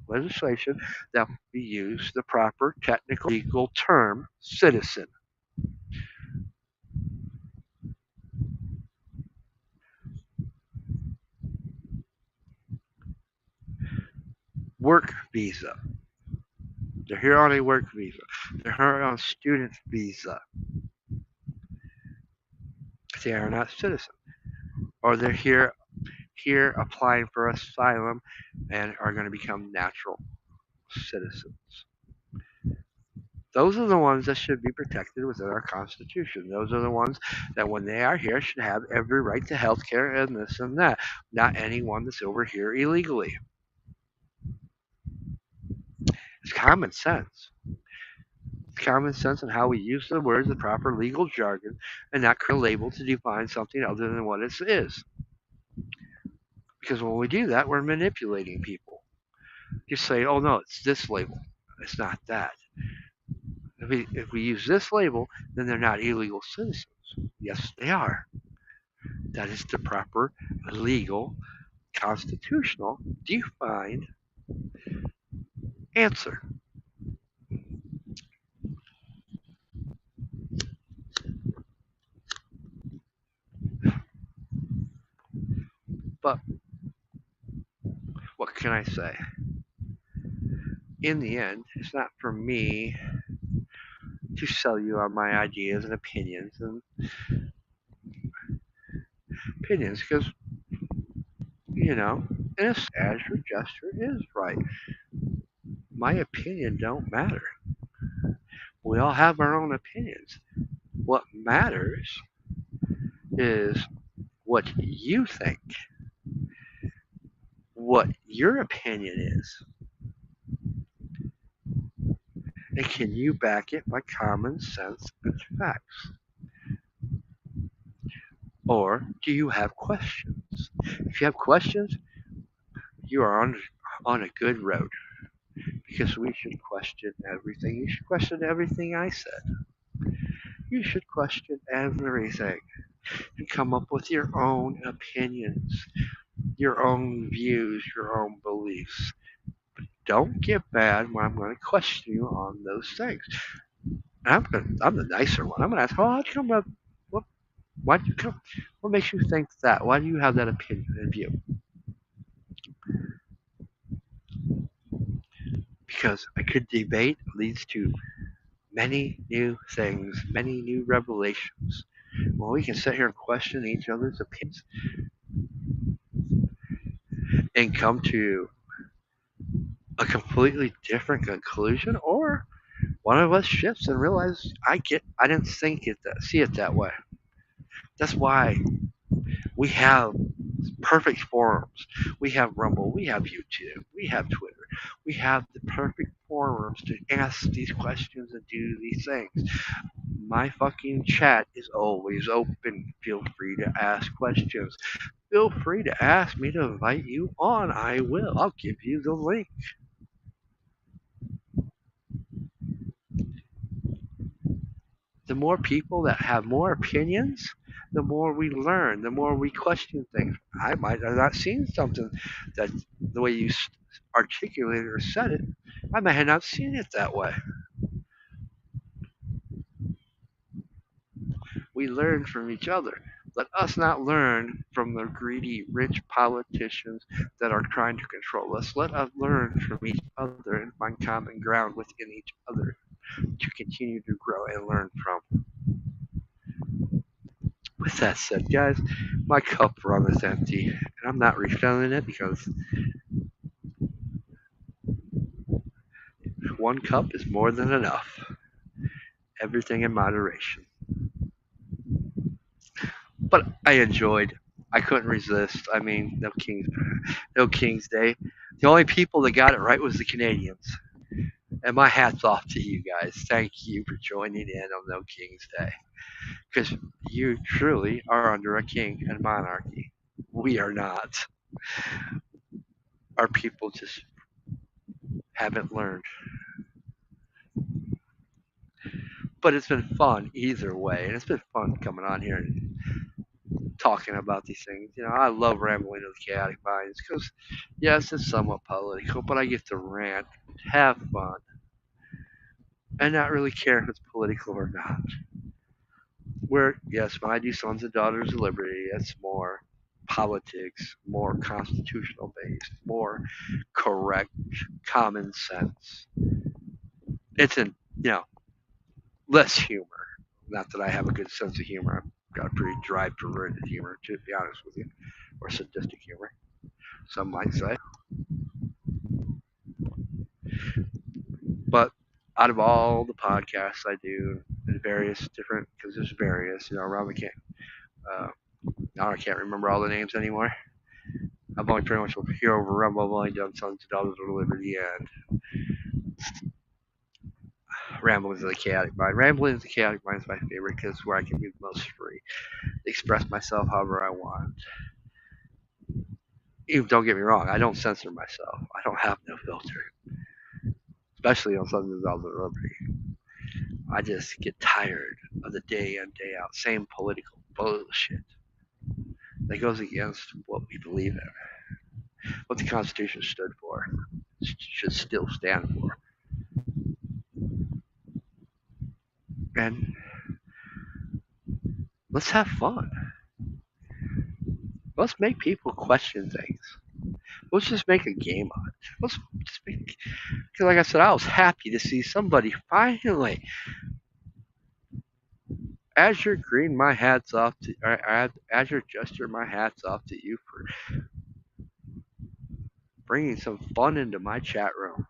legislation that we use the proper technical legal term citizen. Work visa. They're here on a work visa. They're here on a student visa. They are not citizens. Or they're here applying for asylum and are going to become natural citizens. Those are the ones that should be protected within our Constitution. Those are the ones that, when they are here, should have every right to health care and this and that. Not anyone that's over here illegally. It's common sense. It's common sense in how we use the words, the proper legal jargon, and not create a label to define something other than what it is. Because when we do that, we're manipulating people. You say, oh no, it's this label. It's not that. If we use this label, then they're not illegal citizens. Yes, they are. That is the proper, legal, constitutional, defined answer. But what can I say? In the end, it's not for me to sell you on my ideas and opinions because, as your gesture is right. My opinion don't matter. We all have our own opinions. What matters is what you think, what your opinion is, and can you back it by common sense and facts? Or do you have questions? If you have questions, you are on a good road because we should question everything. You should question everything I said. You should question everything and come up with your own opinions, your own views, your own beliefs. Don't get mad when I'm going to question you on those things. And I'm the nicer one. I'm going to ask, how come what why do you come? What makes you think that? Why do you have that opinion and view? Because a good debate leads to many new things, many new revelations. Well, we can sit here and question each other's opinions and come to a completely different conclusion, or one of us shifts and realizes I didn't see it that way. That's why we have perfect forums. We have Rumble, we have YouTube, we have Twitter. We have the perfect forums to ask these questions and do these things. My fucking chat is always open. Feel free to ask questions. Feel free to ask me to invite you on. I will. I'll give you the link. The more people that have more opinions, the more we learn, the more we question things. I might have not seen something that the way you articulated or said it, I might have not seen it that way. We learn from each other. Let us not learn from the greedy, rich politicians that are trying to control us. Let us learn from each other and find common ground within each other to continue to grow and learn from. With that said, guys, my cup run is empty, and I'm not refilling it because one cup is more than enough. Everything in moderation. But I enjoyed. I couldn't resist. I mean, no King's Day. The only people that got it right was the Canadians. And my hat's off to you guys. Thank you for joining in on No King's Day. Because you truly are under a king and monarchy. We are not. Our people just haven't learned. But it's been fun either way. And it's been fun coming on here and talking about these things. I love rambling of the chaotic minds because, yes, it's somewhat political, but I get to rant, have fun, and not really care if it's political or not. Where, yes, when I do Sons and Daughters of Liberty, it's more politics, more constitutional based, more correct, common sense. It's less humor. Not that I have a good sense of humor. I've got a pretty dry, perverted humor, to be honest with you, or sadistic humor, some might say. But out of all the podcasts I do, and various different, because there's various, around the camp. Now I can't remember all the names anymore. I've only pretty much here over Rumble. I've only done Sons of Daughters of Liberty and Ramblings of the Chaotic Mind. Ramblings of the Chaotic Mind is my favorite because it's where I can be the most free, express myself however I want. Even don't get me wrong, I don't censor myself. I don't have no filter, especially on Sons of Daughters of Liberty. I just get tired of the day in, day out, same political bullshit that goes against what we believe in, what the Constitution stood for, should still stand for. And let's have fun. Let's make people question things. Let's just make a game of it. Let's just make, because like I said, I was happy to see somebody finally. Azure Green, my hat's off to Azure Jester, my hat's off to you for bringing some fun into my chat room.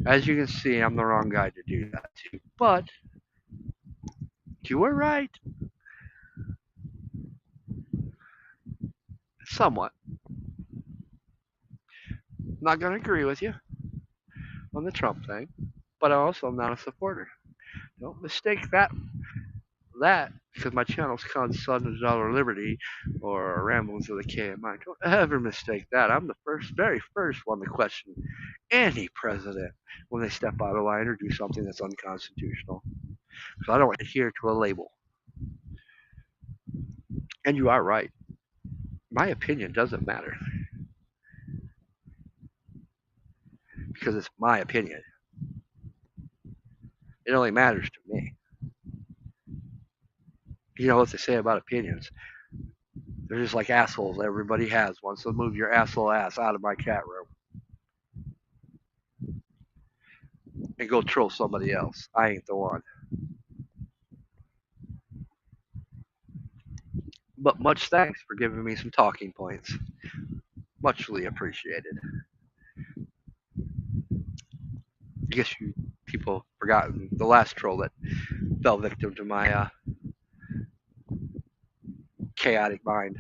As you can see, I'm the wrong guy to do that to, but you were right, somewhat. I'm not gonna agree with you on the Trump thing, but I also am not a supporter. Don't mistake that because my channel's called Son of Dollar Liberty or Ramblings of the KMI. Don't ever mistake that. I'm the very first one to question any president when they step out of line or do something that's unconstitutional. So I don't adhere to a label. And you are right. My opinion doesn't matter because it's my opinion. It only matters to me. You know what they say about opinions? They're just like assholes. Everybody has one. So move your asshole ass out of my chat room and go troll somebody else. I ain't the one. But much thanks for giving me some talking points. Muchly appreciated. I guess you people forgotten the last troll that fell victim to my chaotic mind.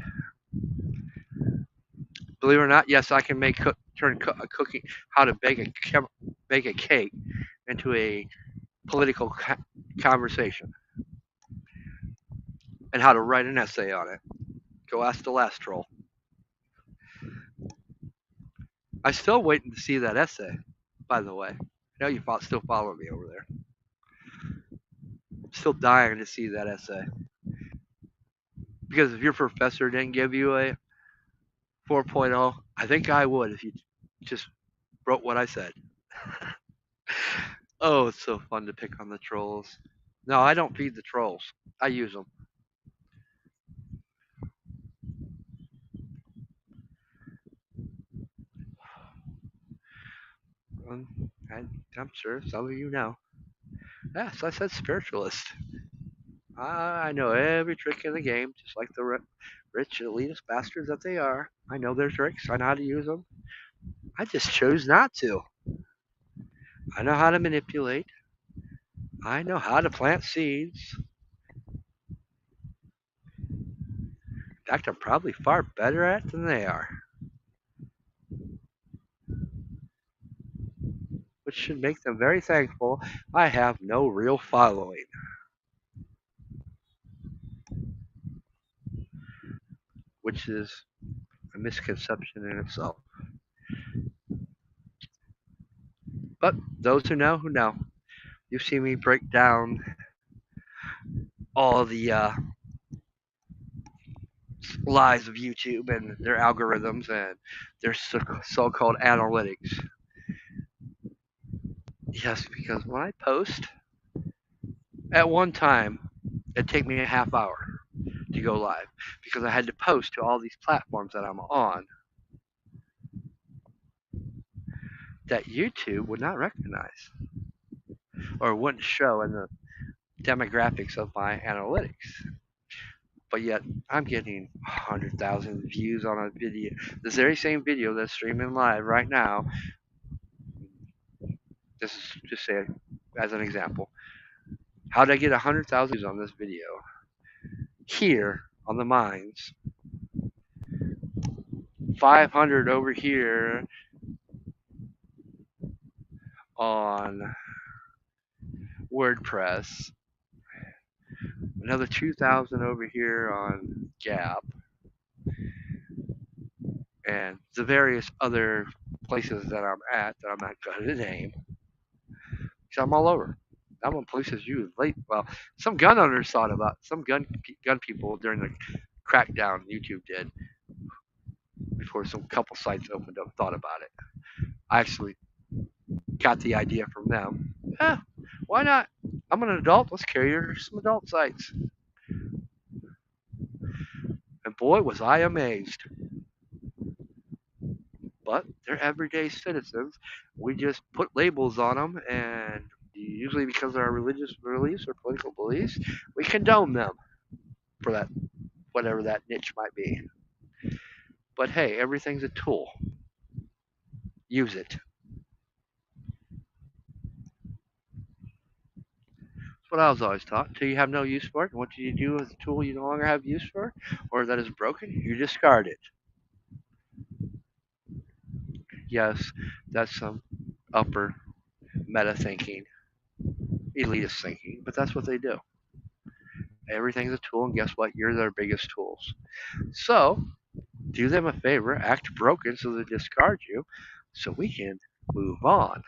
Believe it or not, yes, I can turn a cookie, how to bake a cake into a political conversation, and how to write an essay on it. Go ask the last troll. I'm still waiting to see that essay, by the way. I know you still follow me over there. I'm still dying to see that essay. Because if your professor didn't give you a 4.0, I think I would if you just wrote what I said. Oh, it's so fun to pick on the trolls. No, I don't feed the trolls. I use them. I'm sure some of you know. Yes, I said spiritualist. I know every trick in the game, just like the rich elitist bastards that they are. I know their tricks. I know how to use them. I just chose not to. I know how to manipulate. I know how to plant seeds. In fact, I'm probably far better at it than they are. which should make them very thankful I have no real following, which is a misconception in itself. But those who know. You see me break down all the lies of YouTube and their algorithms and their so-called analytics. Yes, because when I post, at one time, it'd take me a half hour to go live because I had to post to all these platforms that I'm on that YouTube would not recognize or wouldn't show in the demographics of my analytics. But yet, I'm getting 100,000 views on a video. This very same video that's streaming live right now. This is just say as an example. How did I get 100,000 views on this video? Here on the mines, 500 over here on WordPress, another 2,000 over here on Gap, and the various other places that I'm at that I'm not going to name. So I'm all over. I'm on places you late. Well, some gun owners thought about some gun people during the crackdown YouTube did before some couple sites opened up thought about it. I actually got the idea from them. Yeah, why not? I'm an adult. Let's carry some adult sites. And boy, was I amazed. But they're everyday citizens. We just put labels on them, and usually because of our religious beliefs or political beliefs, we condone them for that, whatever that niche might be. But hey, everything's a tool. Use it. That's what I was always taught. Until you have no use for it, and what do you do with a tool you no longer have use for, or that is broken? You discard it. Yes, that's some upper meta thinking, elitist thinking, but that's what they do. Everything's a tool, and guess what? You're their biggest tools. So, do them a favor, act broken so they discard you, so we can move on.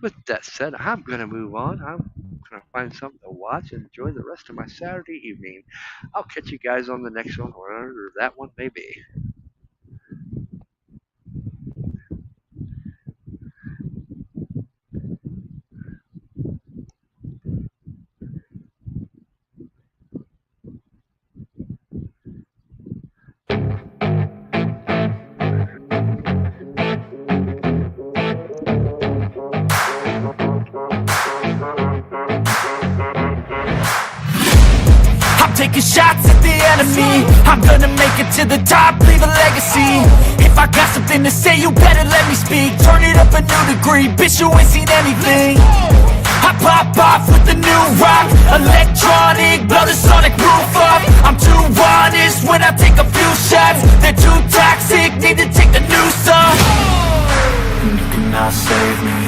With that said, I'm going to move on. I'm going to find something to watch and enjoy the rest of my Saturday evening. I'll catch you guys on the next one, wherever that one may be. Taking shots at the enemy, I'm gonna make it to the top, leave a legacy. If I got something to say, you better let me speak. Turn it up a new degree, bitch, you ain't seen anything. I pop off with the new rock, electronic, blow the sonic roof up. I'm too honest when I take a few shots. They're too toxic, need to take the noose off. And you cannot save me,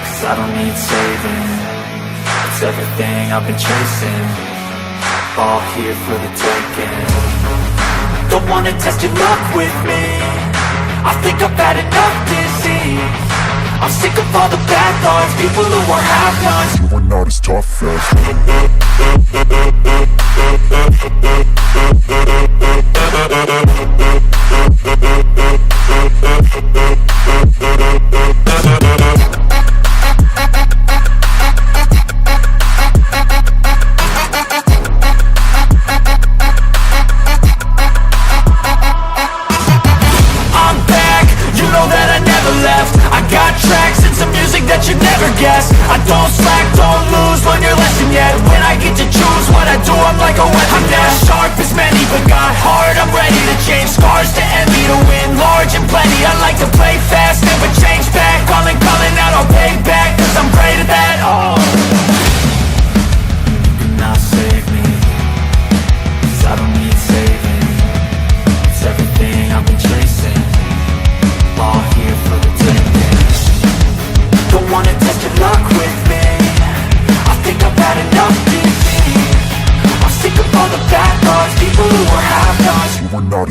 'cause I don't need saving. It's everything I've been chasing, all here for the taking. Don't wanna test your luck with me, I think I've had enough disease. I'm sick of all the bad thoughts, people who are half-nots. You are not as tough as I don't slack, don't lose, learn your lesson yet. When I get to choose what I do, I'm like a weapon. I'm not sharp as many, but got heart, I'm ready to change. Scars to envy, to win large and plenty. I like to play fast, never change back. Calling out, I'll pay back, 'cause I'm great at that. Oh, You cannot save me, 'cause I don't need saving. It's everything I've been chasing, all here for the taking.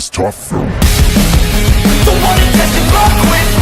is tough though. Don't wanna test it, but quit.